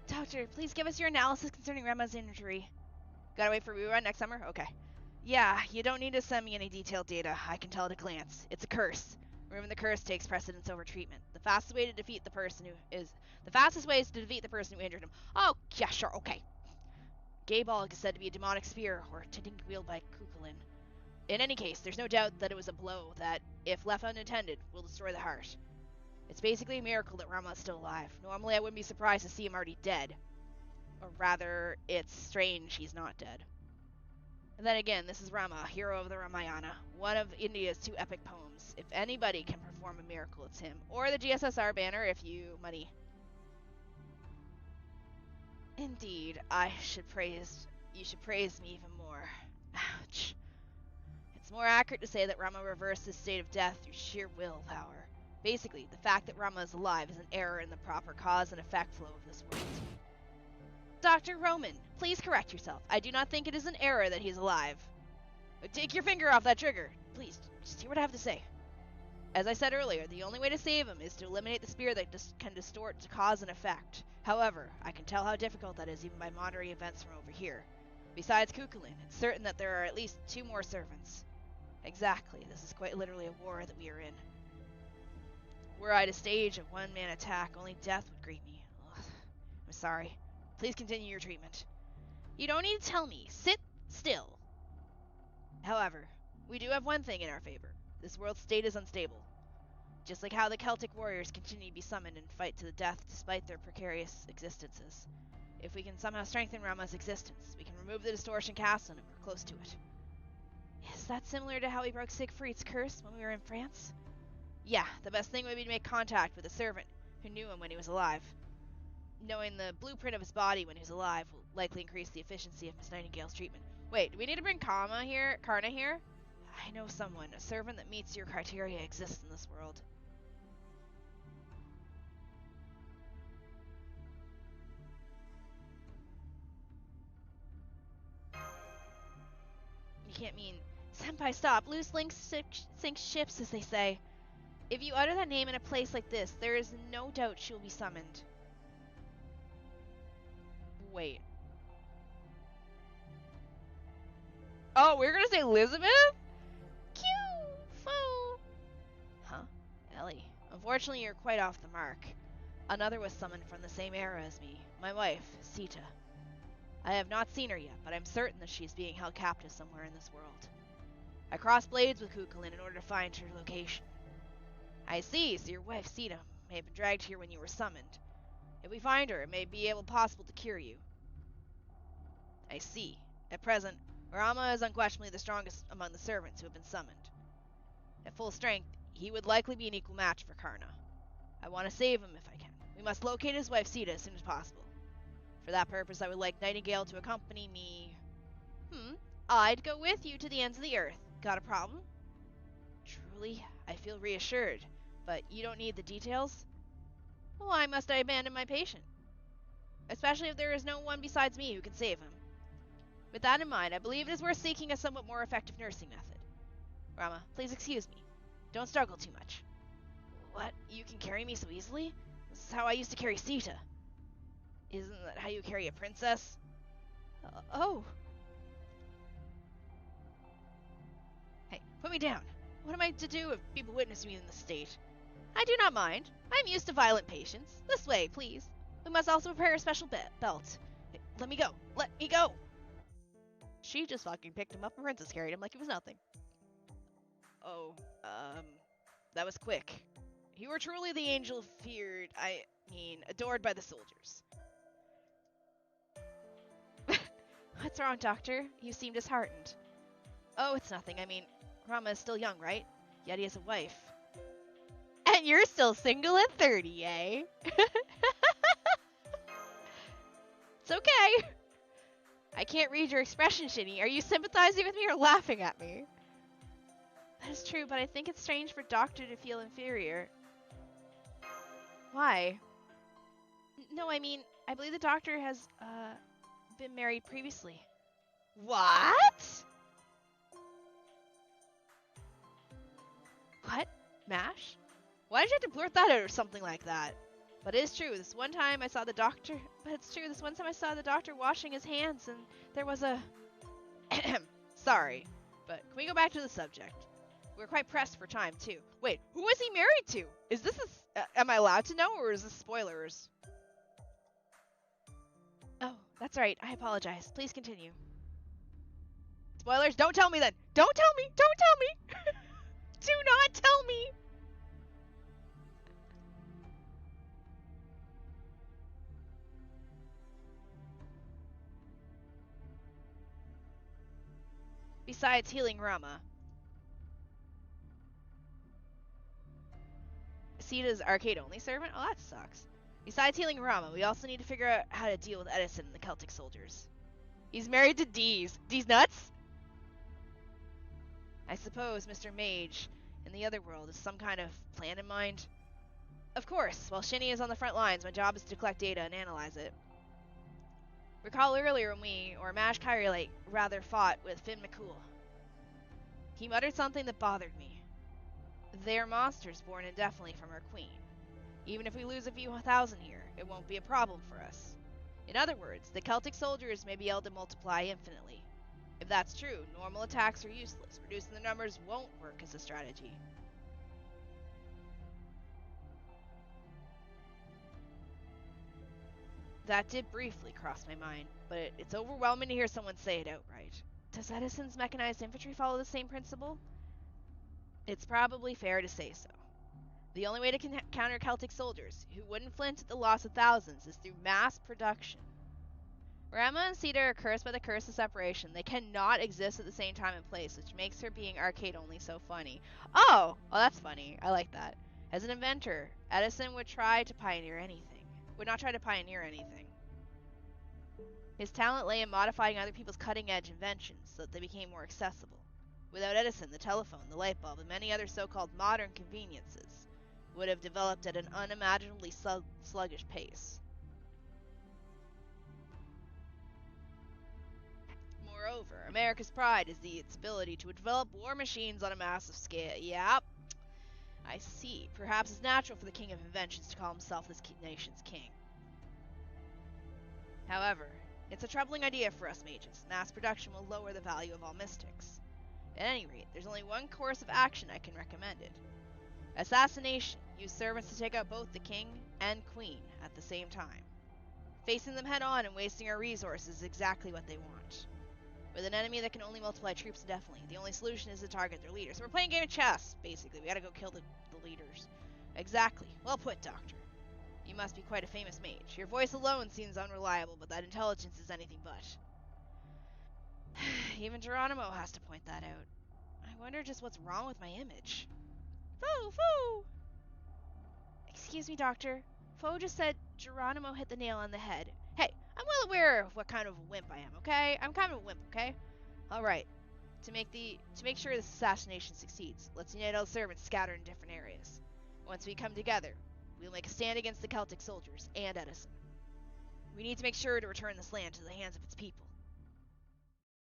Speaker 1: Doctor, please give us your analysis concerning Rema's injury. Gotta wait for rerun next summer? Okay. Yeah, you don't need to send me any detailed data. I can tell at a glance. It's a curse. Removing the curse takes precedence over treatment. The fastest way is to defeat the person who injured him. Oh, yeah, sure, okay. Gayball is said to be a demonic spear, or tinting wielded by Kukulin. In any case, there's no doubt that it was a blow that, if left unattended, will destroy the heart. It's basically a miracle that Rama is still alive. Normally, I wouldn't be surprised to see him already dead. Or rather, it's strange he's not dead. And then again, this is Rama, hero of the Ramayana, one of India's 2 epic poems. If anybody can perform a miracle, it's him. Or the GSSR banner if you money. Indeed, you should praise me even more. Ouch. It's more accurate to say that Rama reversed his state of death through sheer willpower. Basically, the fact that Rama is alive is an error in the proper cause and effect flow of this world. Dr. Roman, please correct yourself. I do not think it is an error that he's alive. Take your finger off that trigger. Please, just hear what I have to say. As I said earlier, the only way to save him is to eliminate the spear that can distort to cause and effect. However, I can tell how difficult that is even by monitoring events from over here. Besides Kukulin, it's certain that there are at least 2 more servants. Exactly, this is quite literally a war that we are in. Were I to stage a one-man attack, only death would greet me. Ugh. I'm sorry. Please continue your treatment. You don't need to tell me. Sit still. However, we do have one thing in our favor. This world's state is unstable. Just like how the Celtic warriors continue to be summoned and fight to the death despite their precarious existences. If we can somehow strengthen Rama's existence, we can remove the distortion cast on him. We're close to it. Is that similar to how we broke Siegfried's curse when we were in France? Yeah, the best thing would be to make contact with a servant who knew him when he was alive. Knowing the blueprint of his body when he was alive will likely increase the efficiency of Miss Nightingale's treatment. Wait, do we need to bring Karna here? I know someone. A servant that meets your criteria exists in this world. You can't mean... Senpai, stop. Loose links sink ships, as they say. If you utter that name in a place like this, there is no doubt she will be summoned. Wait. Oh, we're gonna say Elizabeth? Cute! Foo! Huh? Ellie. Unfortunately, you're quite off the mark. Another was summoned from the same era as me. My wife, Sita. I have not seen her yet, but I'm certain that she is being held captive somewhere in this world. I crossed blades with Kukulin in order to find her location. I see, so your wife, Sita, may have been dragged here when you were summoned. If we find her, it may be possible to cure you. I see. At present, Rama is unquestionably the strongest among the servants who have been summoned. At full strength, he would likely be an equal match for Karna. I want to save him if I can. We must locate his wife Sita as soon as possible. For that purpose, I would like Nightingale to accompany me. I'd go with you to the ends of the earth. Got a problem? Truly, I feel reassured, but you don't need the details? Why must I abandon my patient? Especially if there is no one besides me who can save him. With that in mind, I believe it is worth seeking a somewhat more effective nursing method. Rama, please excuse me. Don't struggle too much. What? You can carry me so easily? This is how I used to carry Sita. Isn't that how you carry a princess? Oh. Hey, put me down. What am I to do if people witness me in this state? I do not mind. I'm used to violent patients. This way, please. We must also prepare a special belt. Hey, let me go. Let me go. She just fucking picked him up and Princess carried him like it was nothing. Oh, that was quick. You were truly the angel feared, adored by the soldiers. What's wrong, Doctor? You seem disheartened. Oh, it's nothing. Rama is still young, right? Yet he has a wife. And you're still single at 30, eh? It's okay. I can't read your expression, Shini. Are you sympathizing with me or laughing at me? That is true, but I think it's strange for Doctor to feel inferior. Why? No, I believe the Doctor has, been married previously. What? What? MASH? Why did you have to blurt that out or something like that? But it is true, this one time I saw the Doctor washing his hands and there was a... Sorry, but can we go back to the subject? We're quite pressed for time, too. Wait, who is he married to? Is this am I allowed to know, or is this spoilers? Oh, that's right. I apologize. Please continue. Spoilers? Don't tell me then! Don't tell me! Don't tell me! Do not tell me! Besides healing Rama, Sita's arcade-only servant? Oh, that sucks. Besides healing Rama, we also need to figure out how to deal with Edison and the Celtic soldiers. He's married to Dee's. Dee's nuts? I suppose Mr. Mage in the other world has some kind of plan in mind. Of course, while Shini is on the front lines, my job is to collect data and analyze it. Recall earlier when Mash Kyrulite rather fought with Finn McCool. He muttered something that bothered me. They're monsters born indefinitely from our queen. Even if we lose a few thousand here, it won't be a problem for us. In other words, the Celtic soldiers may be able to multiply infinitely. If that's true, normal attacks are useless. Reducing the numbers won't work as a strategy. That did briefly cross my mind, but it's overwhelming to hear someone say it outright. Does Edison's mechanized infantry follow the same principle? It's probably fair to say so. The only way to counter Celtic soldiers, who wouldn't flinch at the loss of thousands, is through mass production. Rama and Sita are cursed by the curse of separation. They cannot exist at the same time and place, which makes her being arcade-only so funny. Oh, that's funny. I like that. As an inventor, Edison would not try to pioneer anything. His talent lay in modifying other people's cutting-edge inventions so that they became more accessible. Without Edison, the telephone, the light bulb, and many other so-called modern conveniences would have developed at an unimaginably sluggish pace. Moreover, America's pride is its ability to develop war machines on a massive scale. Yep. I see. Perhaps it's natural for the king of inventions to call himself this nation's king. However, it's a troubling idea for us mages. Mass production will lower the value of all mystics. At any rate, there's only one course of action I can recommend it. Assassination. Use servants to take out both the king and queen at the same time. Facing them head on and wasting our resources is exactly what they want. With an enemy that can only multiply troops indefinitely, the only solution is to target their leaders. So we're playing a game of chess, basically. We gotta go kill the leaders. Exactly. Well put, Doctor. You must be quite a famous mage. Your voice alone seems unreliable, but that intelligence is anything but. Even Geronimo has to point that out. I wonder just what's wrong with my image. Foo! Excuse me, Doctor. Fo just said Geronimo hit the nail on the head. Hey, I'm well aware of what kind of a wimp I am, okay? I'm kind of a wimp, okay? Alright. To make sure this assassination succeeds, let's unite all servants scattered in different areas. Once we come together, we will make a stand against the Celtic soldiers and Edison. We need to make sure to return this land to the hands of its people.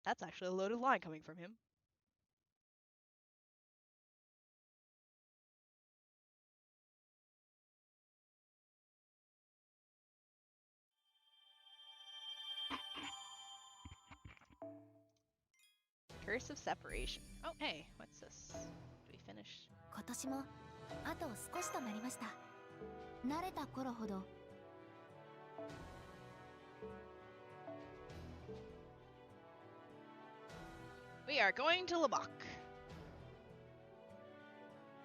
Speaker 1: That's actually a loaded line coming from him. Curse of Separation. Oh, hey, what's this? Did we finish?
Speaker 3: 今年もあと少しとなりました。慣れた頃ほど
Speaker 1: We are going to Lubbock.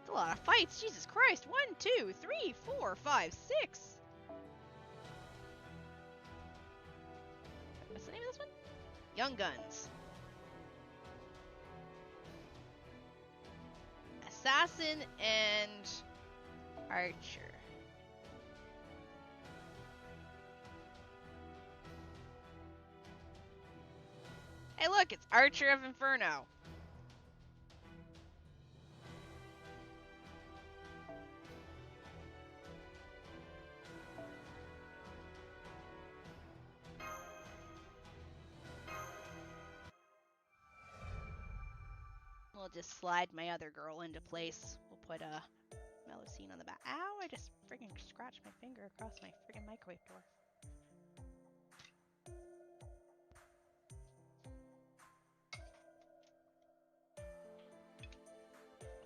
Speaker 1: It's a lot of fights. Jesus Christ. 1, 2, 3, 4, 5, 6. What's the name of this one? Young Guns. Assassin and Archer. Hey look, it's Archer of Inferno. We'll just slide my other girl into place. We'll put a Melusine on the back. Ow, I just freaking scratched my finger across my freaking microwave door.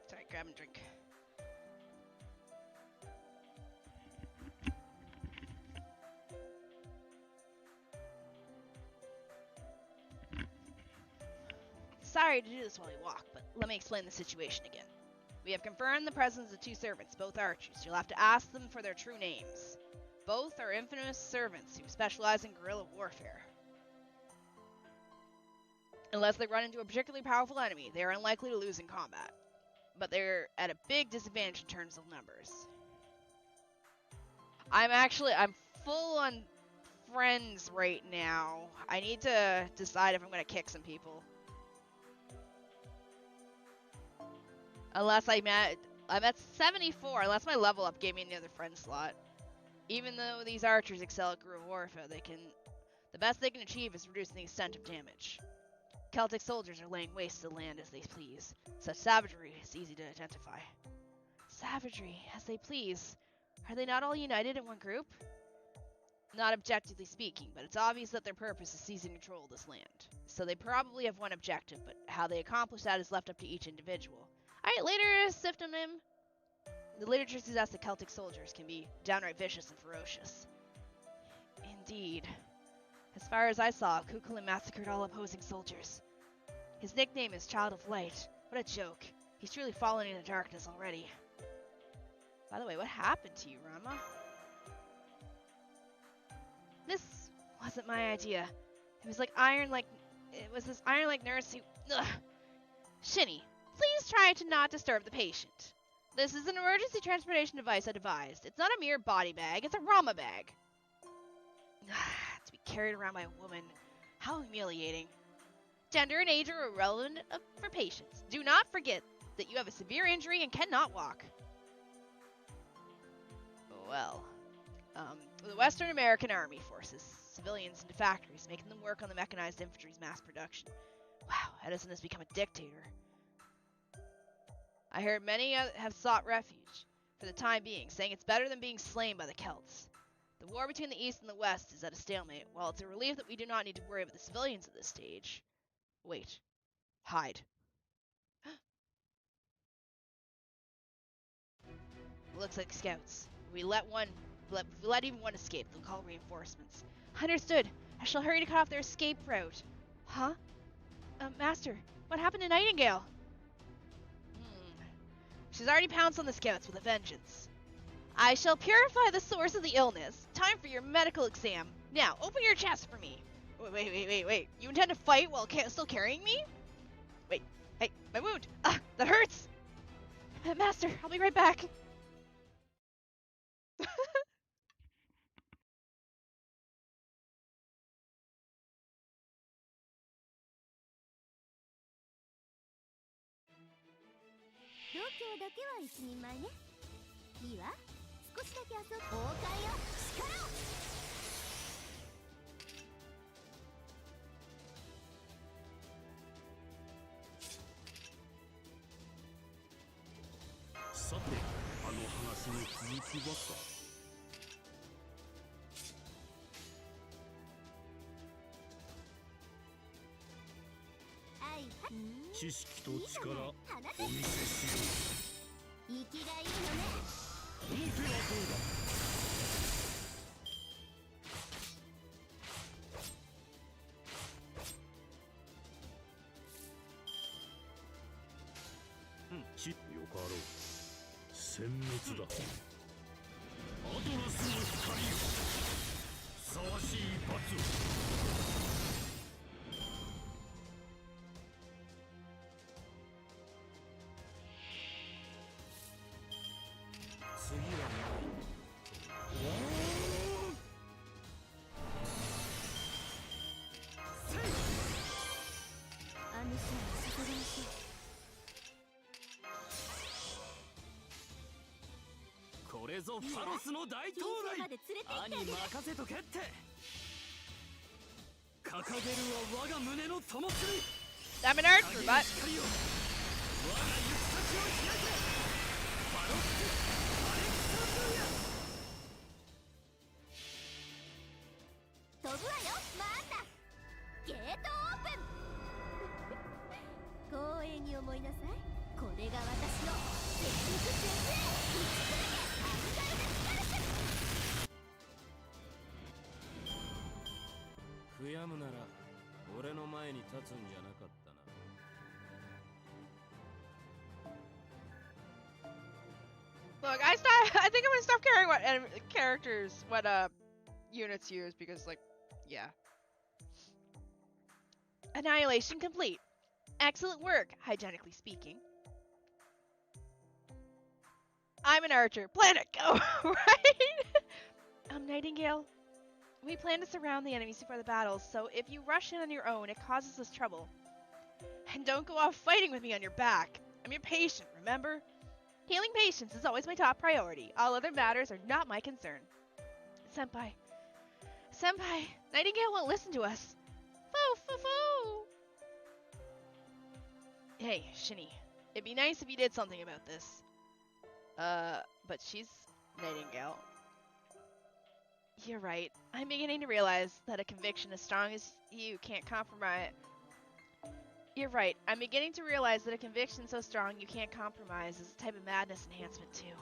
Speaker 1: Sorry, grab and drink. Sorry to do this while we walk, but let me explain the situation again. We have confirmed the presence of two servants, both archers. You'll have to ask them for their true names. Both are infamous servants who specialize in guerrilla warfare. Unless they run into a particularly powerful enemy, they are unlikely to lose in combat. But they're at a big disadvantage in terms of numbers. I'm full on friends right now. I need to decide if I'm going to kick some people. Unless I'm at 74, unless my level up gave me another friend slot. Even though these archers excel at guerrilla warfare, the best they can achieve is reducing the extent of damage. Celtic soldiers are laying waste to the land as they please. Such savagery is easy to identify. Savagery, as they please. Are they not all united in one group? Not objectively speaking, but it's obvious that their purpose is seizing control of this land. So they probably have one objective, but how they accomplish that is left up to each individual. Alright, later, Siftonym. The literature suggests that Celtic soldiers can be downright vicious and ferocious. Indeed. As far as I saw, Kukulin massacred all opposing soldiers. His nickname is Child of Light. What a joke. He's truly fallen into darkness already. By the way, what happened to you, Rama? This wasn't my idea. It was this iron-like nurse who... Ugh. Shini, please try to not disturb the patient. This is an emergency transportation device I devised. It's not a mere body bag, it's a Rama bag. To be carried around by a woman. How humiliating. Gender and age are irrelevant for patients. Do not forget that you have a severe injury and cannot walk. Well, the Western American Army forces civilians into factories, making them work on the mechanized infantry's mass production. Wow, Edison has become a dictator. I heard many have sought refuge for the time being, saying it's better than being slain by the Celts. The war between the East and the West is at a stalemate. While it's a relief that we do not need to worry about the civilians at this stage. Wait. Hide. Looks like scouts. If we let even one escape, they'll call reinforcements. Understood. I shall hurry to cut off their escape route. Huh? Master, what happened to Nightingale? She's already pounced on the scouts with a vengeance. I shall purify the source of the illness. Time for your medical exam. Now, open your chest for me. Wait. You intend to fight while still carrying me? Wait. Hey, my wound. That hurts. Master, I'll be right back.
Speaker 3: 少しだけ遊ぶ。崩壊よ、力を。
Speaker 4: さて、あの話の続きはさ。知識と力お見せしよう。
Speaker 3: 生きがいいのね。
Speaker 4: この手はどうだ。よかろう。殲滅だ。アドラスの光よ、ふさわしい罰を。次は
Speaker 3: アヌシアの外側し。
Speaker 4: これぞファロスの大到来。兄任せとけって。掲げるは我が胸の灯火。
Speaker 1: I'm an archer, but
Speaker 4: 我が行く先を開け。ファロスアレクサンドリア。
Speaker 3: 飛ぶわよ、マータ。ゲートオープン。光栄に思いなさい。これが私のテクニック先生、アルガルデスカルシュ。
Speaker 4: 悔やむなら俺の前に立つんじゃなかったな。
Speaker 1: Look, I think I'm gonna stop caring what characters, what units use, because like, yeah. Annihilation complete. Excellent work, hygienically speaking. I'm an archer. Planet go, right? Nightingale. We plan to surround the enemies before the battles, so if you rush in on your own, it causes us trouble. And don't go off fighting with me on your back. I'm your patient, remember? Healing patients is always my top priority. All other matters are not my concern. Senpai. Senpai, Nightingale won't listen to us. Foo, foo, foo. Hey, Shini. It'd be nice if you did something about this. But she's Nightingale. You're right. I'm beginning to realize that a conviction as strong as you can't compromise. You're right. I'm beginning to realize that a conviction so strong you can't compromise is a type of madness enhancement too.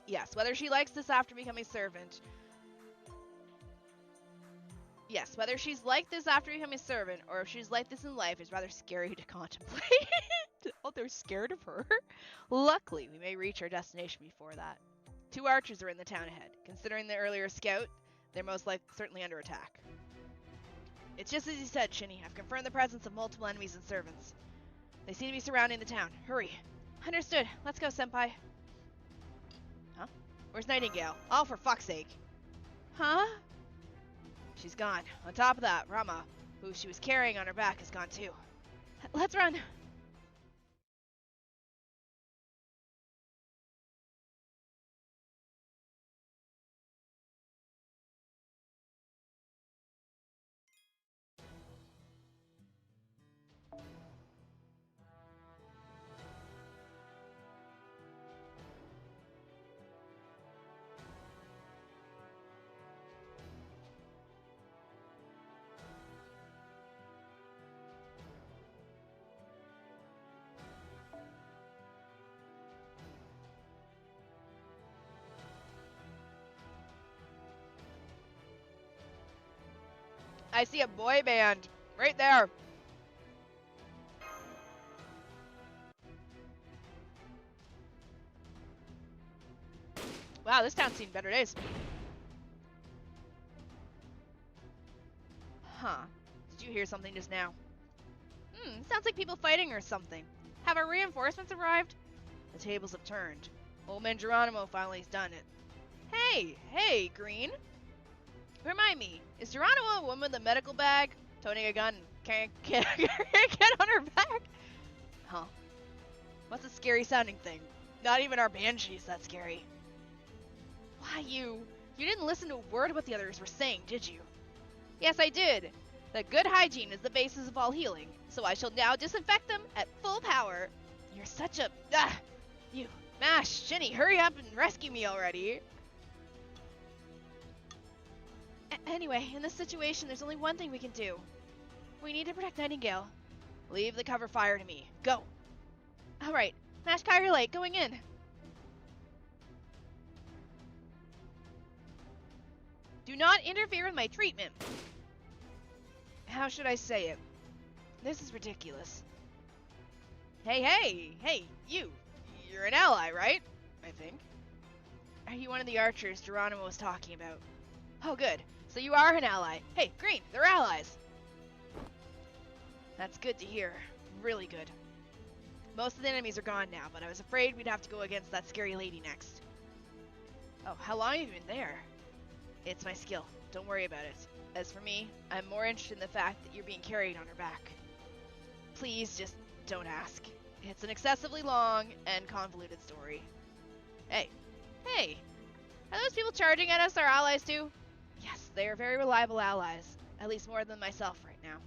Speaker 1: Yes, whether she likes this after becoming servant. Yes, whether she's like this after becoming a servant, or if she's like this in life is rather scary to contemplate. Oh, they're scared of her? Luckily, we may reach our destination before that. 2 archers are in the town ahead. Considering the earlier scout, they're most certainly under attack. It's just as you said, Shini. I've confirmed the presence of multiple enemies and servants. They seem to be surrounding the town. Hurry. Understood. Let's go, Senpai. Huh? Where's Nightingale? Oh, for fuck's sake. Huh? She's gone. On top of that, Rama, who she was carrying on her back, is gone too. Let's run. I see a boy band right there. Wow, this town's seen better days. Huh. Did you hear something just now? Sounds like people fighting or something. Have our reinforcements arrived? The tables have turned. Old man Geronimo finally has done it. Hey, Green. Remind me, is Geronimo a woman with a medical bag, toting a gun, and can't get on her back? Huh. What's a scary sounding thing? Not even our banshee's that scary. Why, you didn't listen to a word of what the others were saying, did you? Yes, I did. That good hygiene is the basis of all healing, so I shall now disinfect them at full power. You're such a... You... Mash, Shini, hurry up and rescue me already. Anyway, in this situation, there's only one thing we can do. We need to protect Nightingale. Leave the cover fire to me. Go. Alright, Mash Kyrie Lake, going in. Do not interfere with my treatment. How should I say it? This is ridiculous. Hey, you're an ally, right? I think. Are you one of the archers Geronimo was talking about? Oh, good. So you are an ally. Hey, Green, they're allies. That's good to hear. Really good. Most of the enemies are gone now, but I was afraid we'd have to go against that scary lady next. Oh, how long have you been there? It's my skill. Don't worry about it. As for me, I'm more interested in the fact that you're being carried on her back. Please, just don't ask. It's an excessively long and convoluted story. Hey. Are those people charging at us our allies too? Yes, they are very reliable allies. At least more than myself right now.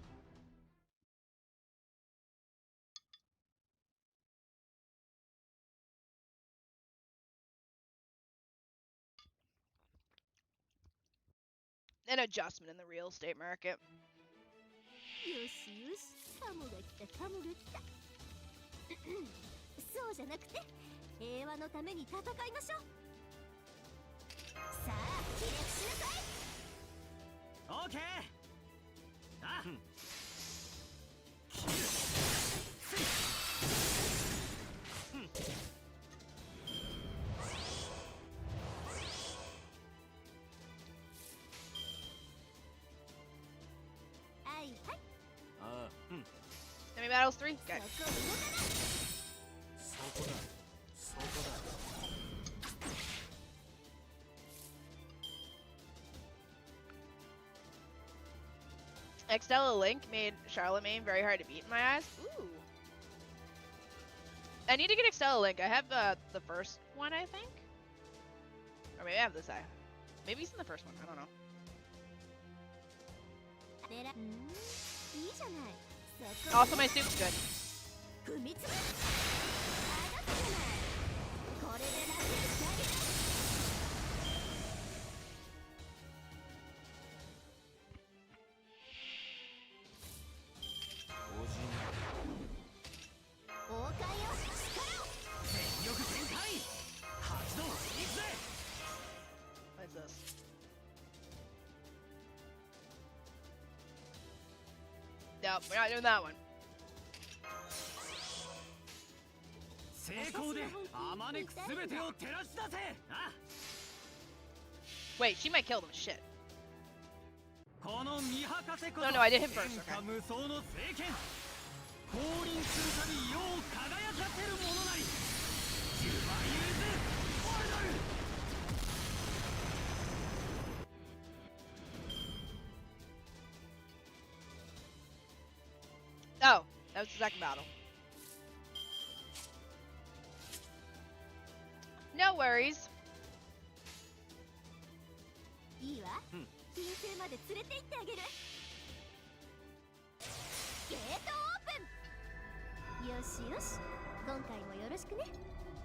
Speaker 1: An adjustment in the real estate market.
Speaker 3: よしよし、カモが来たカモが来た。そうじゃなくて、平和のために戦いましょう。さあ、起立しなさい。
Speaker 4: オーケー。あ。
Speaker 3: はいはい。
Speaker 4: ああ、うん。
Speaker 1: Enemy battles 3? Okay.
Speaker 4: そこだ。そこだ。
Speaker 1: Extella Link made Charlemagne very hard to beat in my eyes. Ooh. I need to get Extella Link. I have the first one, I think. Or maybe I have this eye. Maybe it's in the first one. I don't know.
Speaker 3: いいじゃない。
Speaker 1: Also, my soup's good.
Speaker 3: 踏みつぶす。あなたじゃない。これで楽にしてあげる。王冠よ、力を。全力全開。発動、行くぜ。
Speaker 1: What is this? Nope, we're not doing that one.
Speaker 4: 成功であまねくすべてを照らし出せ。あ。
Speaker 1: Wait, she might kill them. Shit.
Speaker 4: この見博士こそ
Speaker 1: No, I did him first.
Speaker 4: 天下
Speaker 1: Okay.
Speaker 4: 無双の聖剣。降臨するたび世を輝かせるものなり。ジュバユーズファイナル。
Speaker 1: Oh, that was the second battle. No worries.
Speaker 3: いいわ。金星まで連れて行ってあげる。ゲートオープン。よしよし。今回もよろしくね。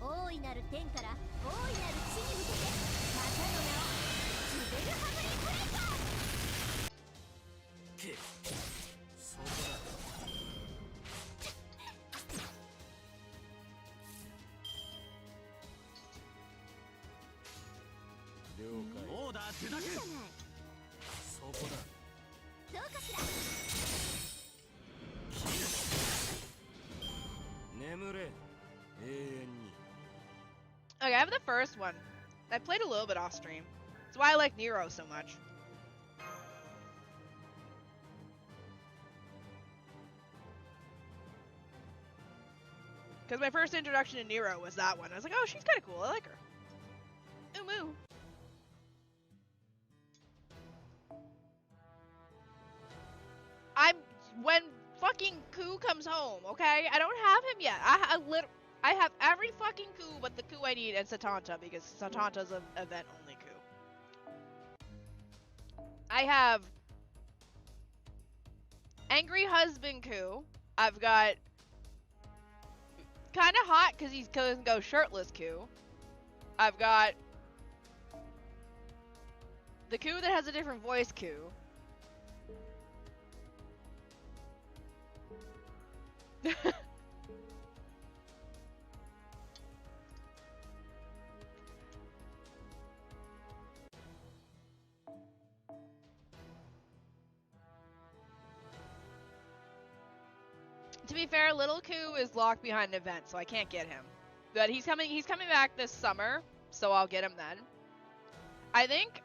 Speaker 3: 大いなる天から大いなる地に向けて、またの名をジュベルハブリブレイカー。
Speaker 4: そこだ。 オーダー受諾。
Speaker 3: いいじゃない。
Speaker 4: そこだ。
Speaker 3: どうかしら。
Speaker 4: 眠れ。永遠に。
Speaker 1: Okay, I have the first one. I played a little bit off stream. That's why I like Nero so much. Because my first introduction to Nero was that one. I was like, oh, she's kind of cool. I like her. Moo. When fucking Ku comes home, okay? I don't have him yet. I have every fucking Ku but the Ku I need and Satanta because Satanta's an event only Ku. I have Angry Husband Ku. I've got kind of hot because he doesn't go shirtless Ku. I've got the Ku that has a different voice Ku. To be fair, Little Ku is locked behind an event, so I can't get him. But he's coming back this summer, so I'll get him then. I think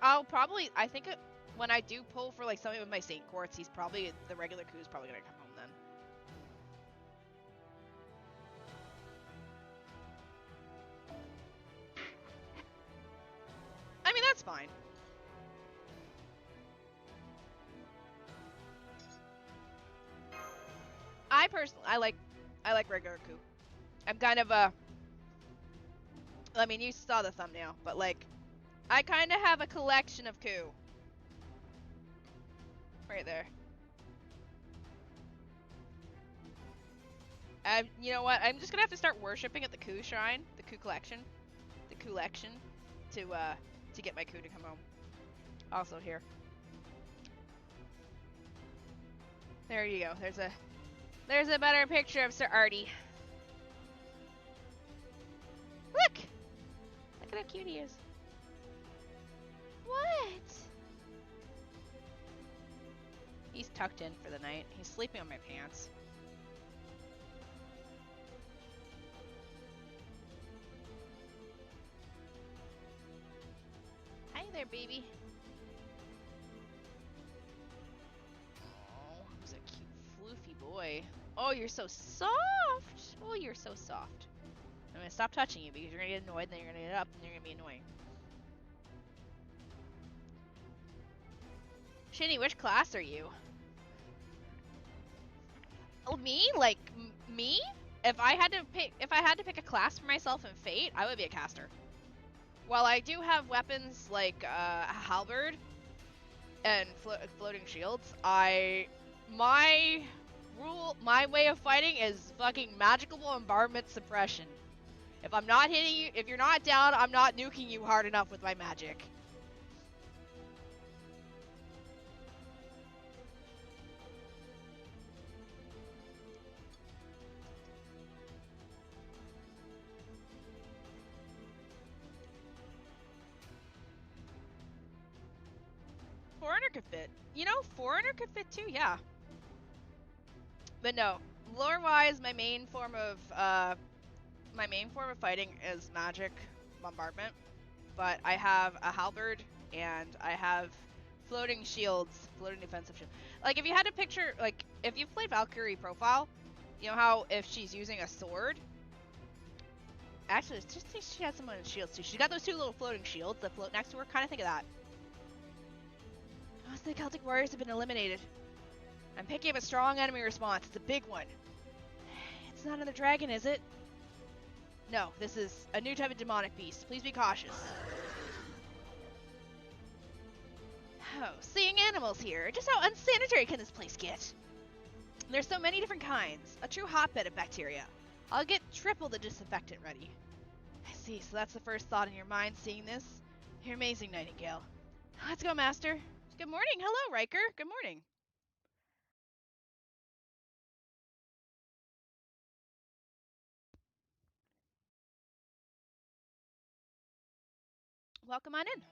Speaker 1: when I do pull for like something with my Saint Quartz, the regular Ku is probably gonna come home then. I mean, that's fine. I personally, I like regular Ku. I'm kind of I mean, you saw the thumbnail, but like, I kind of have a collection of Ku. Right there. You know what? I'm just gonna have to start worshipping at the Ku shrine, the Ku collection, to get my Ku to come home. Also here. There you go. There's a better picture of Sir Artie. Look! Look at how cute he is. What? He's tucked in for the night. He's sleeping on my pants. Hi there, baby. Oh, he's a cute, floofy boy. Oh, you're so soft. Oh, you're so soft. I'm gonna stop touching you because you're gonna get annoyed, then you're gonna get up, and you're gonna be annoying. Shini, which class are you? Oh, me? Like me? If I had to pick a class for myself in Fate, I would be a caster. While I do have weapons like a halberd and floating shields, my way of fighting is fucking magical bombardment suppression. If I'm not hitting you, if you're not down, I'm not nuking you hard enough with my magic. Foreigner could fit. You know, Foreigner could fit too, yeah. But no, lore-wise, my main form of fighting is magic bombardment. But I have a halberd and I have floating shields, floating defensive shield. Like if you had to picture, like if you've played Valkyrie Profile, you know how if she's using a sword. Actually, it's just she has someone in shields too. She's got those two little floating shields that float next to her. Kind of think of that. Most of the Celtic warriors have been eliminated. I'm picking up a strong enemy response. It's a big one. It's not another dragon, is it? No, this is a new type of demonic beast. Please be cautious. Oh, seeing animals here. Just how unsanitary can this place get? There's so many different kinds. A true hotbed of bacteria. I'll get triple the disinfectant ready. I see, so that's the first thought in your mind seeing this? You're amazing, Nightingale. Let's go, Master. Good morning. Hello, Riker. Good morning. Welcome on in.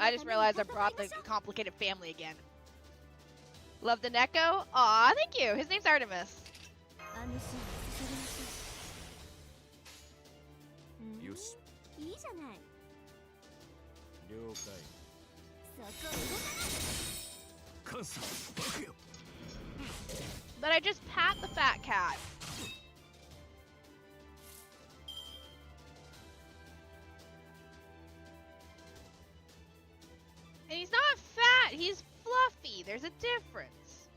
Speaker 1: I just realized I brought the complicated family again. Love the Neko? Aw, thank you. His name's Artemis. But I just pat the fat cat. And he's not fat, he's fluffy. There's a difference.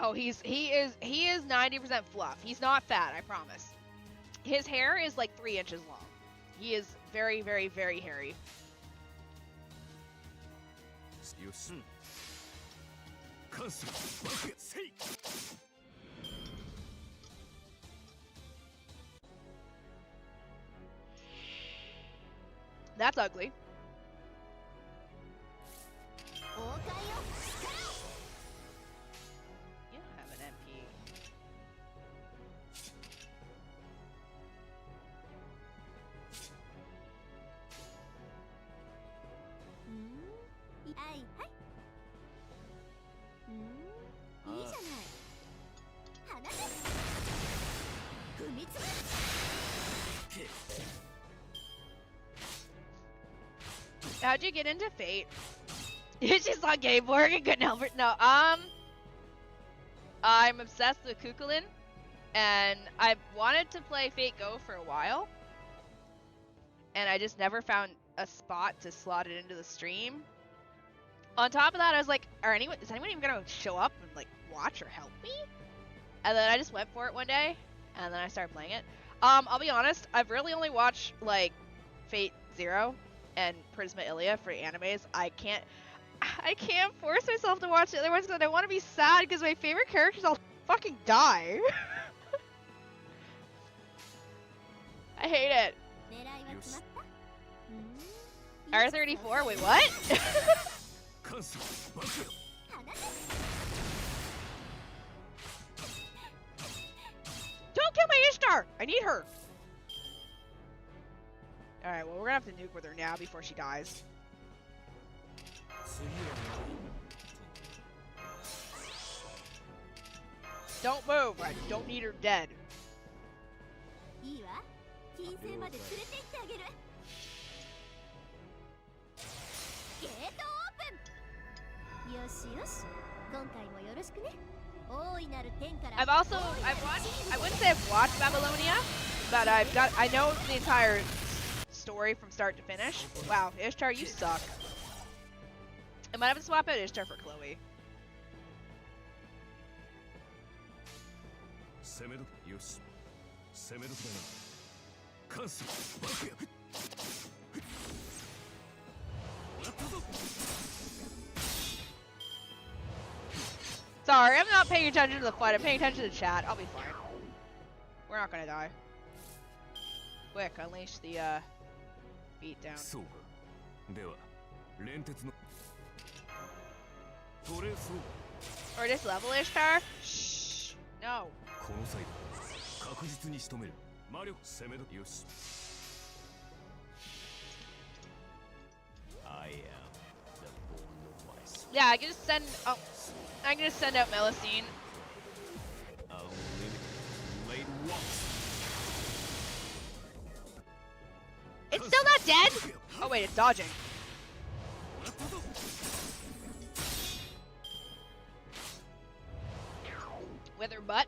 Speaker 1: Oh, he is 90% fluff. He's not fat, I promise. His hair is like 3 inches long. He is very, very, very hairy. That's ugly. You don't have an MP. How'd you get into Fate? You just saw Gameborg and couldn't help it. No, I'm obsessed with Kukulin, and I've wanted to play Fate Go for a while, and I just never found a spot to slot it into the stream. On top of that, I was like, is anyone even gonna show up and like watch or help me? And then I just went for it one day, and then I started playing it. I'll be honest, I've really only watched like Fate Zero and Prisma Ilia for animes. I can't force myself to watch the other ones because I don't want to be sad because my favorite characters all fucking die. I hate it. R34, wait, what? Don't kill my Ishtar! I need her! Alright, well, we're gonna have to nuke with her now before she dies. Don't move! I don't need her dead. I've watched, I wouldn't say I've watched Babylonia, but I know the entire story from start to finish. Wow, Ishtar, you suck. I might have to swap out Ishtar for Chloe. Sorry, I'm not paying attention to the fight. I'm paying attention to the chat. I'll be fine. We're not gonna die. Quick, unleash the beat down. Or this level Ishtar? Shh. No. Yeah, I can just send. Oh, I can just send out Melusine. It's still not dead? Oh wait, it's dodging. With her butt.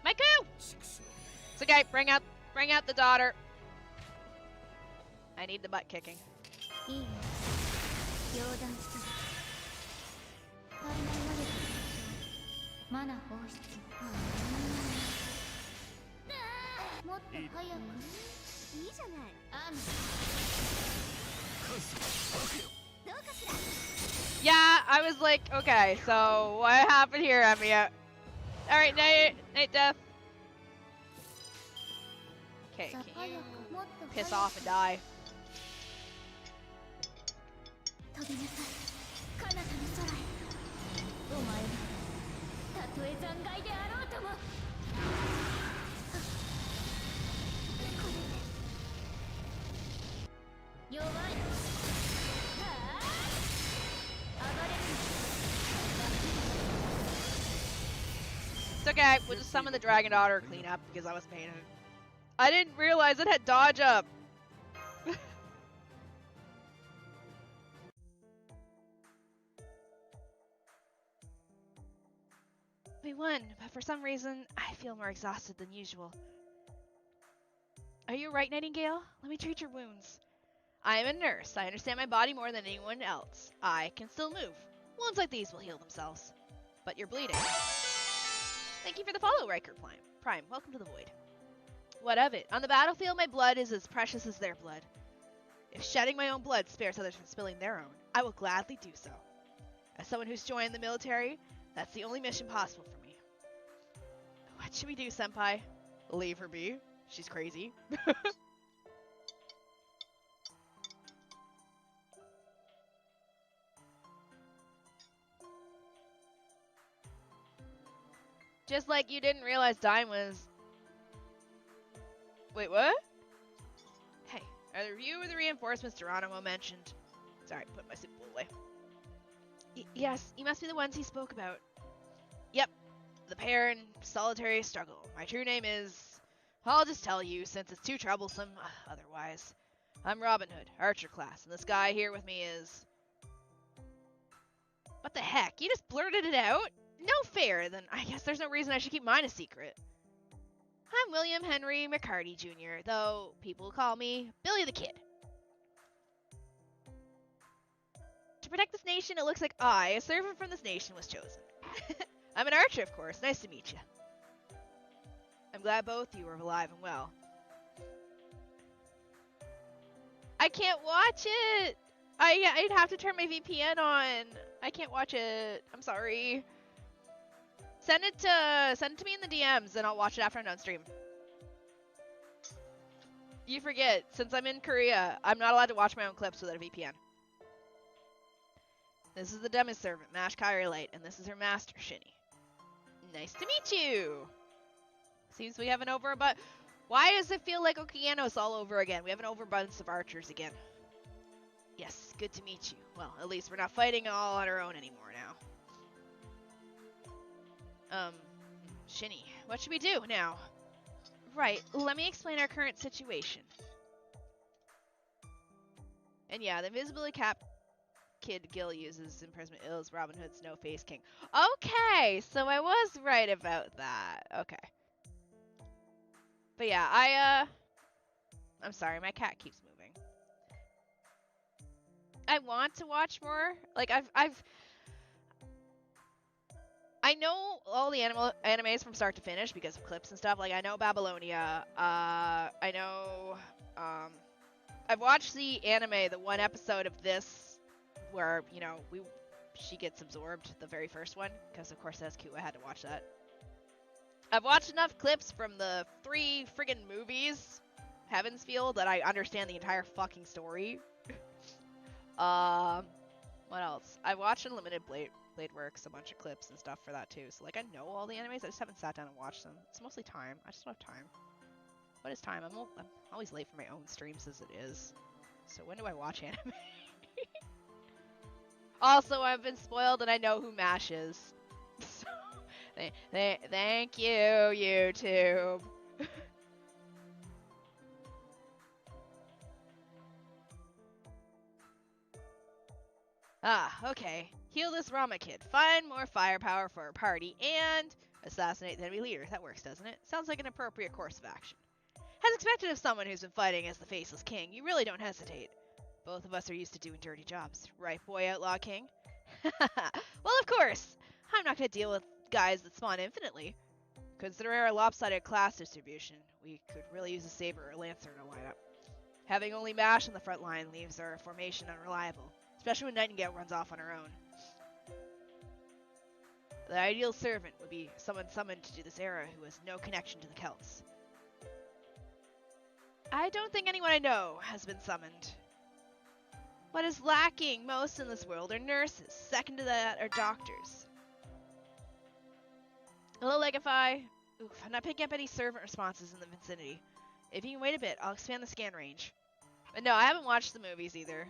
Speaker 1: Maiku! It's okay, bring out the daughter. I need the butt kicking. Yeah, I was like, okay, so what happened here, Emiya? Alright, Nate Death. Okay, can you piss off and die? It's okay, we'll just summon the Dragon Daughter clean up because I was paying it. I didn't realize it had dodge up. We won, but for some reason, I feel more exhausted than usual. Are you right, Nightingale? Let me treat your wounds. I am a nurse. I understand my body more than anyone else. I can still move. Wounds like these will heal themselves. But you're bleeding. Thank you for the follow, Riker Prime. Welcome to the void. What of it? On the battlefield, my blood is as precious as their blood. If shedding my own blood spares others from spilling their own, I will gladly do so. As someone who's joined the military, that's the only mission possible for me. What should we do, Senpai? Leave her be. She's crazy. Just like you didn't realize Dime was... Wait, what? Hey, are you or the reinforcements Geronimo mentioned? Sorry, put my soup bowl away. Yes, you must be the ones he spoke about. Yep, the pair in solitary struggle. My true name is... I'll just tell you, since it's too troublesome otherwise. I'm Robin Hood, Archer class, and this guy here with me is... What the heck? You just blurted it out? No fair, then I guess there's no reason I should keep mine a secret. I'm William Henry McCarty Jr., though people call me Billy the Kid. To protect this nation, it looks like I, a servant from this nation, was chosen. I'm an archer, of course. Nice to meet you. I'm glad both you are alive and well. I can't watch it! I'd have to turn my VPN on. I can't watch it. I'm sorry. Send it to me in the DMs, and I'll watch it after I'm done stream. You forget, since I'm in Korea, I'm not allowed to watch my own clips without a VPN. This is the demi-servant, Mash Kyrie Light, and this is her master, Shini. Nice to meet you! Seems we have an overabundance. Why does it feel like Okeanos all over again? We have an overabundance of archers again. Yes, good to meet you. Well, at least we're not fighting all on our own anymore now. Shini, what should we do now? Right, let me explain our current situation. And yeah, the invisibility cap Kid Gil uses imprisonment is Robin Hood's no-face king. Okay, so I was right about that. Okay. But yeah, I'm sorry, my cat keeps moving. I want to watch more. Like, I know all the animes from start to finish because of clips and stuff. Like, I know Babylonia. I know, I've watched the anime, the one episode of this where, you know, she gets absorbed, the very first one, because of course that's cute. I had to watch that. I've watched enough clips from the 3 friggin' movies, Heaven's Feel, that I understand the entire fucking story. What else? I watched Unlimited Blade Works, a bunch of clips and stuff for that too. So like I know all the animes, I just haven't sat down and watched them. It's mostly time. I just don't have time. What is time? I'm always late for my own streams as it is. So when do I watch anime? Also, I've been spoiled and I know who MASH is. So, thank you, YouTube. Okay. Heal this Rama kid. Find more firepower for our party and assassinate the enemy leader. That works, doesn't it? Sounds like an appropriate course of action. As expected of someone who's been fighting as the Faceless King, you really don't hesitate. Both of us are used to doing dirty jobs. Right, boy, Outlaw King? Well, of course! I'm not going to deal with guys that spawn infinitely. Considering our lopsided class distribution, we could really use a Saber or Lancer in our lineup. Having only MASH on the front line leaves our formation unreliable, especially when Nightingale runs off on her own. The ideal servant would be someone summoned to do this era who has no connection to the Celts. I don't think anyone I know has been summoned. What is lacking most in this world are nurses. Second to that are doctors. Hello, Legify. Oof, I'm not picking up any servant responses in the vicinity. If you can wait a bit, I'll expand the scan range. But no, I haven't watched the movies either.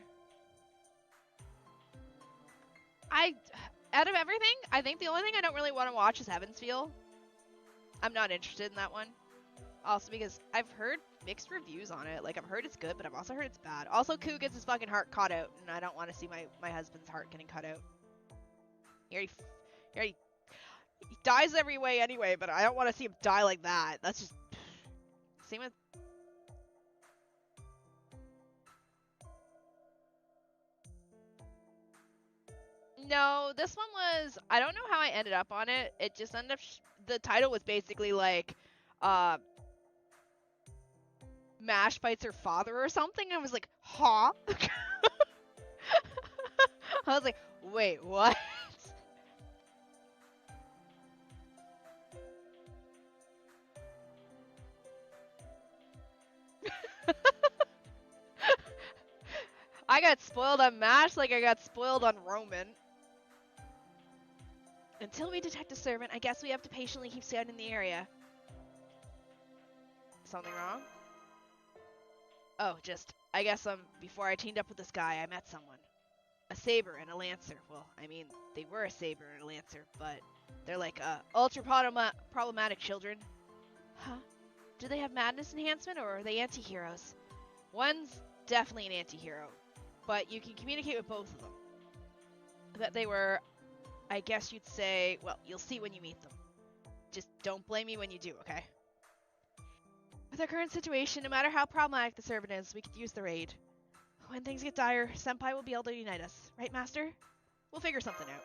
Speaker 1: Out of everything, I think the only thing I don't really want to watch is Heaven's Feel. I'm not interested in that one. Also because I've heard mixed reviews on it. Like, I've heard it's good, but I've also heard it's bad. Also, Koo gets his fucking heart cut out, and I don't want to see my husband's heart getting cut out. He dies every way anyway, but I don't want to see him die like that. That's just... Same with... No, this one was, I don't know how I ended up on it. It just ended up, the title was basically like, Mash fights her father or something. I was like, huh? I was like, wait, what? I got spoiled on Mash like I got spoiled on Roman. Until we detect a servant, I guess we have to patiently keep scouting the area. Something wrong? Oh, I guess before I teamed up with this guy, I met someone. A saber and a lancer. Well, I mean, they were a saber and a lancer, but they're like ultra problematic children. Huh? Do they have madness enhancement or are they anti-heroes? One's definitely an anti-hero, but you can communicate with both of them. That they were, I guess you'd say, well, you'll see when you meet them. Just don't blame me when you do, okay? With our current situation, no matter how problematic the servant is, we could use the raid. When things get dire, Senpai will be able to unite us. Right, Master? We'll figure something out.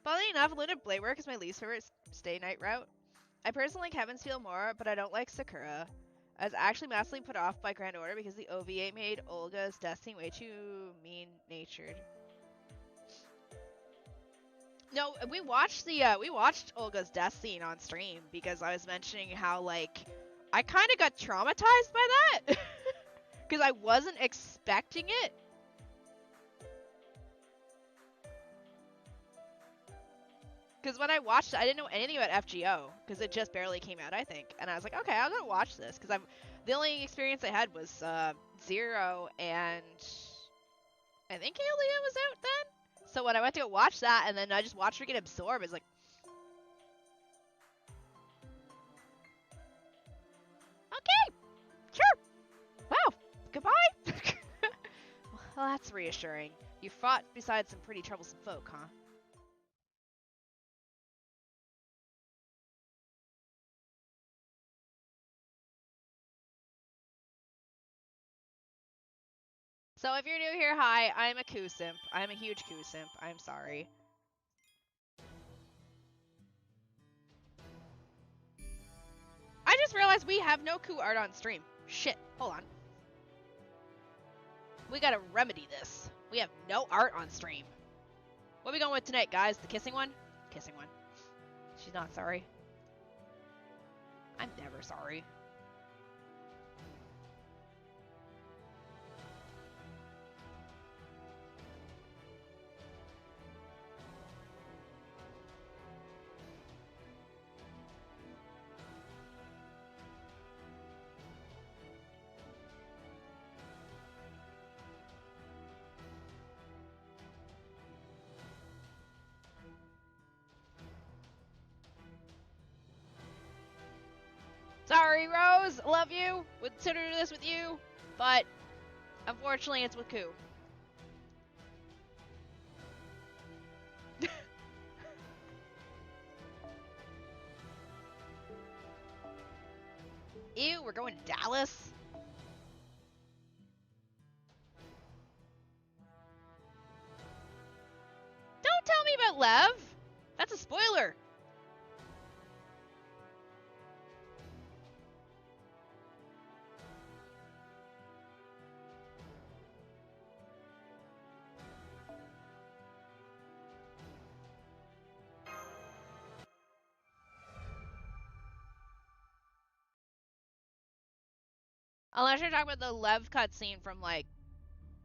Speaker 1: Funnily enough, Looted Bladework is my least favorite stay night route. I personally like Heaven's Feel more, but I don't like Sakura. I was actually massively put off by Grand Order because the OVA made Olga's Destiny way too mean-natured. No, we watched Olga's death scene on stream because I was mentioning how, like, I kind of got traumatized by that because I wasn't expecting it. Because when I watched it, I didn't know anything about FGO because it just barely came out, I think, and I was like, okay, I'm gonna watch this because the only experience I had was Zero, and I think Aelia was out then. So when I went to go watch that, and then I just watched her get absorbed, it's like, okay, sure, wow, goodbye. Well, that's reassuring. You fought beside some pretty troublesome folk, huh? So if you're new here, hi, I'm a coup simp. I'm a huge coup simp. I'm sorry. I just realized we have no coup art on stream. Shit, hold on. We gotta remedy this. We have no art on stream. What are we going with tonight, guys? The kissing one? Kissing one. She's not sorry. I'm never sorry. Sorry, Rose. Love you. Would consider this with you, but unfortunately, it's with Ku. Ew, we're going to Dallas. Don't tell me about Lev. That's a spoiler. Unless you're talking about the Lev cutscene from, like,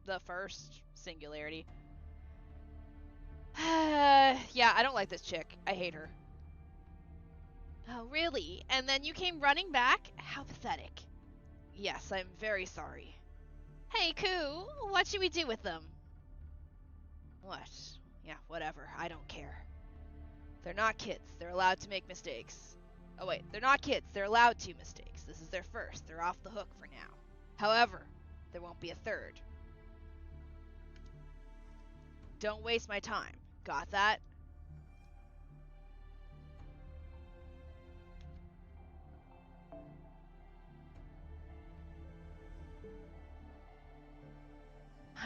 Speaker 1: the first Singularity. Yeah, I don't like this chick. I hate her. Oh, really? And then you came running back? How pathetic. Yes, I'm very sorry. Hey, Ku, what should we do with them? What? Yeah, whatever. I don't care. They're not kids. They're allowed to make mistakes. Oh, wait. They're not kids. They're allowed to mistakes. This is their first. They're off the hook for now. However, there won't be a third. Don't waste my time. Got that?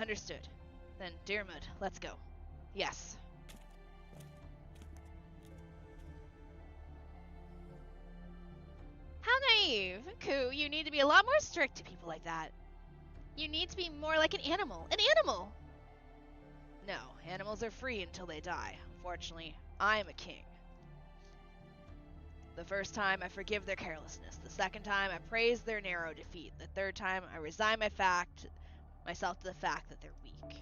Speaker 1: Understood. Then, Dearmud, let's go. Yes. How naive! Ku, you need to be a lot more strict to people like that. You need to be more like an animal. An animal! No, animals are free until they die. Unfortunately, I'm a king. The first time, I forgive their carelessness. The second time, I praise their narrow defeat. The third time, I resign myself to the fact that they're weak.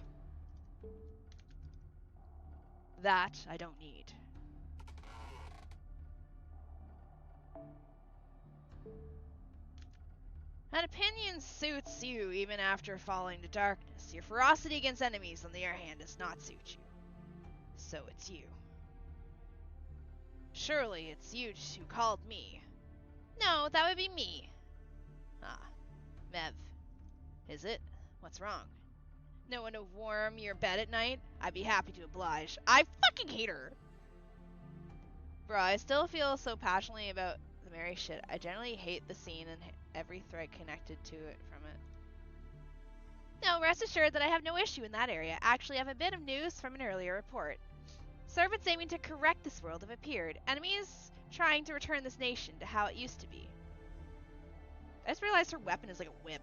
Speaker 1: That I don't need. An opinion suits you even after falling to darkness. Your ferocity against enemies, on the other hand, does not suit you. So it's you. Surely it's you who called me. No, that would be me. Ah, Mev. Is it? What's wrong? No one to warm your bed at night? I'd be happy to oblige. I fucking hate her! Bro, I still feel so passionately about the Mary shit. I generally hate the scene and every thread connected to it from it. No, rest assured that I have no issue in that area. Actually, I have a bit of news from an earlier report. Servants aiming to correct this world have appeared. Enemies trying to return this nation to how it used to be. I just realized her weapon is like a whip.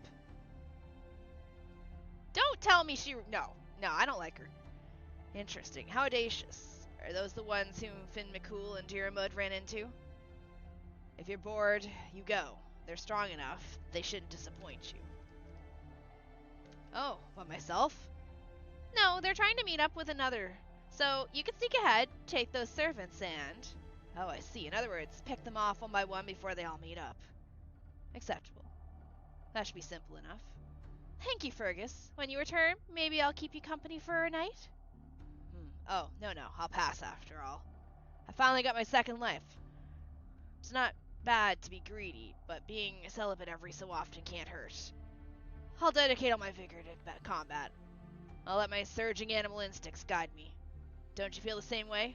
Speaker 1: Don't tell me she... No, I don't like her. Interesting. How audacious. Are those the ones whom Finn McCool and Dearmud ran into? If you're bored, you go. They're strong enough. They shouldn't disappoint you. Oh, what, myself? No, they're trying to meet up with another. So, you can sneak ahead, take those servants, and... Oh, I see. In other words, pick them off one by one before they all meet up. Acceptable. That should be simple enough. Thank you, Fergus. When you return, maybe I'll keep you company for a night? Oh, no, I'll pass after all. I finally got my second life. It's not bad to be greedy, but being celibate every so often can't hurt. I'll dedicate all my vigor to combat. I'll let my surging animal instincts guide me. Don't you feel the same way?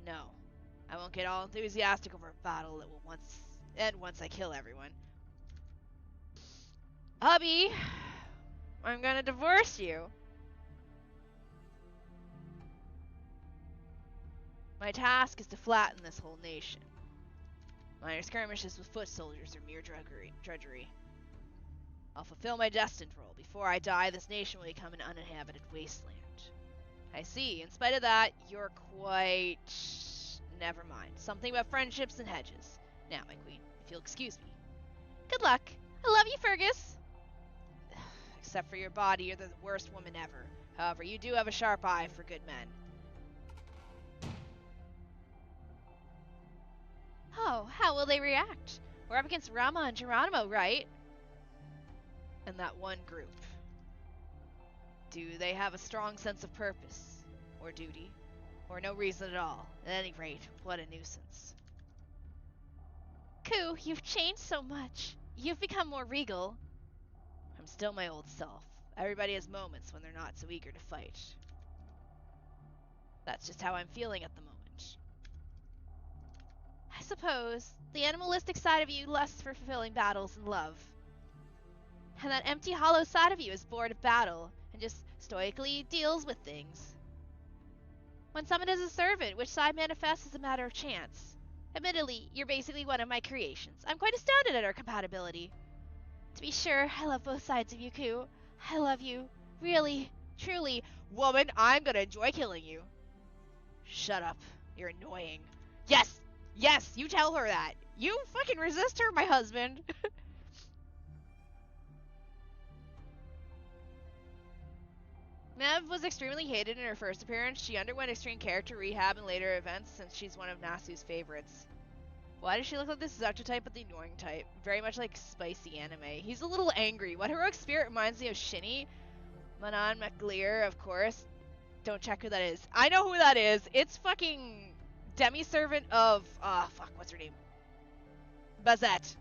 Speaker 1: No. I won't get all enthusiastic over a battle that will end once I kill everyone. Hubby, I'm gonna divorce you. My task is to flatten this whole nation. Minor skirmishes with foot soldiers are mere drudgery. I'll fulfill my destined role. Before I die, this nation will become an uninhabited wasteland. I see. In spite of that, you're quite... Never mind. Something about friendships and hedges. Now, my queen, if you'll excuse me. Good luck. I love you, Fergus. Except for your body, you're the worst woman ever. However, you do have a sharp eye for good men. Oh, how will they react? We're up against Rama and Geronimo, right? And that one group. Do they have a strong sense of purpose? Or duty? Or no reason at all? At any rate, what a nuisance. Ku, you've changed so much. You've become more regal. I'm still my old self. Everybody has moments when they're not so eager to fight. That's just how I'm feeling at the moment. I suppose the animalistic side of you lusts for fulfilling battles and love. And that empty, hollow side of you is bored of battle and just stoically deals with things. When summoned as a servant, which side manifests is a matter of chance. Admittedly, you're basically one of my creations. I'm quite astounded at our compatibility. To be sure, I love both sides of you, Ku. I love you. Really, truly. Woman, I'm gonna enjoy killing you. Shut up. You're annoying. Yes, you tell her that. You fucking resist her, my husband. Mev was extremely hated in her first appearance. She underwent extreme character rehab in later events since she's one of Nasu's favorites. Why does she look like the seductive type but the annoying type? Very much like spicy anime. He's a little angry. What heroic spirit reminds me of Shini? Manon McLear, of course. Don't check who that is. I know who that is. It's fucking demi-servant of... what's her name? Bazette.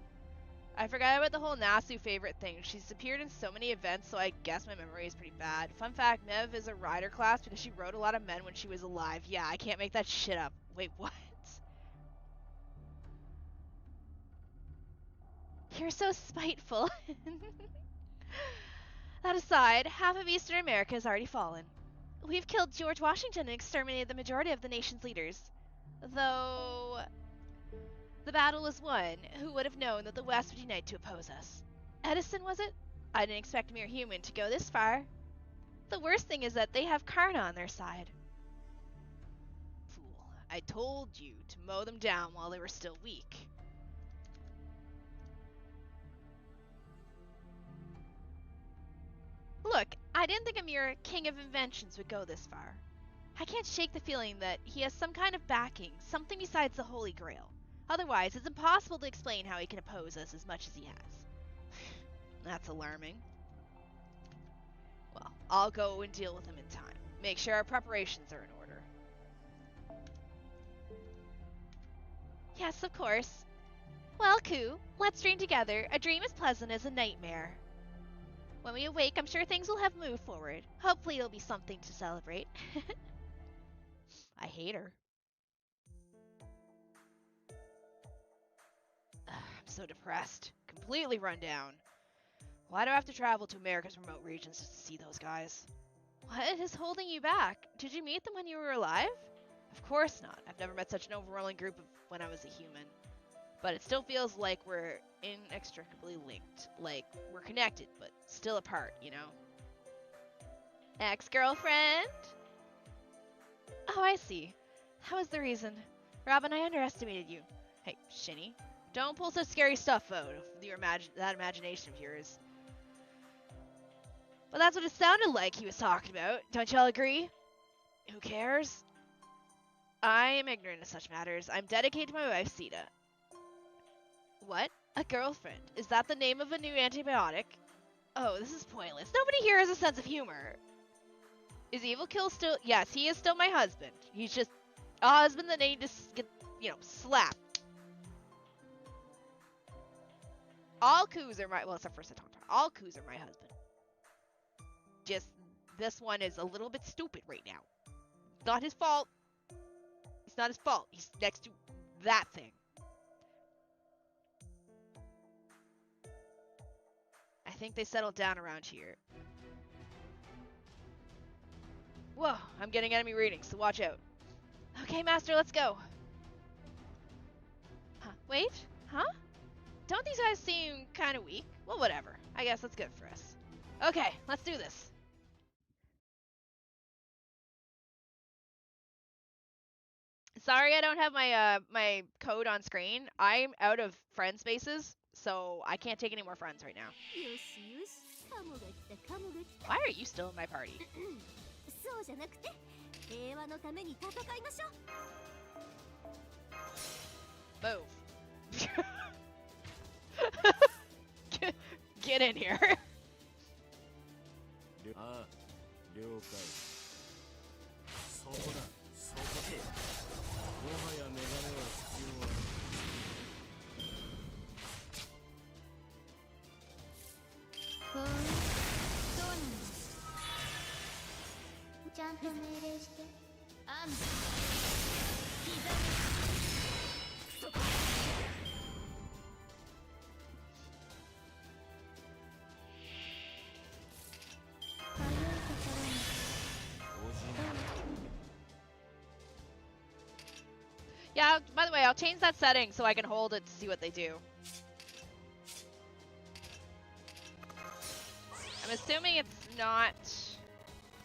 Speaker 1: I forgot about the whole Nasu favorite thing. She's appeared in so many events, so I guess my memory is pretty bad. Fun fact, Mev is a rider class because she rode a lot of men when she was alive. Yeah, I can't make that shit up. Wait, what? You're so spiteful. That is aside, half of Eastern America has already fallen. We've killed George Washington and exterminated the majority of the nation's leaders. Though the battle was won, who would have known that the West would unite to oppose us? Edison, was it? I didn't expect a mere human to go this far. The worst thing is that they have Karna on their side. Fool, I told you to mow them down while they were still weak. Look, I didn't think a mere king of inventions would go this far. I can't shake the feeling that he has some kind of backing, something besides the Holy Grail. Otherwise, it's impossible to explain how he can oppose us as much as he has. That's alarming. Well, I'll go and deal with him in time. Make sure our preparations are in order. Yes, of course. Well, Ku, let's dream together. A dream as pleasant as a nightmare. When we awake, I'm sure things will have moved forward. Hopefully it'll be something to celebrate. I hate her. I'm so depressed. Completely run down. Why do I have to travel to America's remote regions just to see those guys? What is holding you back? Did you meet them when you were alive? Of course not. I've never met such an overwhelming group of when I was a human. But it still feels like we're inextricably linked. Like, we're connected, but still apart, you know? Ex-girlfriend? Oh, I see. That was the reason. Robin, I underestimated you. Hey, Shini, don't pull such scary stuff out of your that imagination of yours. Well, that's what it sounded like he was talking about. Don't y'all agree? Who cares? I am ignorant of such matters. I'm dedicated to my wife, Sita. What? A girlfriend? Is that the name of a new antibiotic? Oh, this is pointless. Nobody here has a sense of humor. Is Evil Kill still... Yes, he is still my husband. He's just a husband that needed to get, you know, slapped. All Kus are my... Well, except for Satanta. All Kus are my husband. Just, this one is a little bit stupid right now. Not his fault. It's not his fault. He's next to that thing. I think they settled down around here. Whoa, I'm getting enemy readings, so watch out. Okay, Master, let's go. Huh, wait, huh? Don't these guys seem kind of weak? Well, whatever. I guess that's good for us. Okay, let's do this. Sorry I don't have my my code on screen. I'm out of friend spaces, so I can't take any more friends right now. Why are you still in my party? Move. Get in here. Yeah, by the way, I'll change that setting so I can hold it to see what they do. I'm assuming it's not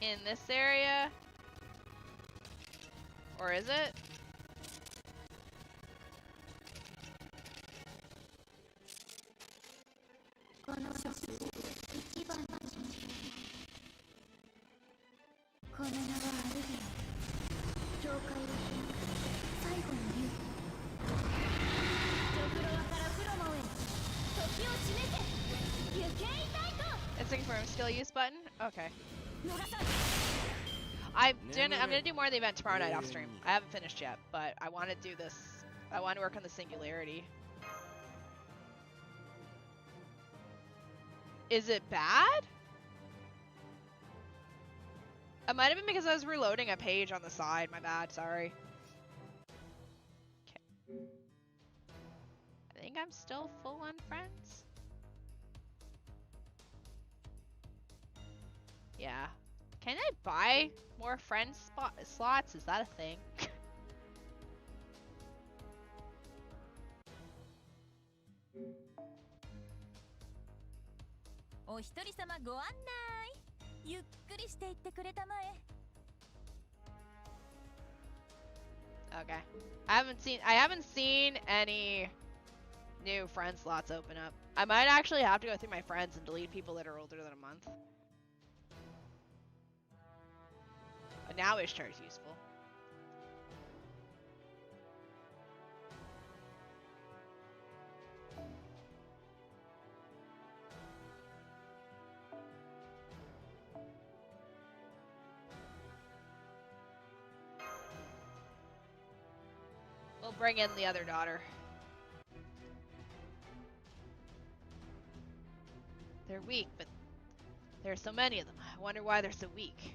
Speaker 1: in this area. Or is it? It's looking for a skill use button? Okay. I'm gonna do more of the event tomorrow night off stream. I haven't finished yet, but I want to do this. I want to work on the Singularity. Is it bad? It might have been because I was reloading a page on the side. My bad, sorry. Okay. I think I'm still full on friends. Yeah. Can I buy more friend slots? Is that a thing?
Speaker 3: お一人様ご案内。ゆっくりしていってくれたまえ。
Speaker 1: Okay. I haven't seen any new friend slots open up. I might actually have to go through my friends and delete people that are older than a month. But now Ishtar is useful. We'll bring in the other daughter. They're weak, but there are so many of them. I wonder why they're so weak.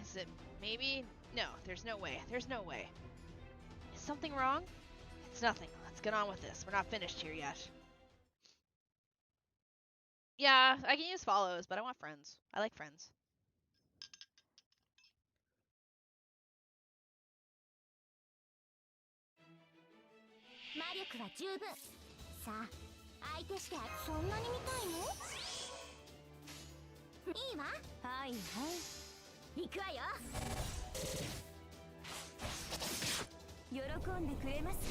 Speaker 1: Is it maybe? No, there's no way. There's no way. Is something wrong? It's nothing. Let's get on with this. We're not finished here yet. Yeah, I can use follows, but I want friends. I like friends.
Speaker 3: 魔力は十分。さあ、相手してそんなに見たいの？いいわ。はいはい。行くわよ。喜んでくれますか？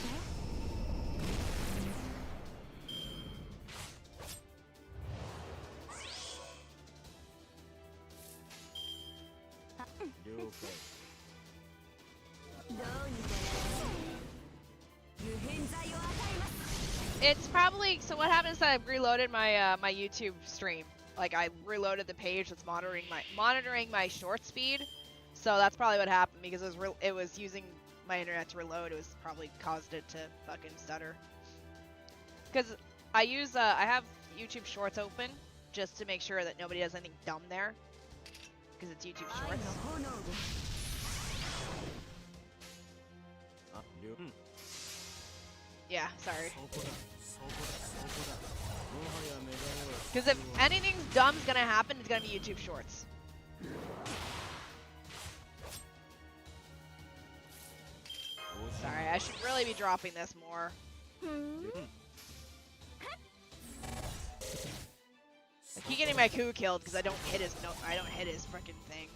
Speaker 1: It's probably so. What happens is that I've reloaded my my YouTube stream. Like I reloaded the page that's monitoring my short speed. So that's probably what happened because it was using my internet to reload. It was probably caused it to fucking stutter. Because I have YouTube Shorts open just to make sure that nobody does anything dumb there. Because it's YouTube Shorts. Yeah, sorry. Because if anything dumb's gonna happen, it's gonna be YouTube Shorts. Sorry, I should really be dropping this more. I keep getting my coup killed because I don't hit his freaking thing.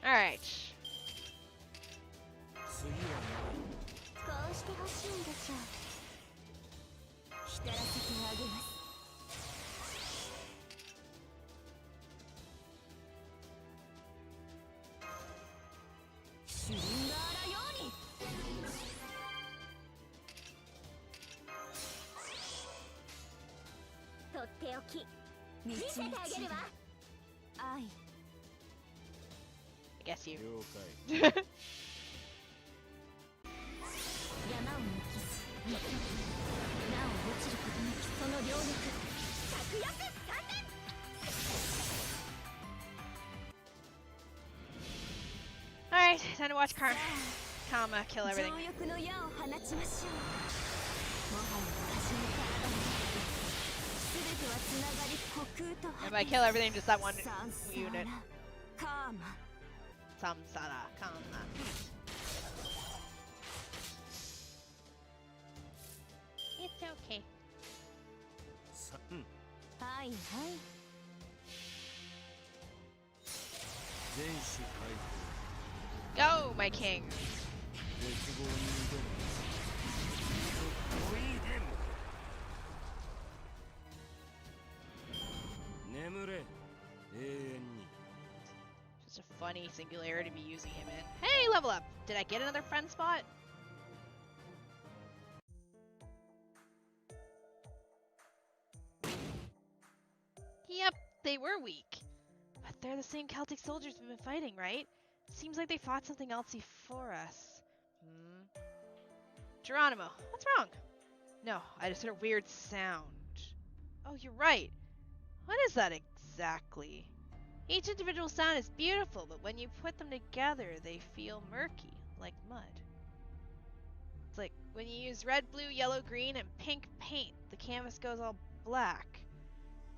Speaker 1: All right.
Speaker 3: こうしてほしいんでしょう。浸らせてあげます。シュリンガーラように。とっておき。見せてあげるわ。愛。
Speaker 1: I guess you.
Speaker 3: 山を抜き、なお落ちることなきその両翼、着翼3連。
Speaker 1: All right, time to watch Kama kill everything.
Speaker 3: 上翼の矢を放ちましょう。もはや私の体に全てはつながり虚空と
Speaker 1: If I kill everything, just that one unit.
Speaker 3: カーマ。
Speaker 1: Samsara Kama. It's okay.
Speaker 3: はいはい。
Speaker 4: 全種回
Speaker 1: Go, my king.
Speaker 4: 絶望に挑む眠れ永遠に
Speaker 1: Just a funny singularity to be using him in. Hey, level up! Did I get another friend spot? Yep, they were weak. But they're the same Celtic soldiers we've been fighting, right? Seems like they fought something else before us. Geronimo, what's wrong? No, I just heard a weird sound. Oh, you're right. What is that exactly? Each individual sound is beautiful, but when you put them together, they feel murky, like mud. It's like when you use red, blue, yellow, green, and pink paint, the canvas goes all black.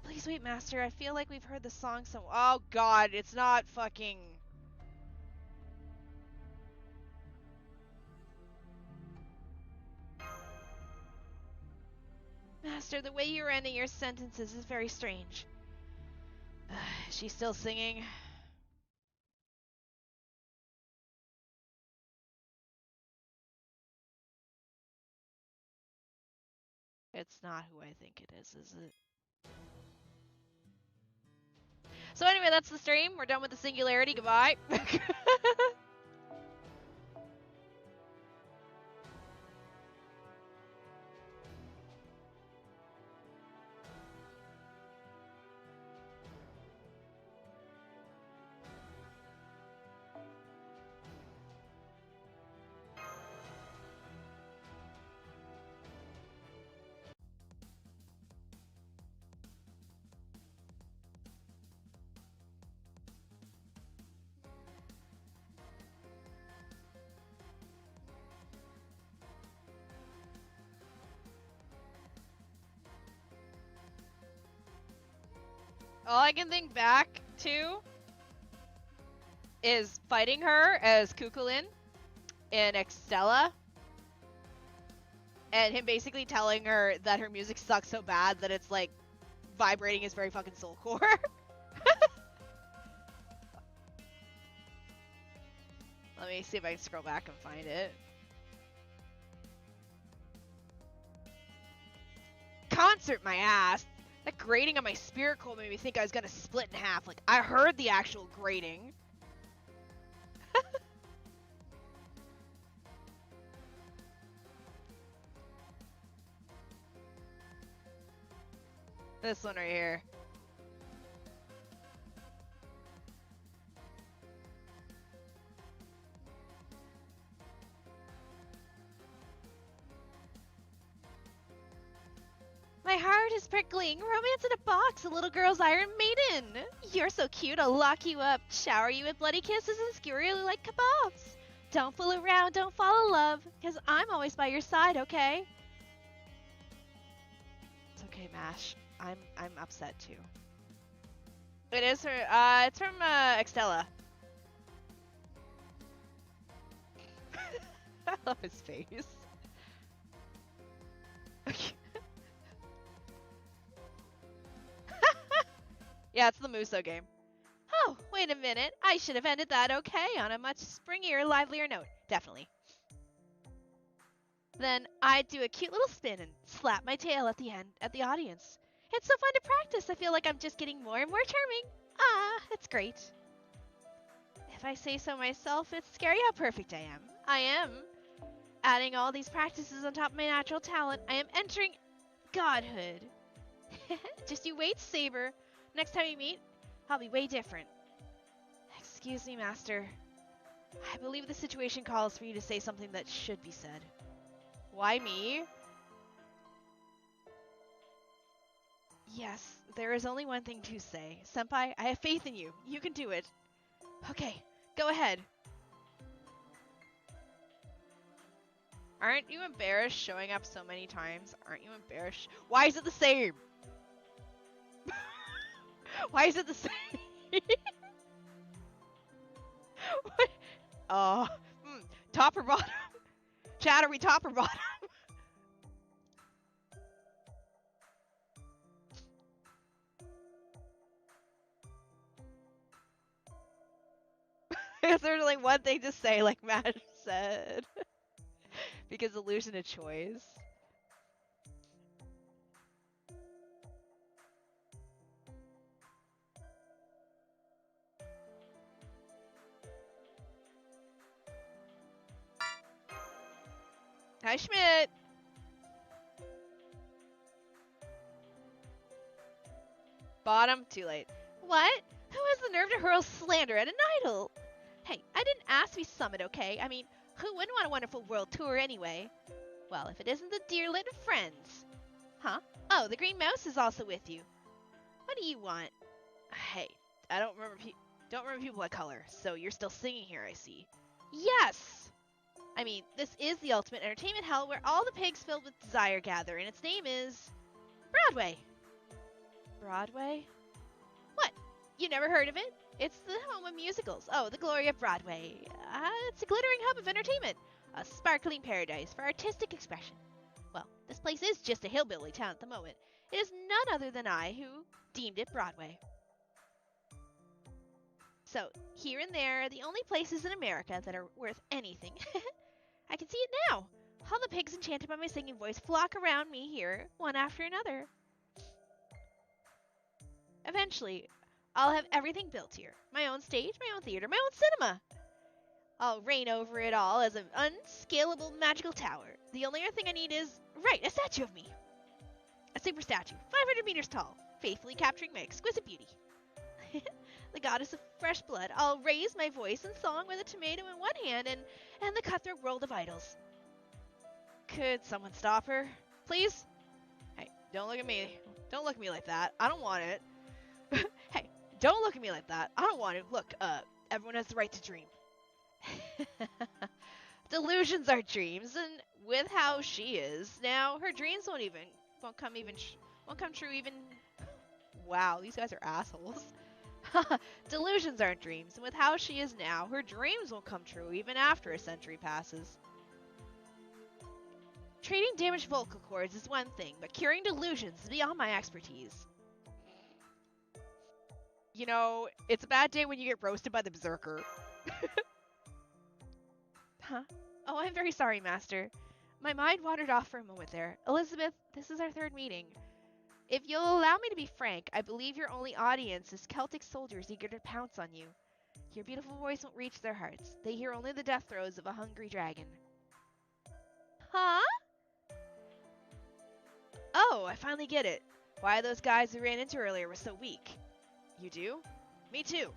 Speaker 1: Please wait, Master. I feel like we've heard the song so. Oh God, it's not fucking. Master, the way you're ending your sentences is very strange. Is she still singing? It's not who I think it is it? So anyway, that's the stream. We're done with the Singularity. Goodbye. All I can think back to is fighting her as Kukulin in Extella, and him basically telling her that her music sucks so bad that it's like vibrating his very fucking soul core. Let me see if I can scroll back and find it. Concert my ass! That grating on my spirit coal made me think I was gonna split in half. Like, I heard the actual grating. This one right here. My heart is prickling. Romance in a box, a little girl's Iron Maiden. You're so cute, I'll lock you up, shower you with bloody kisses, and skewer you like kebabs. Don't fool around, don't fall in love, because I'm always by your side, okay? It's okay, Mash. I'm upset too. It is her. It's from Extella. I love his face. Yeah, it's the Muso game. Oh, wait a minute. I should have ended that okay on a much springier, livelier note. Definitely. Then I'd do a cute little spin and slap my tail at the end at the audience. It's so fun to practice. I feel like I'm just getting more and more charming. Ah, it's great. If I say so myself, it's scary how perfect I am. I am. Adding all these practices on top of my natural talent, I am entering godhood. Just you wait, Saber. Next time we meet, I'll be way different. Excuse me, Master. I believe the situation calls for you to say something that should be said. Why me? Yes, there is only one thing to say. Senpai, I have faith in you. You can do it. Okay, go ahead. Aren't you embarrassed showing up so many times? Aren't you embarrassed? Why is it the same? Why is it the same? What? Oh, top or bottom? Chat, are we top or bottom? Is there like one thing to say, like Matt said? Because illusion of choice. Hi, Schmidt. Bottom, too late. What? Who has the nerve to hurl slander at an idol? Hey, I didn't ask to be summoned, okay? I mean, who wouldn't want a wonderful world tour anyway? Well, if it isn't the dear little friends. Huh? Oh, the green mouse is also with you. What do you want? Hey, I don't remember people by color, so you're still singing here, I see. Yes! I mean, this is the ultimate entertainment hell where all the pigs filled with desire gather, and its name is Broadway. Broadway? What? You never heard of it? It's the home of musicals. Oh, the glory of Broadway. It's a glittering hub of entertainment. A sparkling paradise for artistic expression. Well, this place is just a hillbilly town at the moment. It is none other than I who deemed it Broadway. So, here and there are the only places in America that are worth anything. I can see it now. All the pigs enchanted by my singing voice flock around me here, one after another. Eventually, I'll have everything built here. My own stage, my own theater, my own cinema. I'll reign over it all as an unscalable magical tower. The only other thing I need is, right, a statue of me. A super statue, 500 meters tall, faithfully capturing my exquisite beauty. The goddess of fresh blood, I'll raise my voice in song with a tomato in one hand and the cutthroat world of idols. Could someone stop her? Please? Hey, don't look at me. Don't look at me like that. I don't want it. Hey, don't look at me like that. I don't want it. Look, everyone has the right to dream. Delusions are dreams, and with how she is now, her dreams won't come true even. Wow, these guys are assholes. Delusions aren't dreams, and with how she is now, her dreams won't come true even after a century passes. Treating damaged vocal cords is one thing, but curing delusions is beyond my expertise. You know, it's a bad day when you get roasted by the berserker. Huh? Oh, I'm very sorry, Master. My mind wandered off for a moment there. Elizabeth, this is our third meeting. If you'll allow me to be frank, I believe your only audience is Celtic soldiers eager to pounce on you. Your beautiful voice won't reach their hearts. They hear only the death throes of a hungry dragon. Huh? Oh, I finally get it. Why those guys we ran into earlier were so weak. You do? Me too.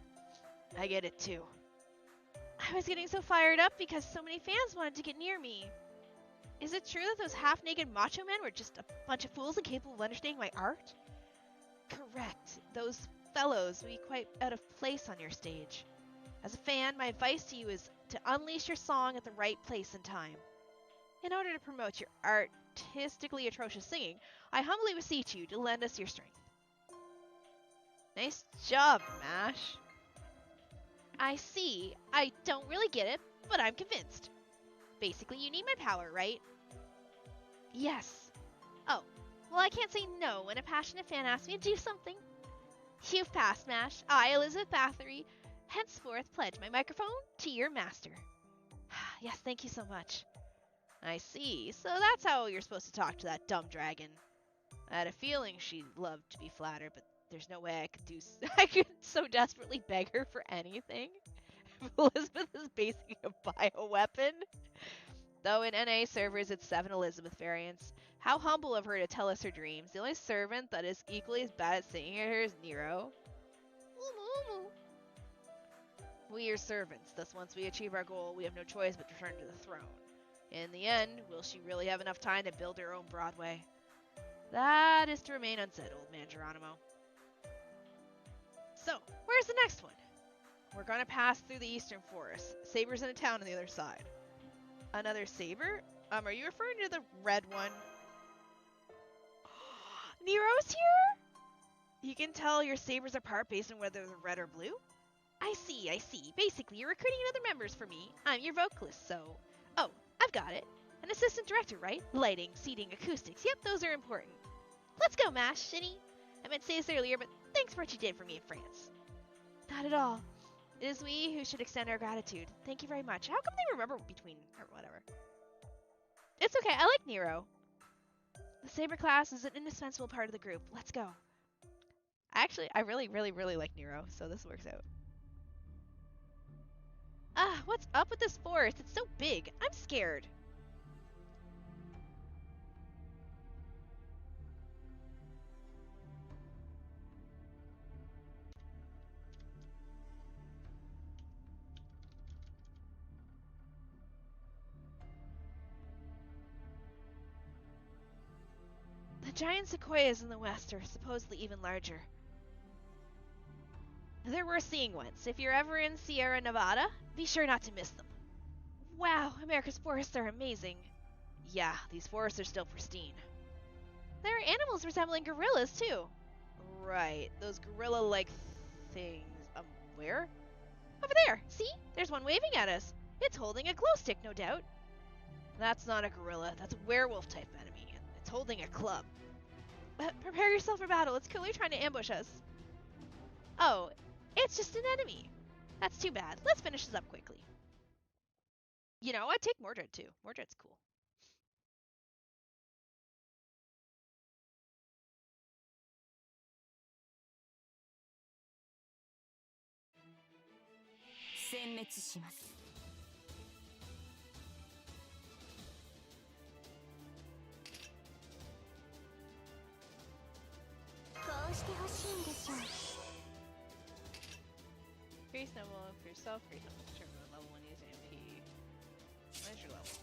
Speaker 1: I get it too. I was getting so fired up because so many fans wanted to get near me. Is it true that those half-naked macho men were just a bunch of fools incapable of understanding my art? Correct. Those fellows would be quite out of place on your stage. As a fan, my advice to you is to unleash your song at the right place and time. In order to promote your artistically atrocious singing, I humbly beseech you to lend us your strength. Nice job, Mash. I see. I don't really get it, but I'm convinced. Basically, you need my power, right? Yes. Oh, well, I can't say no when a passionate fan asks me to do something. You've passed, Mash. I, Elizabeth Bathory, henceforth pledge my microphone to your master. Yes, thank you so much. I see. So that's how you're supposed to talk to that dumb dragon. I had a feeling she'd love to be flattered, but there's no way I could so desperately beg her for anything. Elizabeth is basically a bioweapon. Though in NA servers it's 7 Elizabeth variants. How humble of her to tell us her dreams. The only servant that is equally as bad at singing her is Nero. We are servants, thus once we achieve our goal, we have no choice but to return to the throne. In the end, will she really have enough time to build her own Broadway? That is to remain unsaid, old man Geronimo. So, where's the next one? We're gonna pass through the eastern forest. Saber's in a town on the other side. Another saber? Are you referring to the red one? Nero's here? You can tell your sabers apart based on whether they're red or blue? I see. Basically, you're recruiting other members for me. I'm your vocalist, so... Oh, I've got it. An assistant director, right? Lighting, seating, acoustics. Yep, those are important. Let's go, Mash, Shini. I meant to say this earlier, but thanks for what you did for me in France. Not at all. It is we who should extend our gratitude. Thank you very much. How come they remember between or whatever? It's okay. I like Nero. The saber class is an indispensable part of the group. Let's go. Actually, I really like Nero, so this works out. What's up with this forest? It's so big. I'm scared. The giant sequoias in the west are supposedly even larger. They're worth seeing once. If you're ever in Sierra Nevada, be sure not to miss them. Wow, America's forests are amazing. Yeah, these forests are still pristine. There are animals resembling gorillas, too. Right, those gorilla-like things. Where? Over there! See? There's one waving at us. It's holding a glow stick, no doubt. That's not a gorilla. That's a werewolf-type enemy. It's holding a club. Prepare yourself for battle. It's clearly trying to ambush us. Oh, it's just an enemy. That's too bad. Let's finish this up quickly. You know, I'd take Mordred, too. Mordred's cool. Increase level for yourself, increase level determine level 1 using MP. What is your level?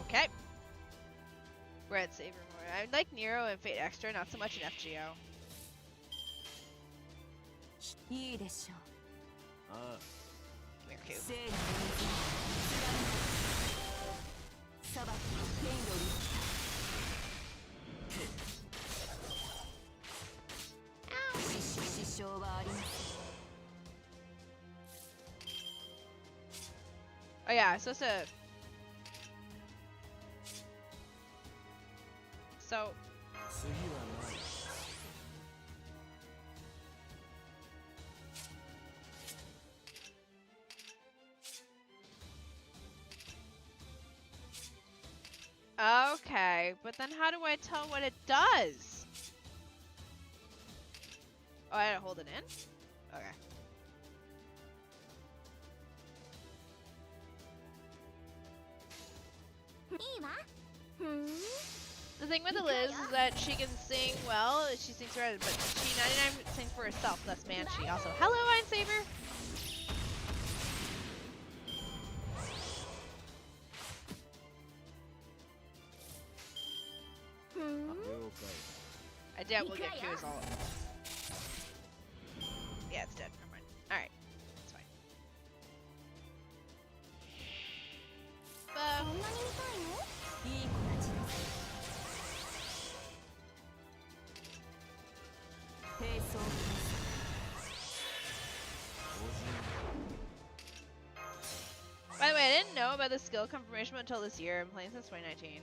Speaker 1: Okay. Red Saver more. I like Nero and Fate Extra, not so much in FGO. Come here, Q. Oh yeah, so okay, but then how do I tell what it does? Oh, I gotta hold it in? Okay. The thing with Liz is that she can sing well, she sings for others, but she 99% sings for herself, thus Banshee. Also, hello, Einsaver! I doubt we'll get Q's all. Yeah, it's dead. Never mind. Alright. It's fine. By the way, I didn't know about the skill confirmation until this year. I'm playing since 2019.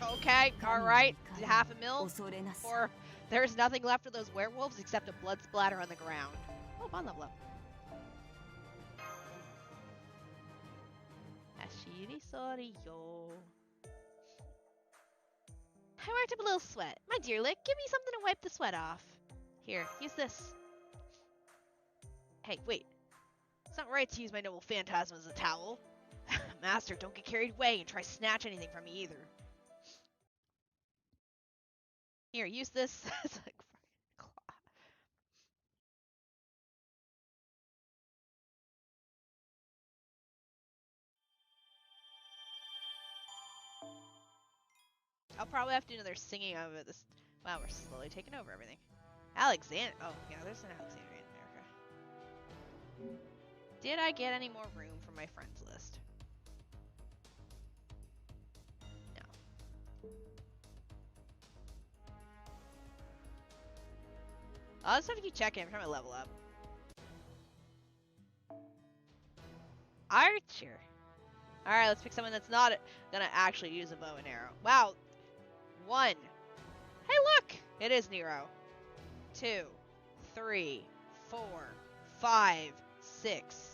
Speaker 1: Okay, alright. Half a mil. Or there's nothing left of those werewolves except a blood splatter on the ground. Oh, bond level up. Ashiri sorry, yo. I worked up a little sweat. My dear Lick, give me something to wipe the sweat off. Here, use this. Hey, wait. It's not right to use my noble phantasm as a towel. Master, don't get carried away and try snatch anything from me either. Here, use this. It's like claw. I'll probably have to do another singing of it. Wow, we're slowly taking over everything. Alexander. Oh, yeah, there's an Alexandria in America. Did I get any more room for my friends list? No. I'll just have to keep checking. I'm trying to level up. Archer. Alright, let's pick someone that's not gonna actually use a bow and arrow. Wow. 1. Hey, look! It is Nero. 2, 3, 4, 5, 6.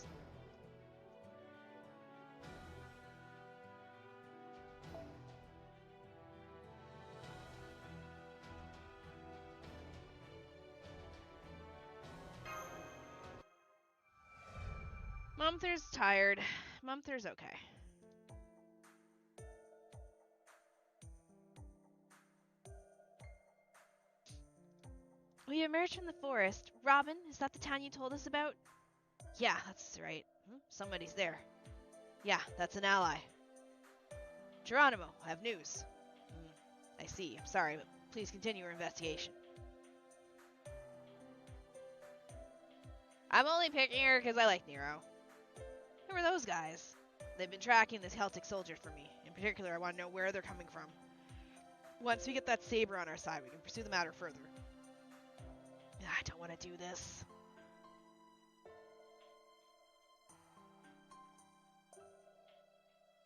Speaker 1: Mumther's tired. Mumther's okay. We emerged from the forest. Robin, is that the town you told us about? Yeah, that's right. Somebody's there. Yeah, that's an ally. Geronimo, I have news. I see. I'm sorry, but please continue your investigation. I'm only picking her because I like Nero. Who are those guys? They've been tracking this Celtic soldier for me. In particular, I want to know where they're coming from. Once we get that saber on our side, we can pursue the matter further. I don't want to do this.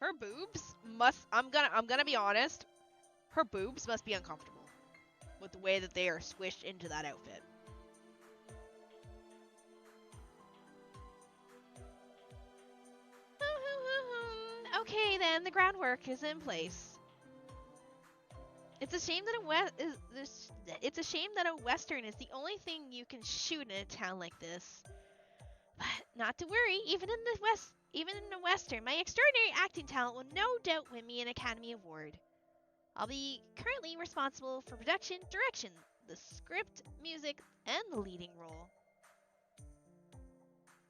Speaker 1: Her boobs must... I'm gonna be honest. Her boobs must be uncomfortable with the way that they are squished into that outfit. Okay, then the groundwork is in place. It's a shame that a western is the only thing you can shoot in a town like this. But not to worry, even in the western, my extraordinary acting talent will no doubt win me an Academy Award. I'll be currently responsible for production, direction, the script, music, and the leading role.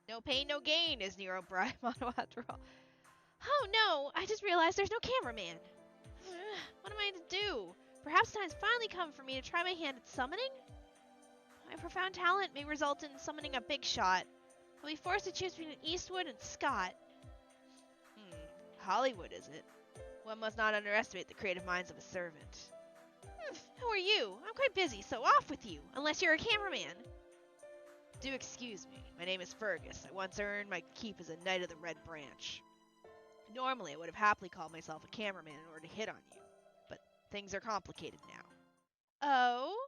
Speaker 1: No pain, no gain, is Nero Mono after all. Oh no, I just realized there's no cameraman. What am I to do? Perhaps time's finally come for me to try my hand at summoning? My profound talent may result in summoning a big shot. I'll be forced to choose between Eastwood and Scott. Hollywood, is it? One must not underestimate the creative minds of a servant. Who are you? I'm quite busy, so off with you, unless you're a cameraman. Do excuse me. My name is Fergus. I once earned my keep as a Knight of the Red Branch. Normally, I would have happily called myself a cameraman in order to hit on you. But things are complicated now. Oh?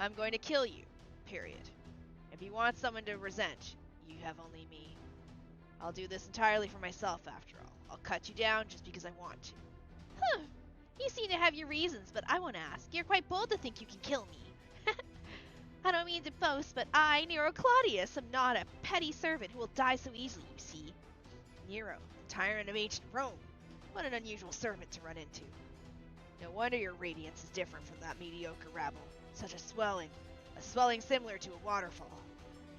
Speaker 1: I'm going to kill you. Period. If you want someone to resent, you have only me. I'll do this entirely for myself, after all. I'll cut you down just because I want to. You seem to have your reasons, but I want to ask. You're quite bold to think you can kill me. I don't mean to boast, but I, Nero Claudius, am not a petty servant who will die so easily, you see. Nero, the tyrant of ancient Rome. What an unusual servant to run into. No wonder your radiance is different from that mediocre rabble. Such a swelling similar to a waterfall.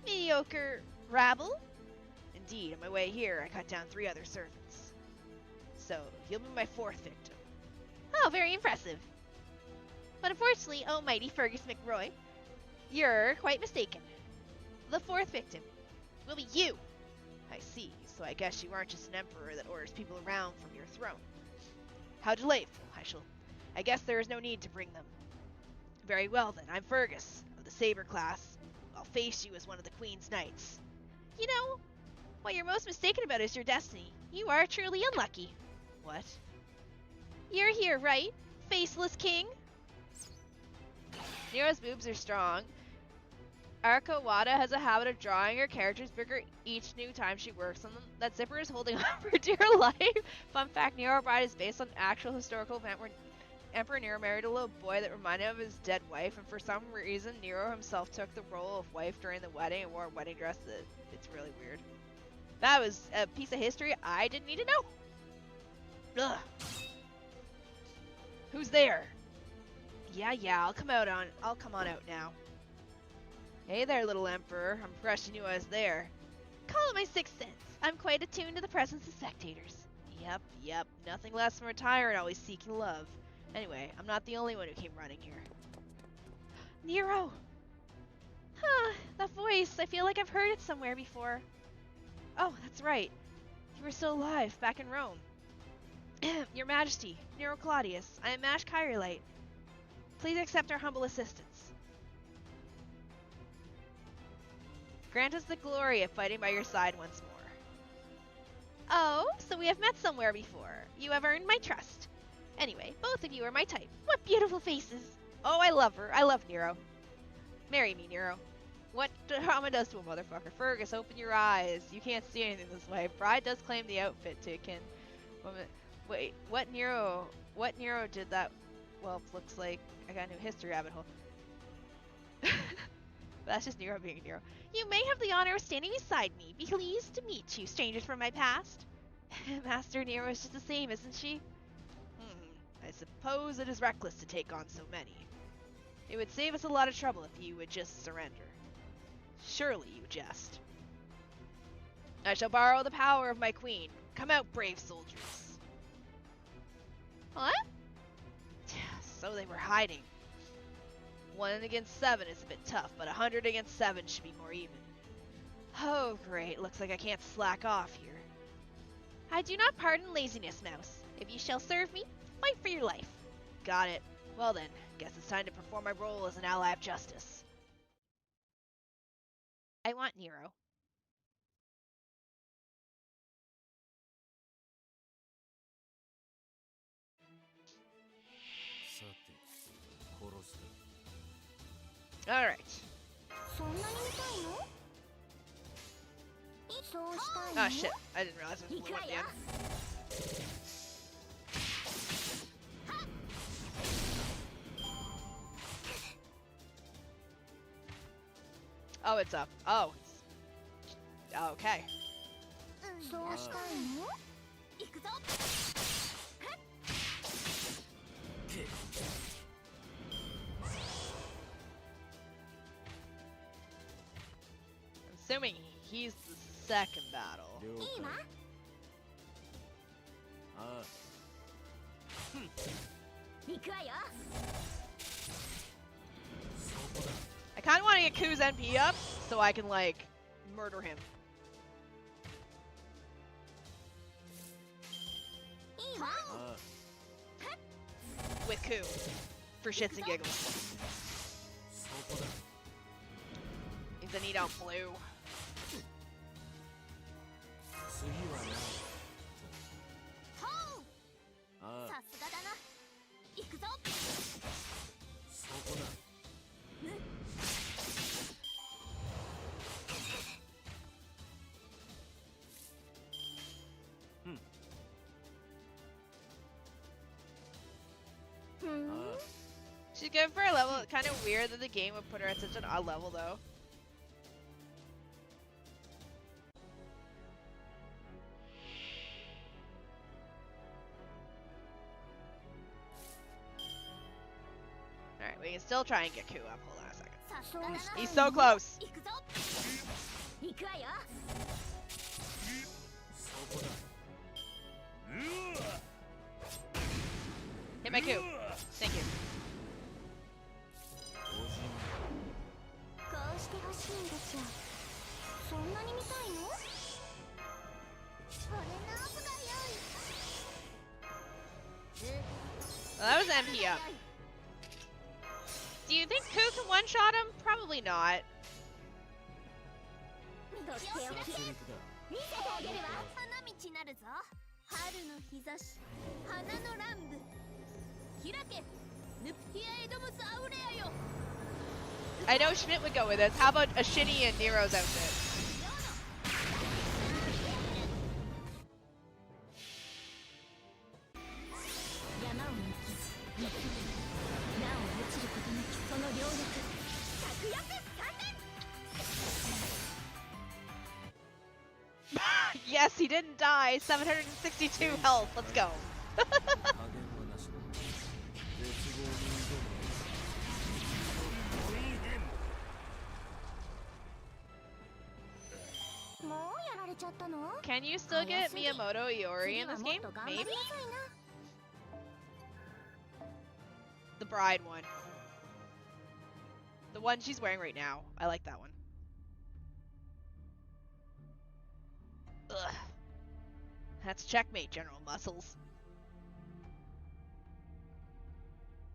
Speaker 1: Mediocre rabble? Indeed, on my way here, I cut down 3 other servants. So, you'll be my 4th victim. Oh, very impressive. But unfortunately, oh mighty Fergus McRoy, you're quite mistaken. The 4th victim will be you. I see, so I guess you aren't just an emperor that orders people around from your throne. How delightful. I guess there is no need to bring them. Very well then, I'm Fergus, of the Saber class. I'll face you as one of the Queen's Knights. You know, what you're most mistaken about is your destiny. You are truly unlucky. What? You're here, right? Faceless king? Nero's boobs are strong. Ariko Wada has a habit of drawing her characters bigger each new time she works on them. That zipper is holding on for dear life. Fun fact, Nero Bride is based on an actual historical event where Emperor Nero married a little boy that reminded him of his dead wife, and for some reason, Nero himself took the role of wife during the wedding and wore a wedding dress. It's really weird. That was a piece of history I didn't need to know. Ugh. Who's there? Yeah, I'll come on out now. Hey there, little emperor. I'm impressed you knew I was there. Call it my 6th sense. I'm quite attuned to the presence of spectators. Yep. Nothing less from a tyrant always seeking love. Anyway, I'm not the only one who came running here. Nero! That voice. I feel like I've heard it somewhere before. Oh, that's right. You were still alive, back in Rome. Your Majesty, Nero Claudius, I am Mash Kyrolite. Please accept our humble assistance. Grant us the glory of fighting by your side once more. Oh, so we have met somewhere before. You have earned my trust. Anyway, both of you are my type. What beautiful faces. Oh, I love her. I love Nero. Marry me, Nero. What drama does to a motherfucker? Fergus, open your eyes. You can't see anything this way. Bride does claim the outfit to kin. Wait, what Nero did that? Well, looks like I got a new history rabbit hole. That's just Nero being Nero. You may have the honor of standing beside me. Be pleased to meet you, strangers from my past. Master Nero is just the same, isn't she? I suppose it is reckless to take on so many. It would save us a lot of trouble if you would just surrender. Surely you jest. I shall borrow the power of my queen. Come out, brave soldiers. What? So they were hiding. 1 against 7 is a bit tough, but 100 against 7 should be more even. Oh, great. Looks like I can't slack off here. I do not pardon laziness, Mouse. If you shall serve me, fight for your life. Got it. Well then, guess it's time to perform my role as an ally of justice. I want Nero. Alright. Oh shit, I didn't realize it was blue at the end. Oh, it's up. Oh. Okay. I'm assuming he's the second battle. I kind of want to get Ku's NP up so I can, like, murder him. With Ku. For shits and giggles. Means I need out blue. She's good for a level. Kind of weird that the game would put her at such an odd level, though. Alright, we can still try and get Ku up. Hold on a second. He's so close! Hit my Ku. Thank you. Well, that was MP up. Do you think Ku can one-shot him? Probably not. I know Schmidt would go with this. How about a Shini and Nero's outfit? Yes, he didn't die. 762 health. Let's go. Can you still get Miyamoto Iori in this game? Maybe? The bride one. The one she's wearing right now. I like that one. Ugh. That's checkmate, General Muscles.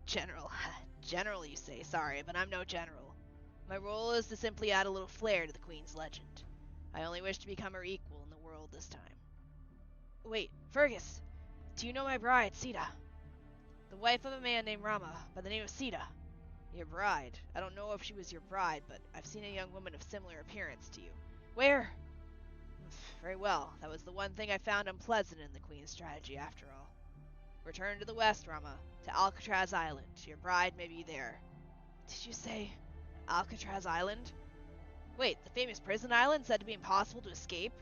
Speaker 1: General. General, you say. Sorry, but I'm no general. My role is to simply add a little flair to the Queen's legend. I only wish to become her equal in the world this time. Wait, Fergus, do you know my bride, Sita? The wife of a man named Rama, by the name of Sita. Your bride. I don't know if she was your bride, but I've seen a young woman of similar appearance to you. Where? Very well. That was the one thing I found unpleasant in the Queen's strategy, after all. Return to the west, Rama, to Alcatraz Island. Your bride may be there. Did you say Alcatraz Island? Wait, the famous prison island said to be impossible to escape?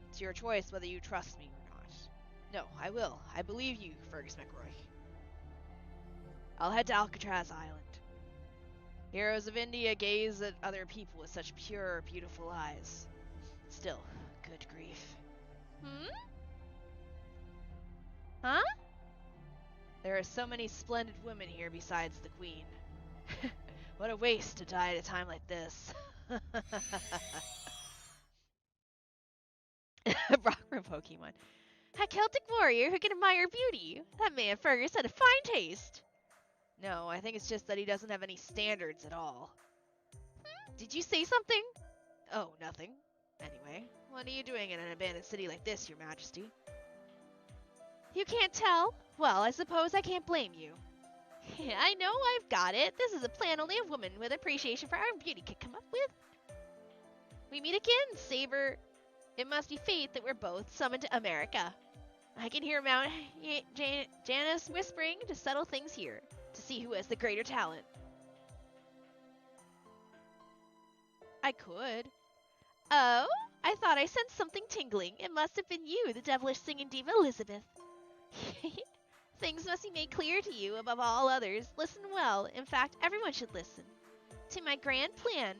Speaker 1: It's your choice whether you trust me or not. No, I will. I believe you, Fergus McRoy. I'll head to Alcatraz Island. Heroes of India gaze at other people with such pure, beautiful eyes. Still, good grief. Huh? There are so many splendid women here besides the Queen. What a waste to die at a time like this. Rockman Pokemon. A Celtic warrior who can admire beauty. That man Fergus had a fine taste. No, I think it's just that he doesn't have any standards at all. Did you say something? Oh, nothing. Anyway, what are you doing in an abandoned city like this, Your Majesty? You can't tell? Well, I suppose I can't blame you. I know I've got it. This is a plan only a woman with appreciation for our beauty could come up with. We meet again, Saber. It must be fate that we're both summoned to America. I can hear Mount Janus whispering to settle things here, to see who has the greater talent. I could. Oh? I thought I sensed something tingling. It must have been you, the devilish singing diva Elizabeth. Things must be made clear to you above all others. Listen well. In fact, everyone should listen. To my grand plan,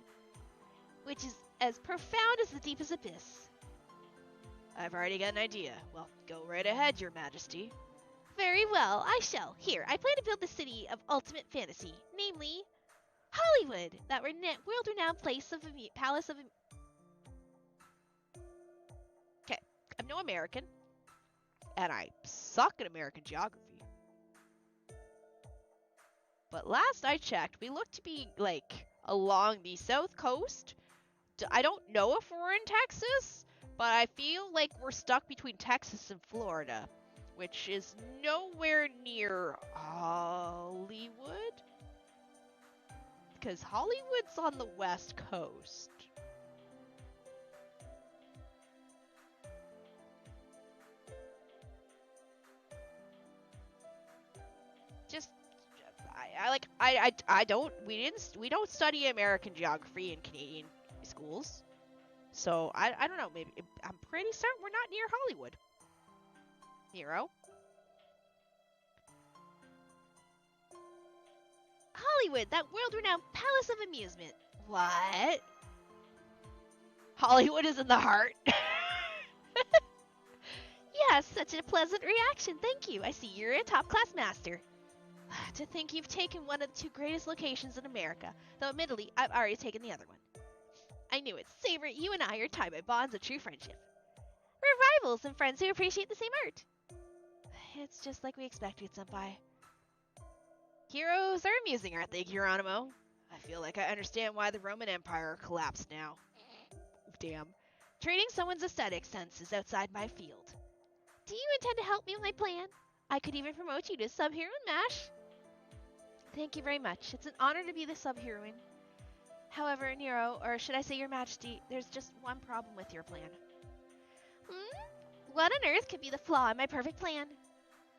Speaker 1: which is as profound as the deepest abyss. I've already got an idea. Well, go right ahead, Your Majesty. Very well, I shall. Here, I plan to build the city of ultimate fantasy, namely Hollywood, that world-renowned palace of. Okay, I'm no American, and I suck at American geography. But last I checked, we look to be, like, along the south coast. I don't know if we're in Texas, but I feel like we're stuck between Texas and Florida, which is nowhere near Hollywood. Because Hollywood's on the west coast. Just we don't study American geography in Canadian schools. So I don't know, maybe I'm pretty certain we're not near Hollywood. Nero. Hollywood, that world-renowned palace of amusement. What? Hollywood is in the heart. Yes, such a pleasant reaction. Thank you. I see you're a top-class master. To think you've taken one of the two greatest locations in America, though admittedly, I've already taken the other one. I knew it. Saber, you and I are tied by bonds of true friendship. We're rivals and friends who appreciate the same art. It's just like we expected, Senpai. Heroes are amusing, aren't they, Geronimo? I feel like I understand why the Roman Empire collapsed now. Damn. Treating someone's aesthetic sense is outside my field. Do you intend to help me with my plan? I could even promote you to sub-hero in MASH. Thank you very much. It's an honor to be the sub-heroine. However, Nero, or should I say Your Majesty, there's just one problem with your plan. What on earth could be the flaw in my perfect plan?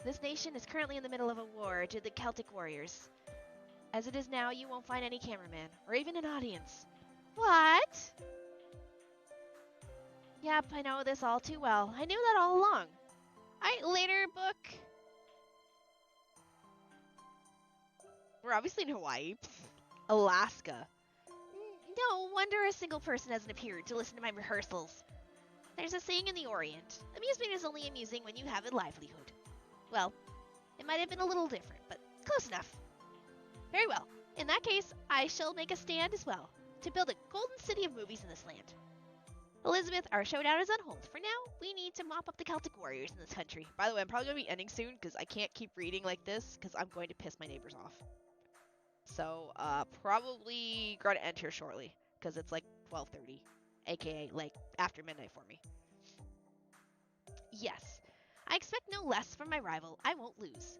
Speaker 1: This nation is currently in the middle of a war to the Celtic warriors. As it is now, you won't find any cameraman, or even an audience. What? Yep, I know this all too well. I knew that all along. Later, book. We're obviously in Hawaii. Alaska. No wonder a single person hasn't appeared to listen to my rehearsals. There's a saying in the Orient. Amusement is only amusing when you have a livelihood. Well, it might have been a little different, but close enough. Very well. In that case, I shall make a stand as well, to build a golden city of movies in this land. Elizabeth, our showdown is on hold. For now, we need to mop up the Celtic warriors in this country. By the way, I'm probably going to be ending soon, because I can't keep reading like this, because I'm going to piss my neighbors off. So, probably going to end here shortly, because it's like 12:30, aka, like, after midnight for me. Yes. I expect no less from my rival. I won't lose.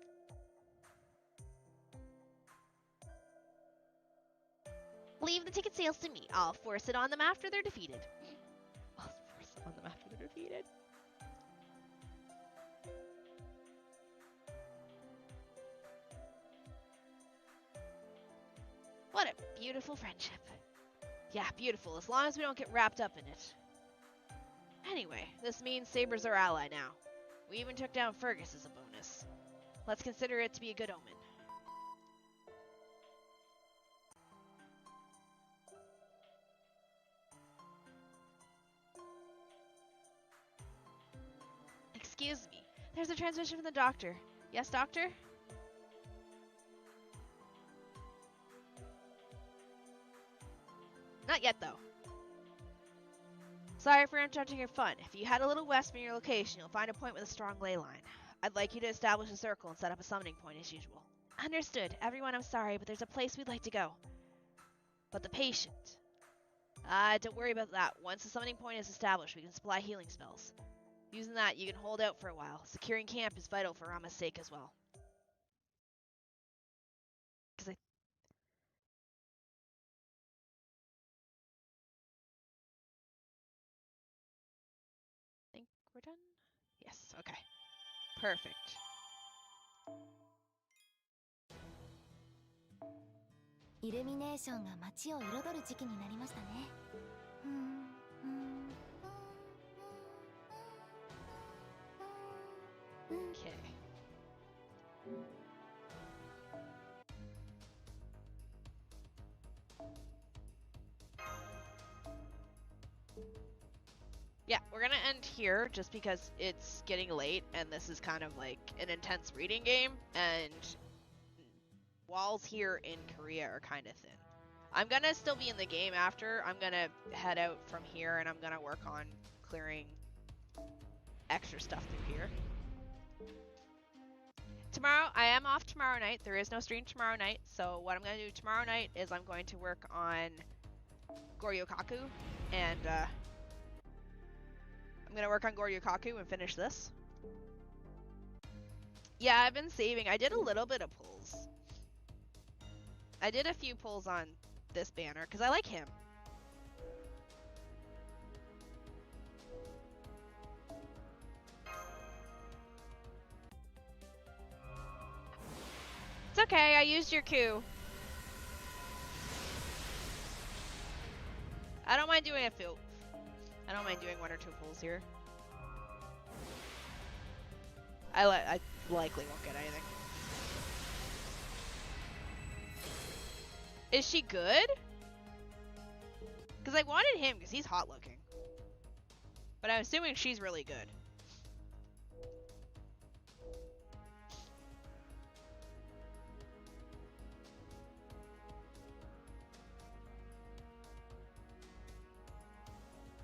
Speaker 1: Leave the ticket sales to me. I'll force it on them after they're defeated. I'll force it on them after they're defeated. What a beautiful friendship. Yeah, beautiful, as long as we don't get wrapped up in it. Anyway, this means Saber's our ally now. We even took down Fergus as a bonus. Let's consider it to be a good omen. Excuse me. There's a transmission from the doctor. Yes, doctor? Not yet, though. Sorry for interrupting your fun. If you head a little west from your location, you'll find a point with a strong ley line. I'd like you to establish a circle and set up a summoning point as usual. Understood. Everyone, I'm sorry, but there's a place we'd like to go. But the patient. Don't worry about that. Once the summoning point is established, we can supply healing spells. Using that, you can hold out for a while. Securing camp is vital for Rama's sake as well. Because I think we're done? Yes, okay. Perfect.
Speaker 3: Illumination が街を彩る時期になりましたね。
Speaker 1: Okay. Yeah, we're gonna end here just because it's getting late and this is kind of like an intense reading game and walls here in Korea are kind of thin. I'm gonna still be in the game after. I'm gonna head out from here and I'm gonna work on clearing extra stuff through here. Tomorrow, I am off tomorrow night. There is no stream tomorrow night. So what I'm going to do tomorrow night is I'm going to work on Goryokaku. And I'm going to work on Goryokaku and finish this. Yeah, I've been saving. I did a little bit of pulls. I did a few pulls on this banner because I like him. It's okay, I used your coup. I don't mind doing a few. I don't mind doing 1 or 2 pulls here. I likely won't get anything. Is she good? Because I wanted him because he's hot looking. But I'm assuming she's really good.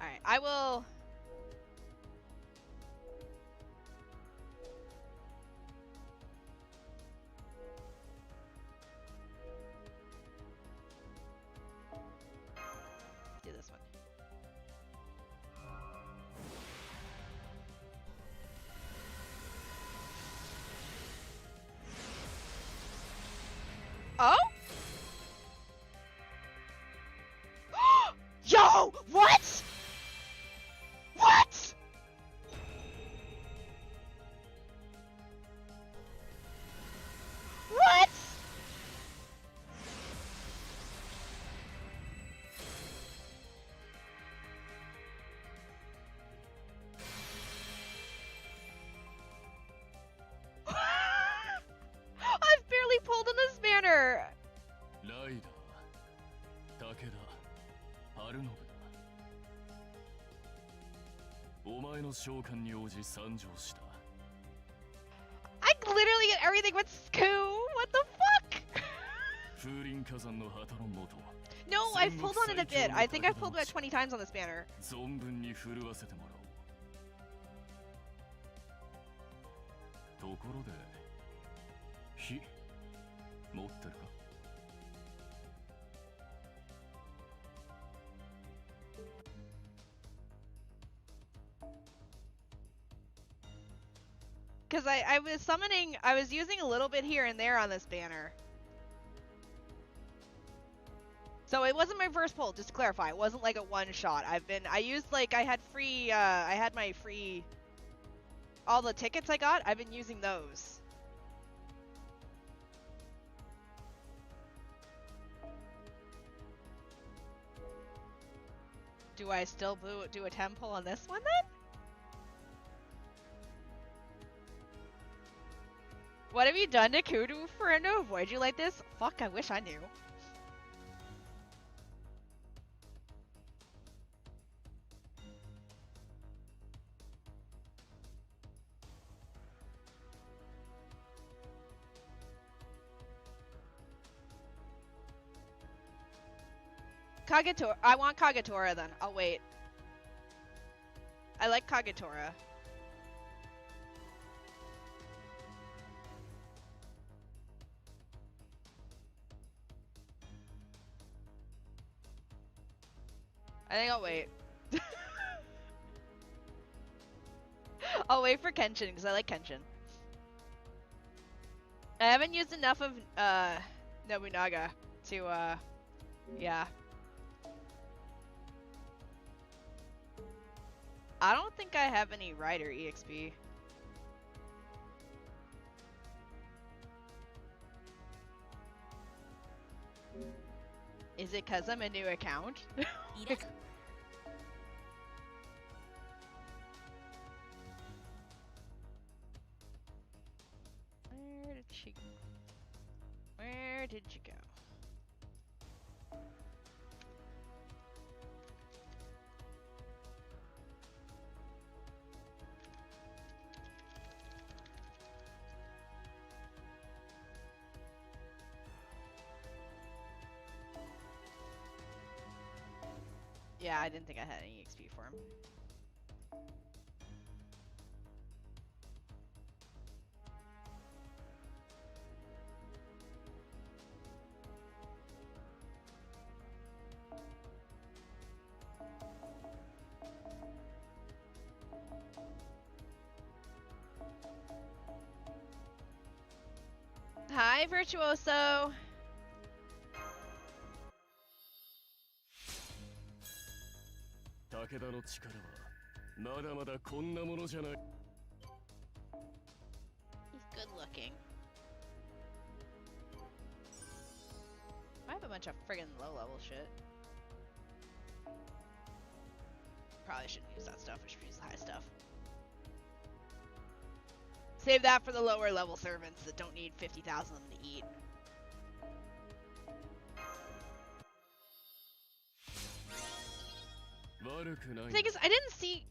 Speaker 1: Alright, I will... do this one. Oh? Yo! What? What? What? I've barely pulled in this banner.
Speaker 4: ライダー、武田、春信だ。お前の召喚に応じ参上した。
Speaker 1: I literally get everything but Skoo. What the fuck?
Speaker 4: 風林火山の旗の下。
Speaker 1: No, I've pulled on it a bit. I think I've pulled about 20 times on this banner.
Speaker 4: 存分に震わせてもらおう。ところで、火持ってるか？
Speaker 1: because I was summoning, I was using a little bit here and there on this banner. So it wasn't my first pull, just to clarify. It wasn't like a one shot. I used like, I had my free, all the tickets I got, I've been using those. Do I still do a 10 pull on this one then? What have you done to Kudu for him to avoid you like this? Fuck, I wish I knew. Kagetora. I want Kagetora then. I'll wait. I like Kagetora. I think I'll wait. I'll wait for Kenshin because I like Kenshin. I haven't used enough of Nobunaga to yeah. I don't think I have any Rider EXP. Is it cause I'm a new account? Where did you go? Yeah, I didn't think I had any XP for him. Hi, Virtuoso!
Speaker 4: 武田の力はまだまだこんなものじゃない。
Speaker 1: He's good looking. I have a bunch of friggin' low level shit. Probably shouldn't use that stuff, I should use the high stuff. Save that for the lower level servants that don't need 50,000 of them to eat. The thing is, I didn't see...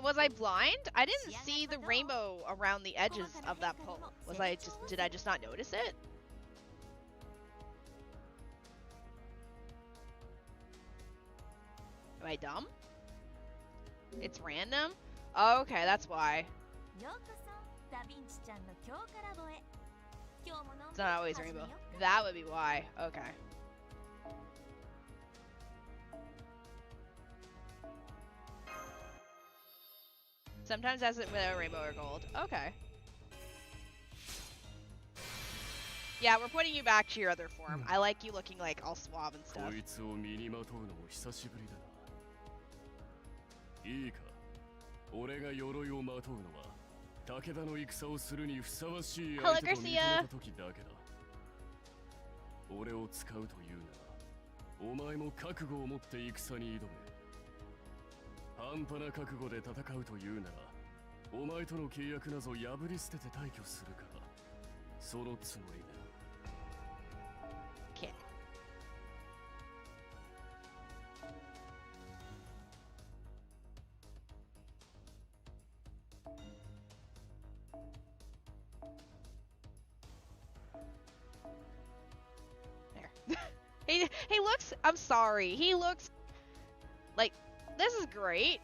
Speaker 1: Was I blind? I didn't see the rainbow around the edges of that pole. Did I just not notice it? Am I dumb? It's random? Oh, okay, that's why. It's not always rainbow. That would be why. Okay. Sometimes that's it without rainbow or gold. Okay. Yeah, we're putting you back to your other form. I like you looking like all suave and stuff.
Speaker 4: いいか、俺が鎧をまとうのは武田の戦をするにふさわしい相手と認めた時だけだ。俺を使うというなら、お前も覚悟を持って戦に挑め。半端な覚悟で戦うというなら、お前との契約なぞ破り捨てて退去するから、そのつもりだ。
Speaker 1: Okay. He looks, I'm sorry, he looks like, this is great,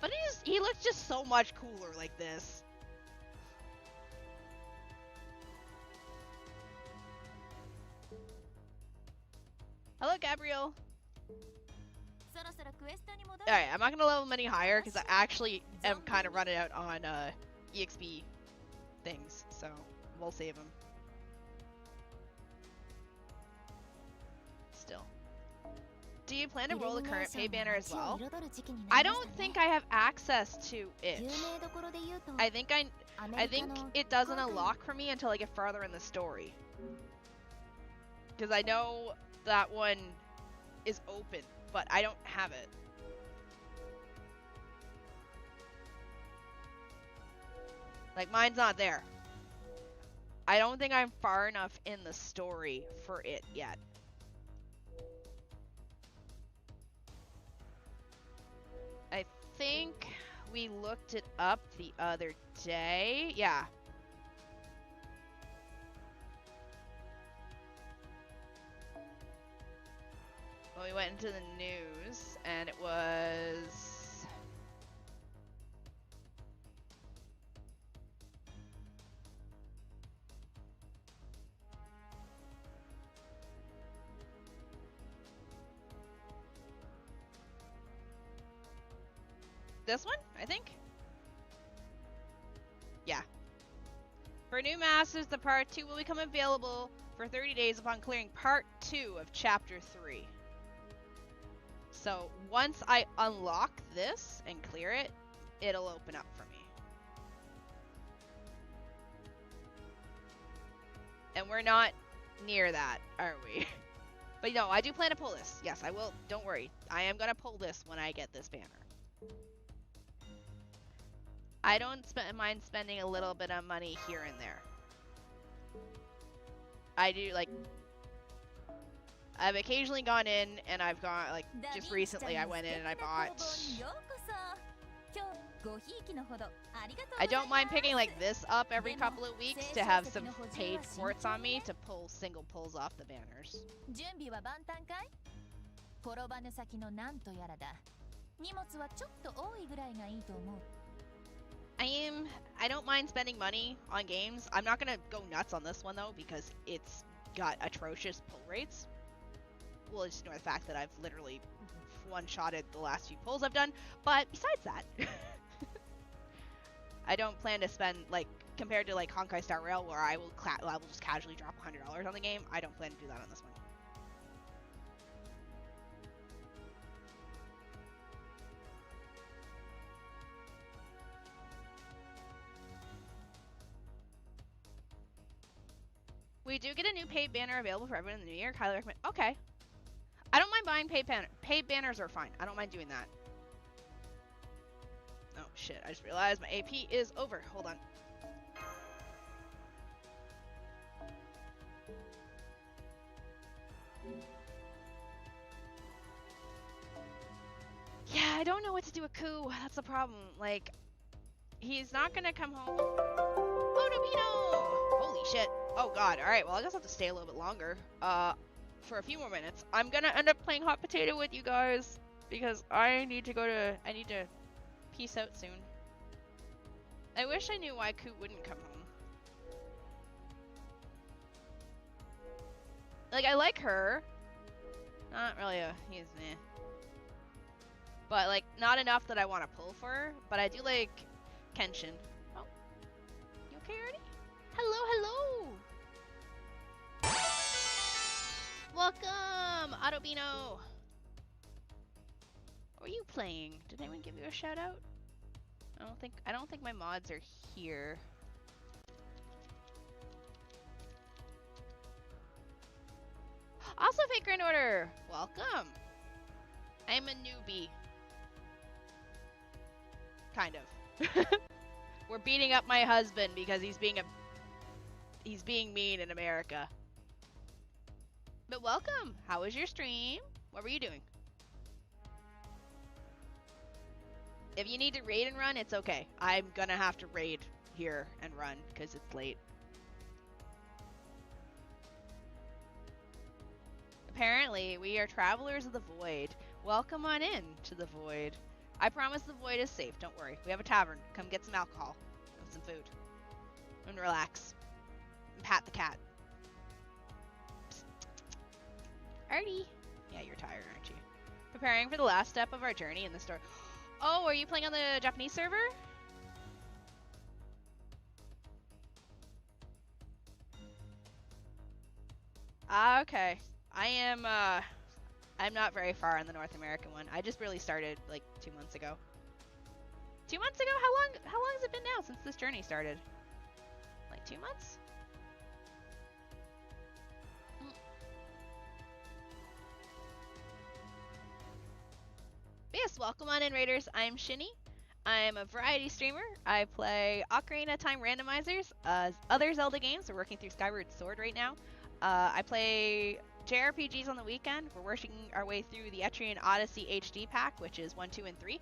Speaker 1: but he looks just so much cooler like this. Hello, Gabriel. Alright, I'm not gonna level him any higher because I actually am kind of running out on EXP things, so we'll save them. Still. Do you plan to roll the current pay banner as well? I don't think I have access to it. I think it doesn't unlock for me until I get farther in the story. Because I know that one is open, but I don't have it. Like, mine's not there. I don't think I'm far enough in the story for it yet. I think we looked it up the other day. Yeah. Well, we went into the news, and it was... this one, I think? Yeah. For new masters, the part 2 will become available for 30 days upon clearing part 2 of chapter 3. So once I unlock this and clear it, it'll open up for me. And we're not near that, are we? But no, I do plan to pull this. Yes, I will. Don't worry. I am going to pull this when I get this banner. I don't mind spending a little bit of money here and there. I do, like... I've occasionally gone in, and I've gone, like, just recently I went in and I bought... I don't mind picking, like, this up every couple of weeks to have some paid quartz on me to pull single pulls off the banners. I don't mind spending money on games. I'm not gonna go nuts on this one though because it's got atrocious pull rates. Well, just ignore the fact that I've literally one-shotted the last few pulls I've done. But besides that, I don't plan to spend, like, compared to like Honkai Star Rail where I will just casually drop $100 on the game. I don't plan to do that on this one. We do get a new paid banner available for everyone in the new year. Highly recommend. Okay. I don't mind buying paid banners. Paid banners are fine. I don't mind doing that. Oh, shit. I just realized my AP is over. Hold on. Yeah, I don't know what to do with Ku. That's the problem. Like, he's not gonna come home. Oh, no, Pino! Holy shit. Oh, God. Alright, well, I guess I'll have to stay a little bit longer. For a few more minutes. I'm gonna end up playing Hot Potato with you guys. Because I need to peace out soon. I wish I knew why Ku wouldn't come home. Like, I like her. Not really he's meh. But, like, not enough that I want to pull for her. But I do like Kenshin. Oh. You okay already? Hello, hello! Welcome, Autobino! What are you playing? Did anyone give you a shout out? I don't think my mods are here. Also, Fake Grand Order! Welcome! I'm a newbie. Kind of. We're beating up my husband because he's being mean in America. But welcome! How was your stream? What were you doing? If you need to raid and run, it's okay. I'm gonna have to raid here and run because it's late. Apparently, we are travelers of the void. Welcome on in to the void. I promise the void is safe, don't worry. We have a tavern. Come get some alcohol and some food. And relax. And pat the cat. Psst. Artie. Yeah, you're tired, aren't you? Preparing for the last step of our journey in the story. Oh, are you playing on the Japanese server? Okay. I'm not very far on the North American one. I just really started like 2 months ago. 2 months ago? How long has it been now since this journey started? Like 2 months? But yes, welcome on in, Raiders. I'm Shini. I'm a variety streamer. I play Ocarina of Time randomizers, other Zelda games. We're working through Skyward Sword right now. I play JRPGs on the weekend. We're working our way through the Etrian Odyssey HD pack, which is 1, 2, and 3.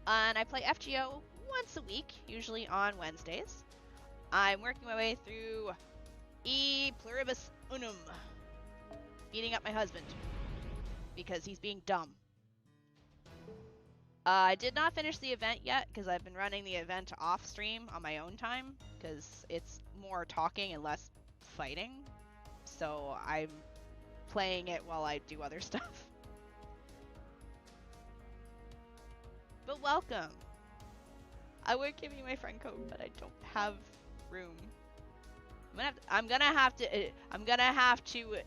Speaker 1: And I play FGO once a week, usually on Wednesdays. I'm working my way through Pluribus Unum, beating up my husband because he's being dumb. I did not finish the event yet because I've been running the event off stream on my own time because it's more talking and less fighting. So I'm playing it while I do other stuff. But welcome. I would give you my friend code, but I don't have room. I'm gonna have to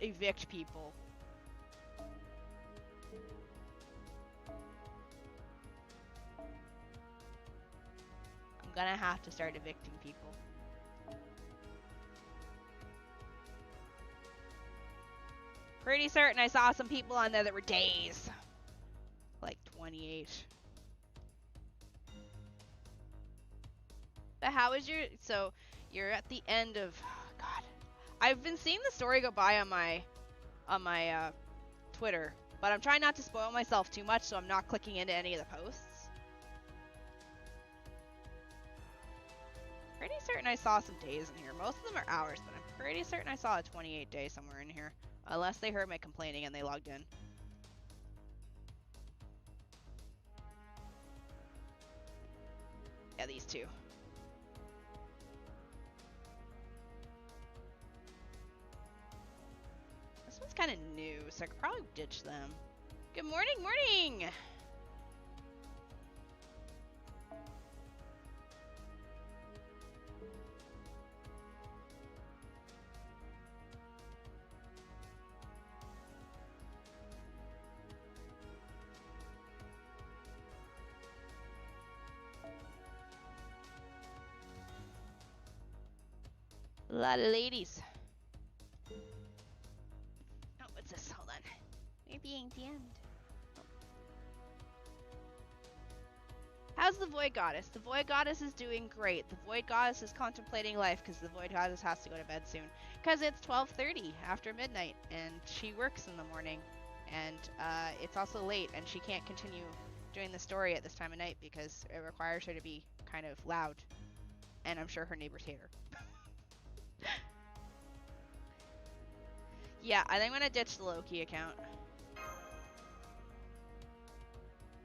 Speaker 1: evict people. I'm gonna have to start evicting people. Pretty certain I saw some people on there that were days. Like 28. But how is your... So, you're at the end of... Oh God. I've been seeing the story go by on my Twitter. But I'm trying not to spoil myself too much, so I'm not clicking into any of the posts. Pretty certain I saw some days in here. Most of them are hours, but I'm pretty certain I saw a 28 day somewhere in here. Unless they heard my complaining and they logged in. Yeah, these two. This one's kind of new, so I could probably ditch them. Good morning, morning! A lot of ladies. Oh, what's this? Hold on. We're being damned. Oh. How's the Void Goddess? The Void Goddess is doing great. The Void Goddess is contemplating life because the Void Goddess has to go to bed soon. Because it's 12:30 after midnight and she works in the morning. And it's also late and she can't continue doing the story at this time of night because it requires her to be kind of loud. And I'm sure her neighbors hate her. Yeah, I think I'm gonna ditch the Loki account.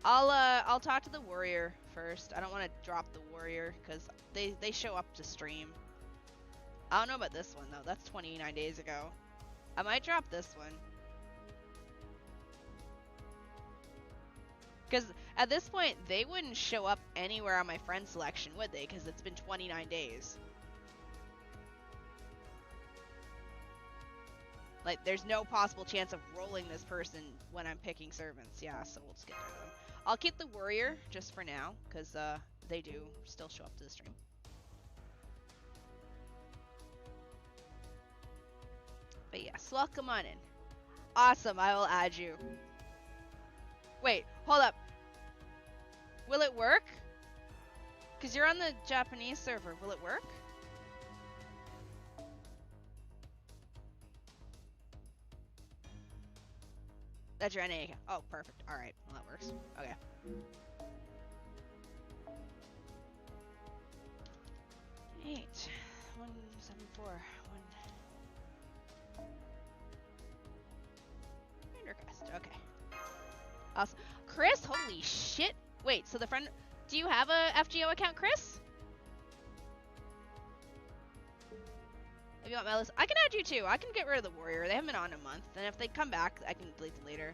Speaker 1: I'll talk to the warrior first. I don't want to drop the warrior because they show up to stream. I don't know about this one though. That's 29 days ago. I might drop this one. Because at this point, they wouldn't show up anywhere on my friend selection, would they? Because it's been 29 days. Like, there's no possible chance of rolling this person when I'm picking servants. Yeah, so we'll just get rid of them. I'll keep the warrior just for now, because they do still show up to the stream. But yes, welcome on in. Awesome, I will add you. Wait, hold up. Will it work? Because you're on the Japanese server. Will it work? That's your NA account. Oh, perfect. Alright, well that works. Okay. Eight. 174. Undercast. Okay. Awesome. Chris, holy shit. Wait, so the friend... Do you have a FGO account, Chris? Have you got my list? I can add you too. I can get rid of the warrior. They haven't been on a month. And if they come back, I can delete them later.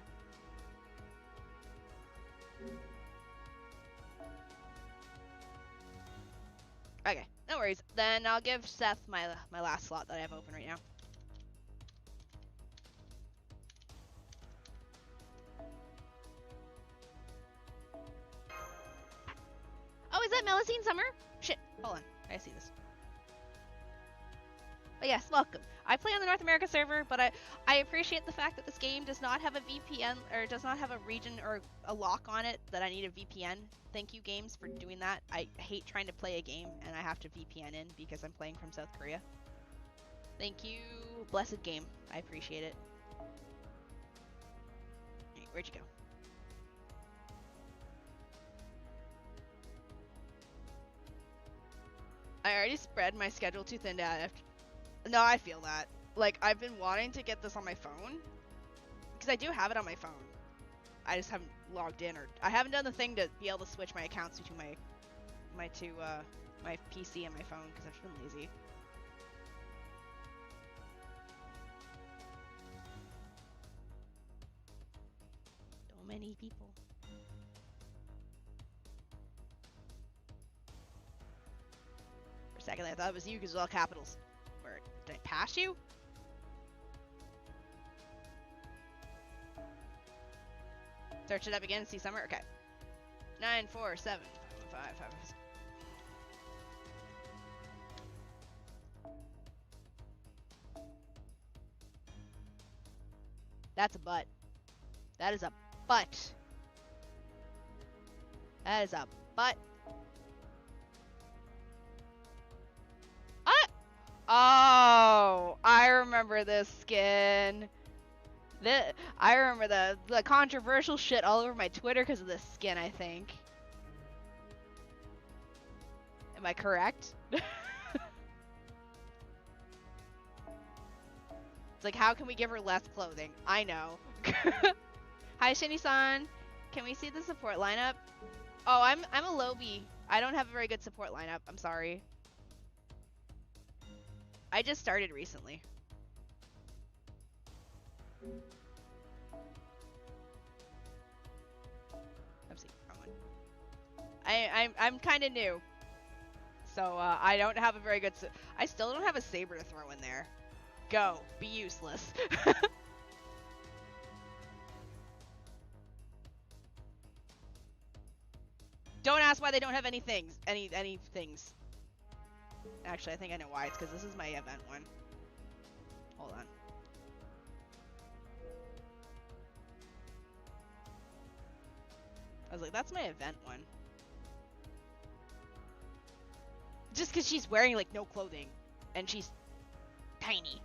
Speaker 1: Okay, no worries. Then I'll give Seth my last slot that I have open right now. seen Summer. Shit, hold on. I see this. But yes, welcome. I play on the North America server, but I appreciate the fact that this game does not have a VPN, or does not have a region or a lock on it that I need a VPN. Thank you, games, for doing that. I hate trying to play a game and I have to VPN in because I'm playing from South Korea. Thank you, blessed game. I appreciate it. Alright, where'd you go? I already spread my schedule too thin to add. No, I feel that. Like, I've been wanting to get this on my phone. Because I do have it on my phone. I just haven't logged in, or I haven't done the thing to be able to switch my accounts between my PC and my phone, because I've just been lazy. So many people. For a second I thought it was you because it was all capitals. Where, did I pass you? Search it up again and see Summer? Okay. 947 515 That's a butt. That is a butt. That is a butt. Oh, I remember this skin. I remember the controversial shit all over my Twitter because of this skin, I think. Am I correct? It's like, how can we give her less clothing? I know. Hi, Shini-san. Can we see the support lineup? Oh, I'm a lowbie. I don't have a very good support lineup. I'm sorry. I just started recently. Oopsie, wrong one. I'm kind of new, so I don't have a very good. I still don't have a saber to throw in there. Go, be useless. Don't ask why they don't have any things. Any things. Actually, I think I know why. It's because this is my event one. Hold on. I was like, that's my event one. Just because she's wearing, like, no clothing. And she's tiny.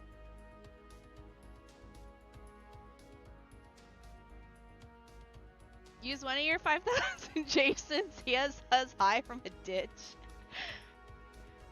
Speaker 1: Use one of your 5,000 Jasons. He has us high from a ditch.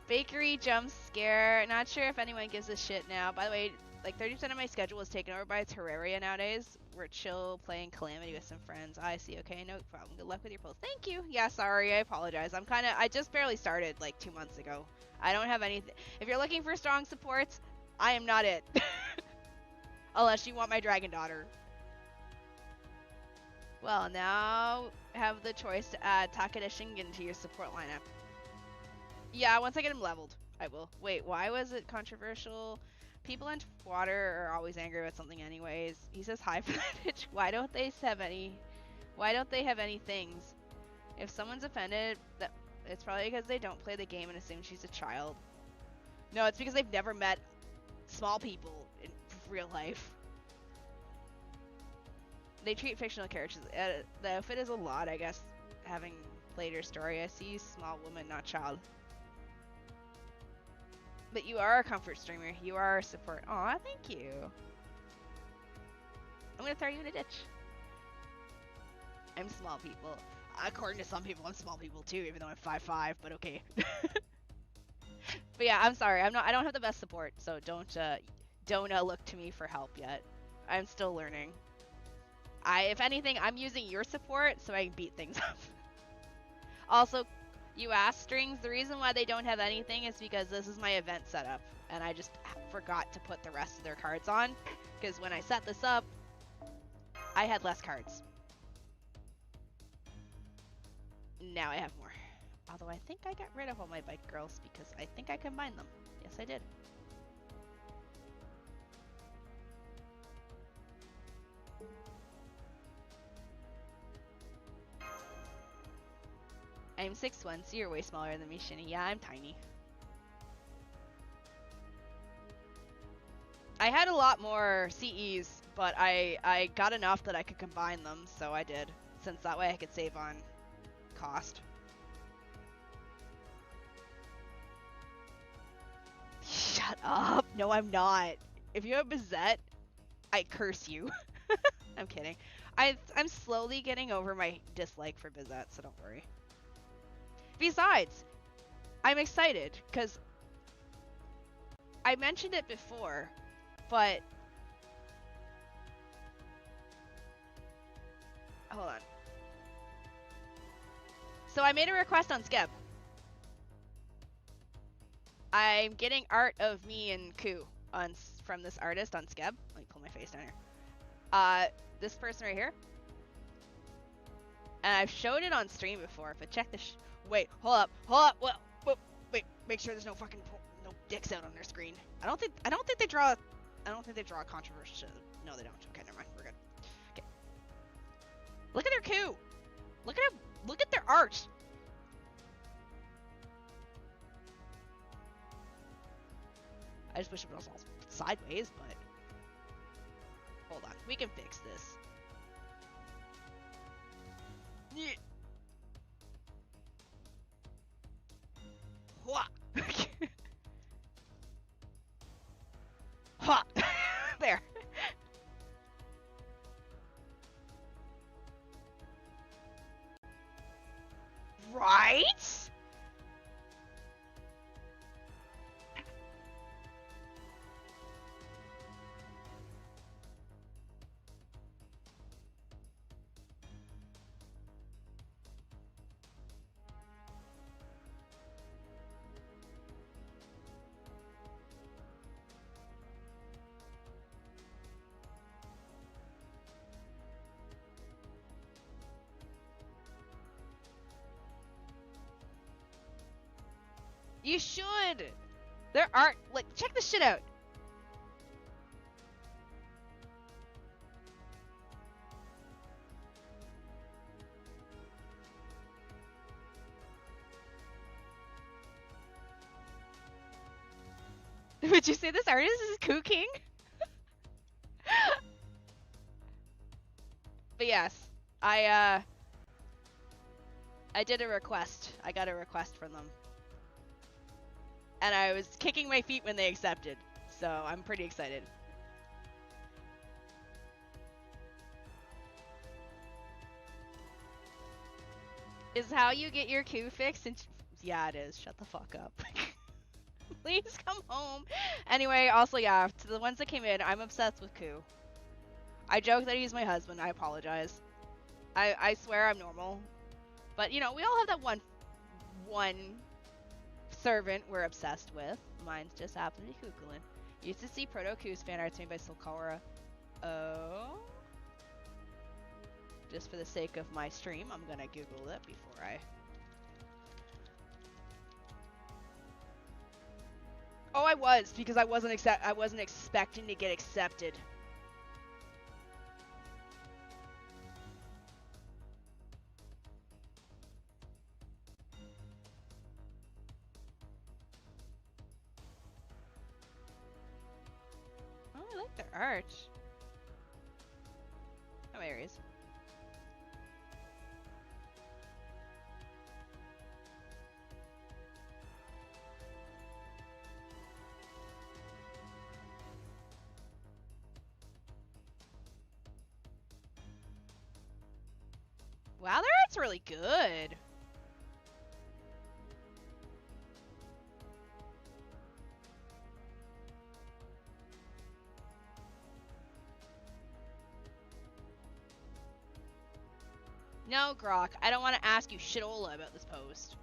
Speaker 1: Bakery jump scare. Not sure if anyone gives a shit now. By the way, like 30% of my schedule is taken over by Terraria nowadays. We're chill playing Calamity with some friends. I see. Okay, no problem. Good luck with your polls. Thank you. Yeah, sorry. I apologize. I just barely started like 2 months ago. I don't have anything. If you're looking for strong supports, I am not it. Unless you want my dragon daughter. Well, now have the choice to add Takeda Shingen to your support lineup. Yeah, once I get him leveled, I will. Wait, why was it controversial? People in water are always angry about something anyways. He says hi for that bitch. Why don't they have any things? If someone's offended, it's probably because they don't play the game and assume she's a child. No, it's because they've never met small people in real life. They treat fictional characters. The outfit is a lot, I guess, having played her story. I see small woman, not child. But you are a comfort streamer. You are a support. Aw, thank you. I'm gonna throw you in a ditch. I'm small people. According to some people, I'm small people too, even though I'm 5'5", but okay. But yeah, I'm sorry. I don't have the best support, so don't look to me for help yet. I'm still learning. If anything, I'm using your support so I can beat things up. Also, you asked strings. The reason why they don't have anything is because this is my event setup, and I just forgot to put the rest of their cards on, because when I set this up, I had less cards. Now I have more. Although I think I got rid of all my bike girls because I think I combined them. Yes, I did. I'm 6'1", so you're way smaller than me, Shini. Yeah, I'm tiny. I had a lot more CEs, but I got enough that I could combine them, so I did. Since that way I could save on cost. Shut up! No, I'm not. If you have Bizette, I curse you. I'm kidding. I'm slowly getting over my dislike for Bizette, so don't worry. Besides, I'm excited, because I mentioned it before, but... Hold on. So I made a request on Skeb. I'm getting art of me and Ku from this artist on Skeb. Let me pull my face down here. This person right here. And I've showed it on stream before, but check this. Wait, hold up. Wait, make sure there's no fucking no dicks out on their screen. I don't think they draw a controversial. No, they don't. Okay, never mind. We're good. Okay. Look at their Ku. Look at him. Look at their art. I just wish it was all sideways, but hold on. We can fix this. Yeah. There. Right? You should! There are, like, check this shit out. Would you say this artist is Ku King? But yes, I did a request. I got a request from them. And I was kicking my feet when they accepted, so I'm pretty excited. Is how you get your Ku fixed? Yeah, it is. Shut the fuck up. Please come home. Anyway, also, yeah, to the ones that came in, I'm obsessed with Ku. I joke that he's my husband. I apologize. I swear I'm normal. But, you know, we all have that one servant we're obsessed with. Mine's just happened to be Kukulin. Used to see Proto Ku's fan arts made by Solkara. Oh? Just for the sake of my stream, I'm gonna Google it before I... Oh, I was, because I wasn't expecting to get accepted. Oh, I like their art. No Aries. Wow, their art's really good. No, Grok, I don't want to ask you shitola about this post.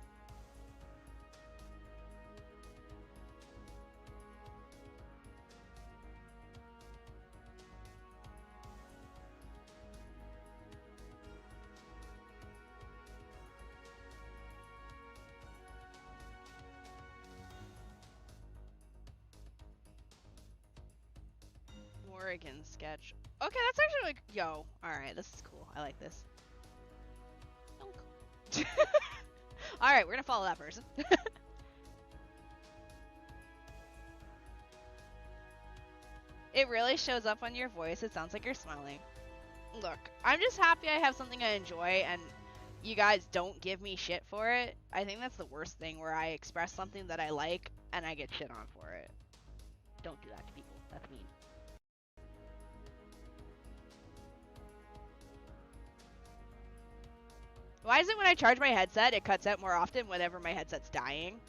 Speaker 1: Oregon sketch. Okay, that's actually like, yo, alright, this is cool. I like this. Alright, we're gonna follow that person. It really shows up on your voice. It sounds like you're smiling. Look, I'm just happy I have something I enjoy and you guys don't give me shit for it. I think that's the worst thing, where I express something that I like and I get shit on for it. Don't do that to people. That's mean. Why is it when I charge my headset, it cuts out more often whenever my headset's dying?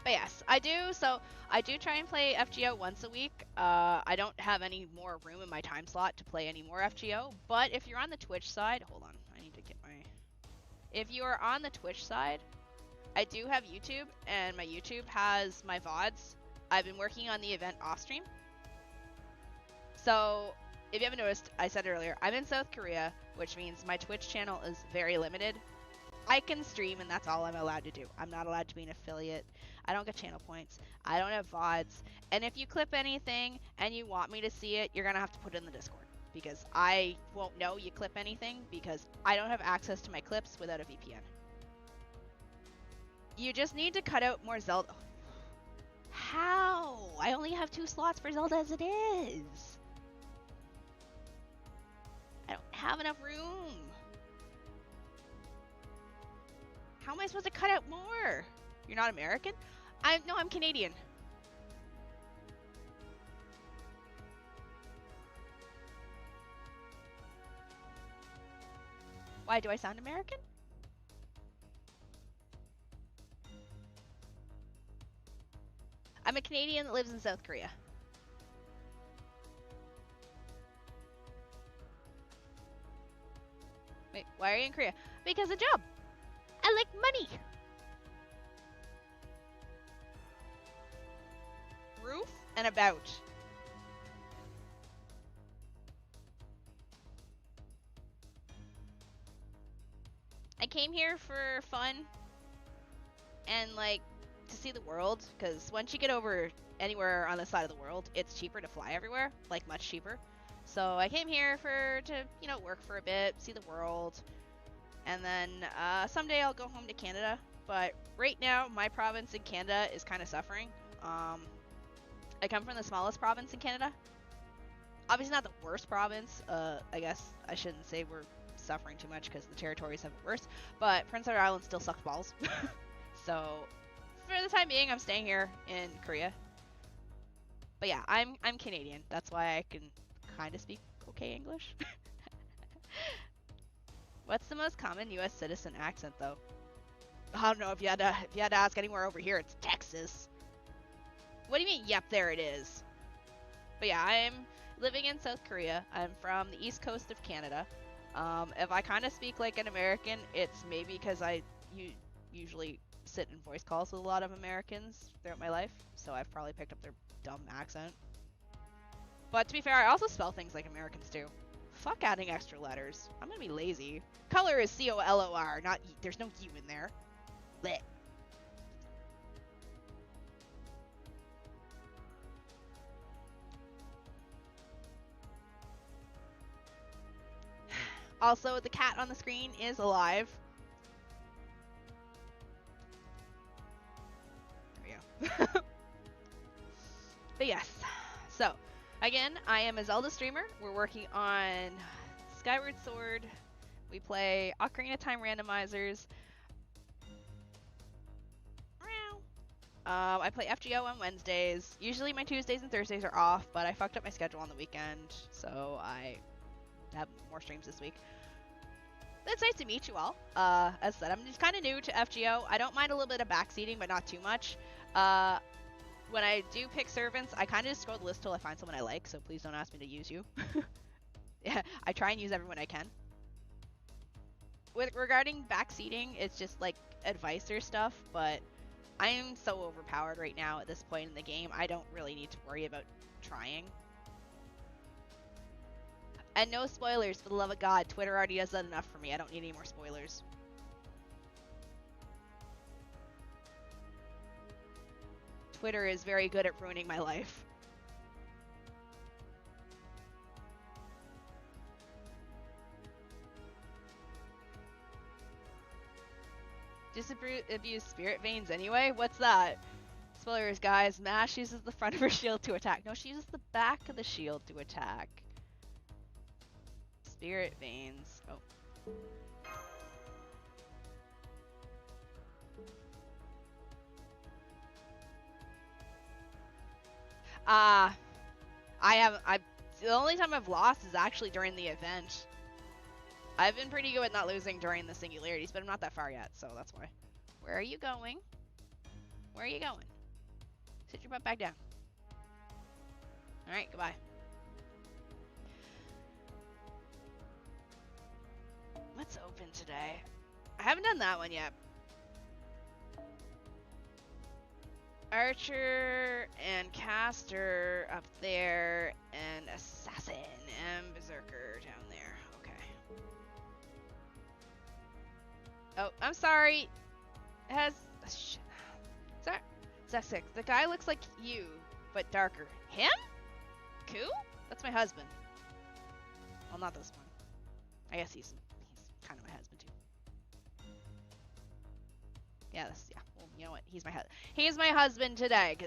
Speaker 1: But yes, I do. So I do try and play FGO once a week. I don't have any more room in my time slot to play any more FGO. But if you're on the Twitch side, hold on, I need to get my. If you are on the Twitch side, I do have YouTube, and my YouTube has my VODs. I've been working on the event off stream. So if you haven't noticed, I said earlier, I'm in South Korea, which means my Twitch channel is very limited. I can stream, and that's all I'm allowed to do. I'm not allowed to be an affiliate. I don't get channel points. I don't have VODs. And if you clip anything and you want me to see it, you're going to have to put it in the Discord. Because I won't know you clip anything, because I don't have access to my clips without a VPN. You just need to cut out more Zelda. How? I only have 2 slots for Zelda as it is. I don't have enough room. How am I supposed to cut out more? You're not American? No, I'm Canadian. Why do I sound American? I'm a Canadian that lives in South Korea. Wait, why are you in Korea? Because of job. I like money. Roof and about. I came here for fun and like to see the world, because once you get over anywhere on the side of the world, it's cheaper to fly everywhere, like much cheaper. So I came here to, you know, work for a bit, see the world, and then someday I'll go home to Canada. But right now, my province in Canada is kind of suffering. I come from the smallest province in Canada. Obviously not the worst province. I guess I shouldn't say we're suffering too much because the territories have it worse. But Prince Edward Island still sucks balls. So for the time being, I'm staying here in Korea. But yeah, I'm Canadian. That's why I can kind of speak okay English. What's the most common U.S. citizen accent, though? I don't know if you had to ask anywhere over here. It's Texas. What do you mean? Yep, there it is. But yeah, I'm living in South Korea. I'm from the east coast of Canada. If I kind of speak like an American, it's maybe because I usually sit in voice calls with a lot of Americans throughout my life, so I've probably picked up their dumb accent. But to be fair, I also spell things like Americans do. Fuck adding extra letters. I'm gonna be lazy. Color is C-O-L-O-R, not E. There's no U in there. Blech. Also, the cat on the screen is alive. There we go. But yes. So, again, I am a Zelda streamer. We're working on Skyward Sword. We play Ocarina of Time randomizers. I play FGO on Wednesdays. Usually my Tuesdays and Thursdays are off, but I fucked up my schedule on the weekend, so I have more streams this week. But it's nice to meet you all. As I said, I'm just kind of new to FGO. I don't mind a little bit of backseating, but not too much. When I do pick servants, I kind of just scroll the list till I find someone I like, so please don't ask me to use you. Yeah, I try and use everyone I can. Regarding backseating, it's just like advice or stuff, but I am so overpowered right now at this point in the game, I don't really need to worry about trying. And no spoilers, for the love of God. Twitter already does that enough for me. I don't need any more spoilers. Twitter is very good at ruining my life. Disabuse spirit veins anyway? What's that? Spoilers, guys. Mash uses the front of her shield to attack. No, she uses the back of the shield to attack. Spirit veins. Oh. The only time I've lost is actually during the event. I've been pretty good at not losing during the singularities, but I'm not that far yet, so that's why. Where are you going? Where are you going? Sit your butt back down. Alright, goodbye. What's open today? I haven't done that one yet. Archer and Caster up there, and Assassin and Berserker down there. Okay. Oh, I'm sorry. It has... Shit. Zexix, the guy looks like you, but darker. Him? Ku? That's my husband. Well, not this one. I guess he's kind of my husband too. Yeah, well, you know what? He's my husband. He's my husband today.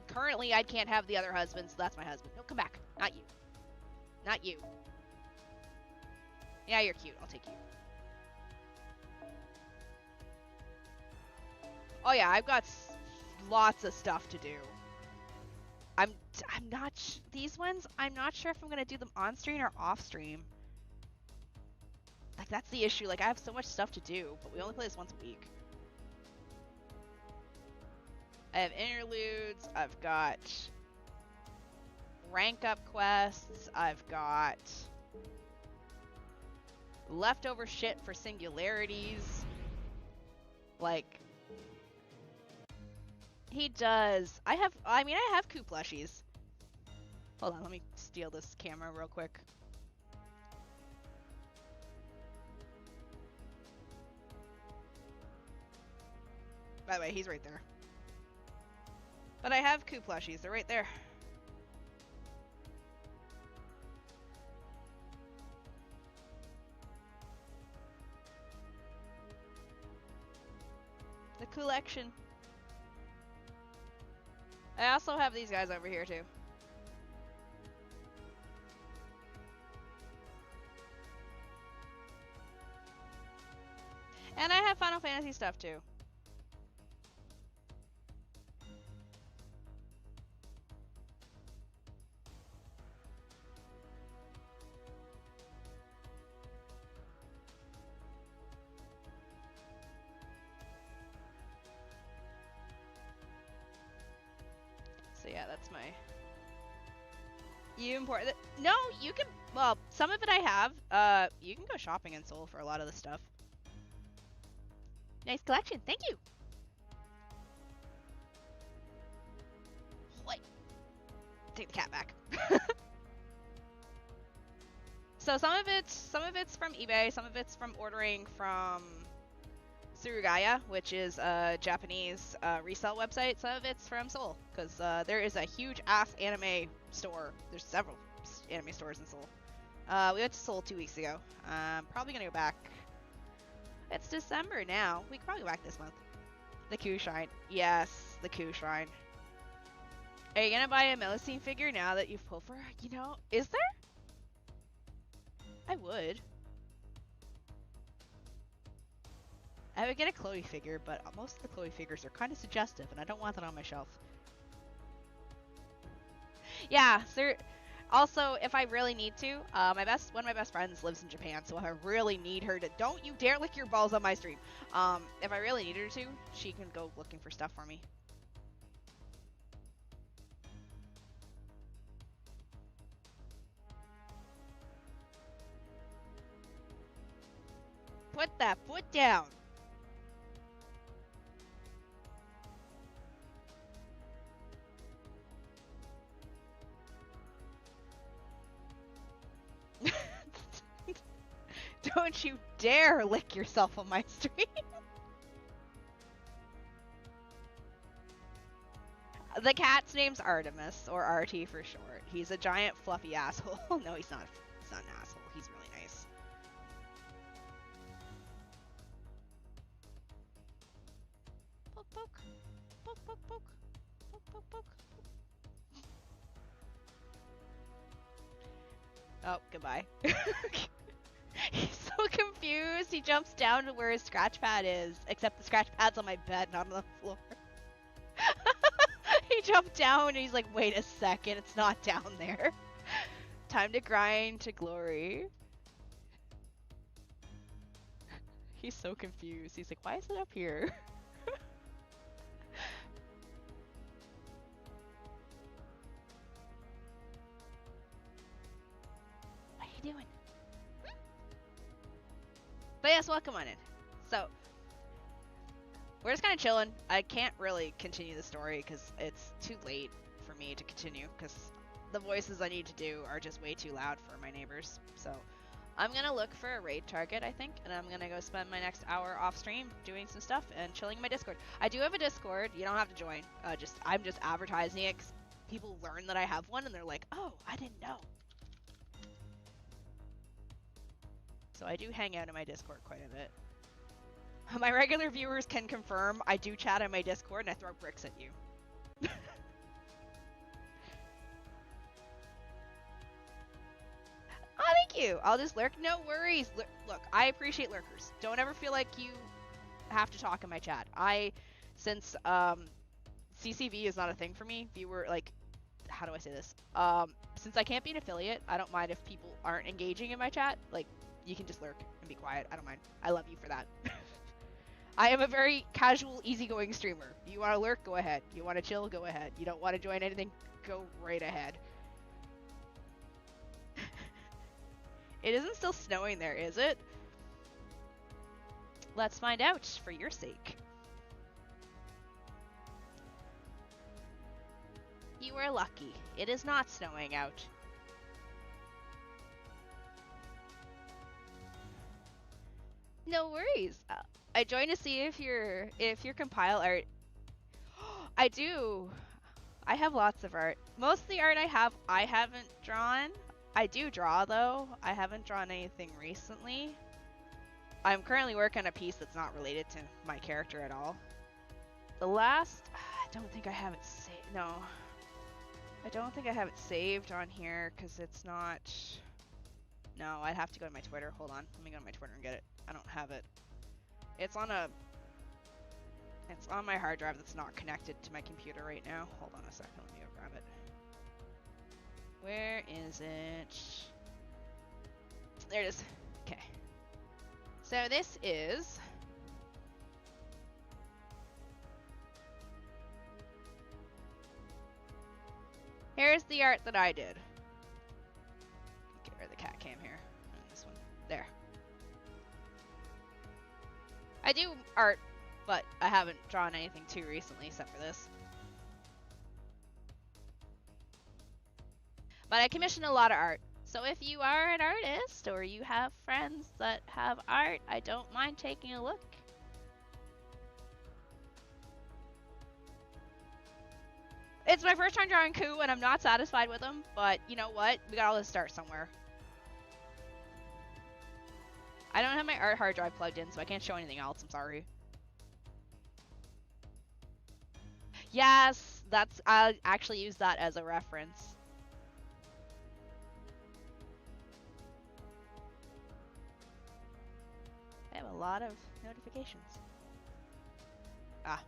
Speaker 1: Currently, I can't have the other husband, so that's my husband. No, come back. Not you. Not you. Yeah, you're cute. I'll take you. Oh yeah, I've got lots of stuff to do. I'm not these ones. I'm not sure if I'm gonna do them on stream or off stream. Like that's the issue. Like I have so much stuff to do, but we only play this once a week. I have interludes. I've got rank up quests. I've got leftover shit for singularities. Like. He does. I have Ku plushies. Hold on, let me steal this camera real quick. By the way, he's right there. But I have Ku plushies. They're right there. The collection. I also have these guys over here too. And I have Final Fantasy stuff too. So yeah, that's my... You import... No, you can... Well, some of it I have. You can go shopping in Seoul for a lot of the stuff. Nice collection. Thank you. Wait. Take the cat back. So some of it's from eBay, some of it's from ordering from Surugaya, which is a Japanese resale website. Some of it's from Seoul, because there is a huge ass anime store. There's several anime stores in Seoul. We went to Seoul 2 weeks ago. Probably gonna go back. It's December now. We can probably go back this month. The Ku Shrine. Yes, the Ku Shrine. Are you gonna buy a Melusine figure now that you've pulled for her? You know, is there? I would. I would get a Chloe figure, but most of the Chloe figures are kind of suggestive, and I don't want that on my shelf. Yeah, sir. Also, if I really need to, one of my best friends lives in Japan, so if I really need her to, don't you dare lick your balls on my stream. If I really need her to, she can go looking for stuff for me. Put that foot down. Don't you dare lick yourself on my stream. The cat's name's Artemis, or RT for short. He's a giant fluffy asshole. No, he's not. He's not an asshole. He's really nice. Poke, poke. Poke, poke, poke. Poke, poke, poke. Oh, goodbye. He's so confused. He jumps down to where his scratch pad is, except the scratch pad's on my bed, not on the floor. He jumped down and he's like, wait a second, it's not down there. Time to grind to glory. He's so confused. He's like, why is it up here? What are you doing? But yes, welcome on in. So, we're just kind of chilling. I can't really continue the story because it's too late for me to continue because the voices I need to do are just way too loud for my neighbors. So I'm going to look for a raid target, I think, and I'm going to go spend my next hour off stream doing some stuff and chilling in my Discord. I do have a Discord. You don't have to join. I'm just advertising it because people learn that I have one and they're like, oh, I didn't know. So I do hang out in my Discord quite a bit. My regular viewers can confirm I do chat on my Discord and I throw bricks at you. Oh, thank you. I'll just lurk. No worries. Look, I appreciate lurkers. Don't ever feel like you have to talk in my chat. Since CCV is not a thing for me, viewer, like, how do I say this? Since I can't be an affiliate, I don't mind if people aren't engaging in my chat. Like, you can just lurk and be quiet. I don't mind. I love you for that. I am a very casual, easygoing streamer. You want to lurk? Go ahead. You want to chill? Go ahead. You don't want to join anything? Go right ahead. It isn't still snowing there, is it? Let's find out for your sake. You are lucky. It is not snowing out. No worries. I joined to see if your compile art. I do. I have lots of art. Most of the art I haven't drawn. I do draw though. I haven't drawn anything recently. I'm currently working on a piece that's not related to my character at all. The last, I don't think I have it saved. No, I don't think I have it saved on here because it's not. No, I'd have to go to my Twitter. Hold on, let me go to my Twitter and get it. I don't have it. It's on my hard drive that's not connected to my computer right now. Hold on a second, let me go grab it. Where is it? There it is. Okay. So this is here's the art that I did. Get rid of the cat cam here. And this one. There. I do art, but I haven't drawn anything too recently except for this. But I commission a lot of art. So if you are an artist or you have friends that have art, I don't mind taking a look. It's my first time drawing Ku and I'm not satisfied with him, but you know what? We got all to start somewhere. I don't have my art hard drive plugged in, so I can't show anything else. I'm sorry. Yes, I'll actually use that as a reference. I have a lot of notifications. Ah.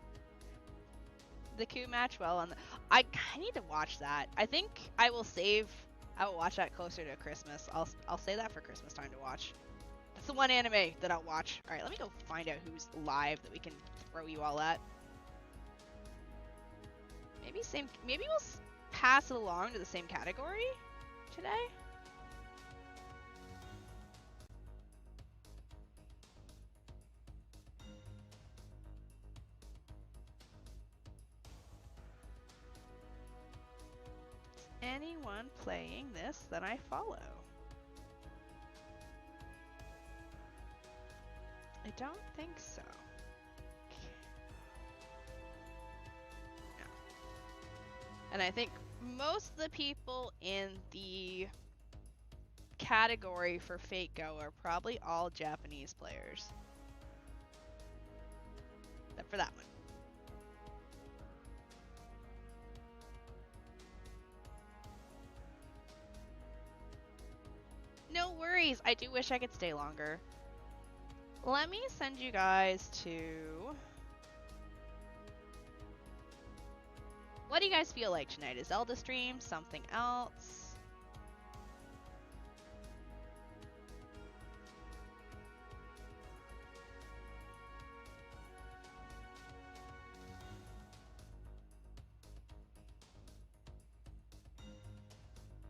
Speaker 1: The Ku match well on the... I need to watch that. I think I will watch that closer to Christmas. I'll say that for Christmas time to watch. That's the one anime that I'll watch. Alright, let me go find out who's live that we can throw you all at. Maybe we'll pass it along to the same category today? Anyone playing this that I follow? don't think so. No. And I think most of the people in the category for FGO are probably all Japanese players. Except for that one. No worries. I do wish I could stay longer. Let me send you guys to... What do you guys feel like tonight? Is Zelda stream? Something else?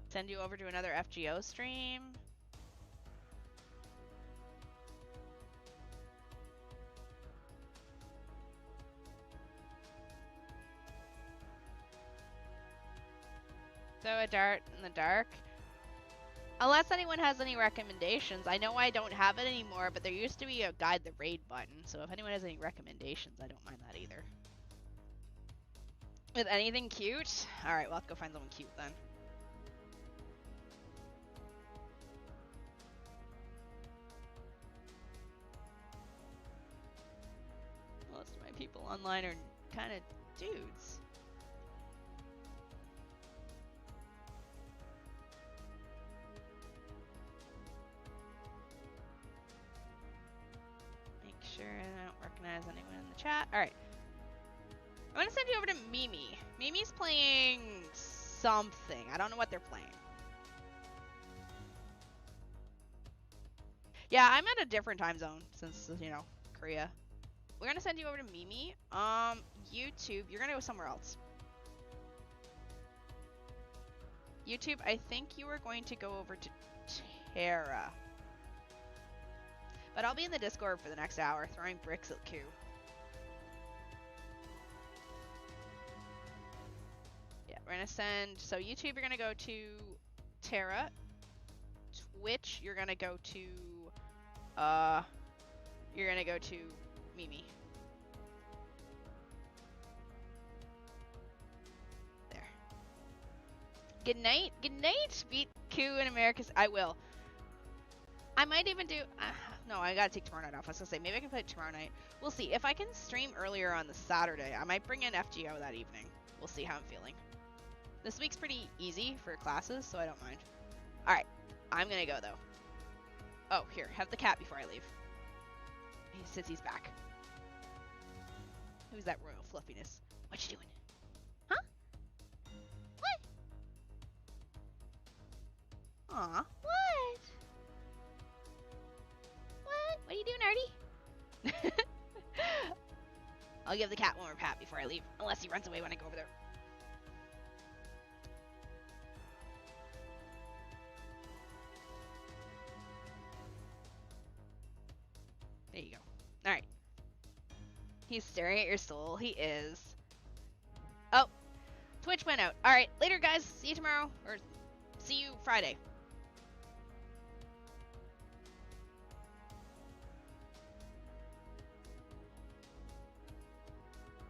Speaker 1: Send you over to another FGO stream? Throw a dart in the dark? Unless anyone has any recommendations. I know I don't have it anymore, but there used to be a guide the raid button, so if anyone has any recommendations, I don't mind that either. With anything cute? Alright, we'll have to go find someone cute then. Most of my people online are kind of dudes. Make sure I don't recognize anyone in the chat. Alright. I'm gonna send you over to Mimi. Mimi's playing something. I don't know what they're playing. Yeah, I'm at a different time zone since, you know, Korea. We're gonna send you over to Mimi. YouTube, you're gonna go somewhere else. YouTube, I think you are going to go over to Terra. But I'll be in the Discord for the next hour, throwing bricks at Q. Yeah, we're gonna send, so YouTube, you're gonna go to Terra. Twitch, you're gonna go to, Mimi. There. Good night. Good night. Beat Q in America's. I will. I might even do. No, I gotta take tomorrow night off. I was gonna say maybe I can play it tomorrow night. We'll see. If I can stream earlier on the Saturday, I might bring in FGO that evening. We'll see how I'm feeling. This week's pretty easy for classes, so I don't mind. All right, I'm gonna go though. Oh, here, have the cat before I leave. Since he's back. Who's that royal fluffiness? What you doing? Huh? What? Aw, what? What? What are you doing, Artie? I'll give the cat one more pat before I leave, unless he runs away when I go over there. There you go. Alright. He's staring at your soul. He is. Oh. Twitch went out. Alright. Later, guys. See you tomorrow. Or see you Friday.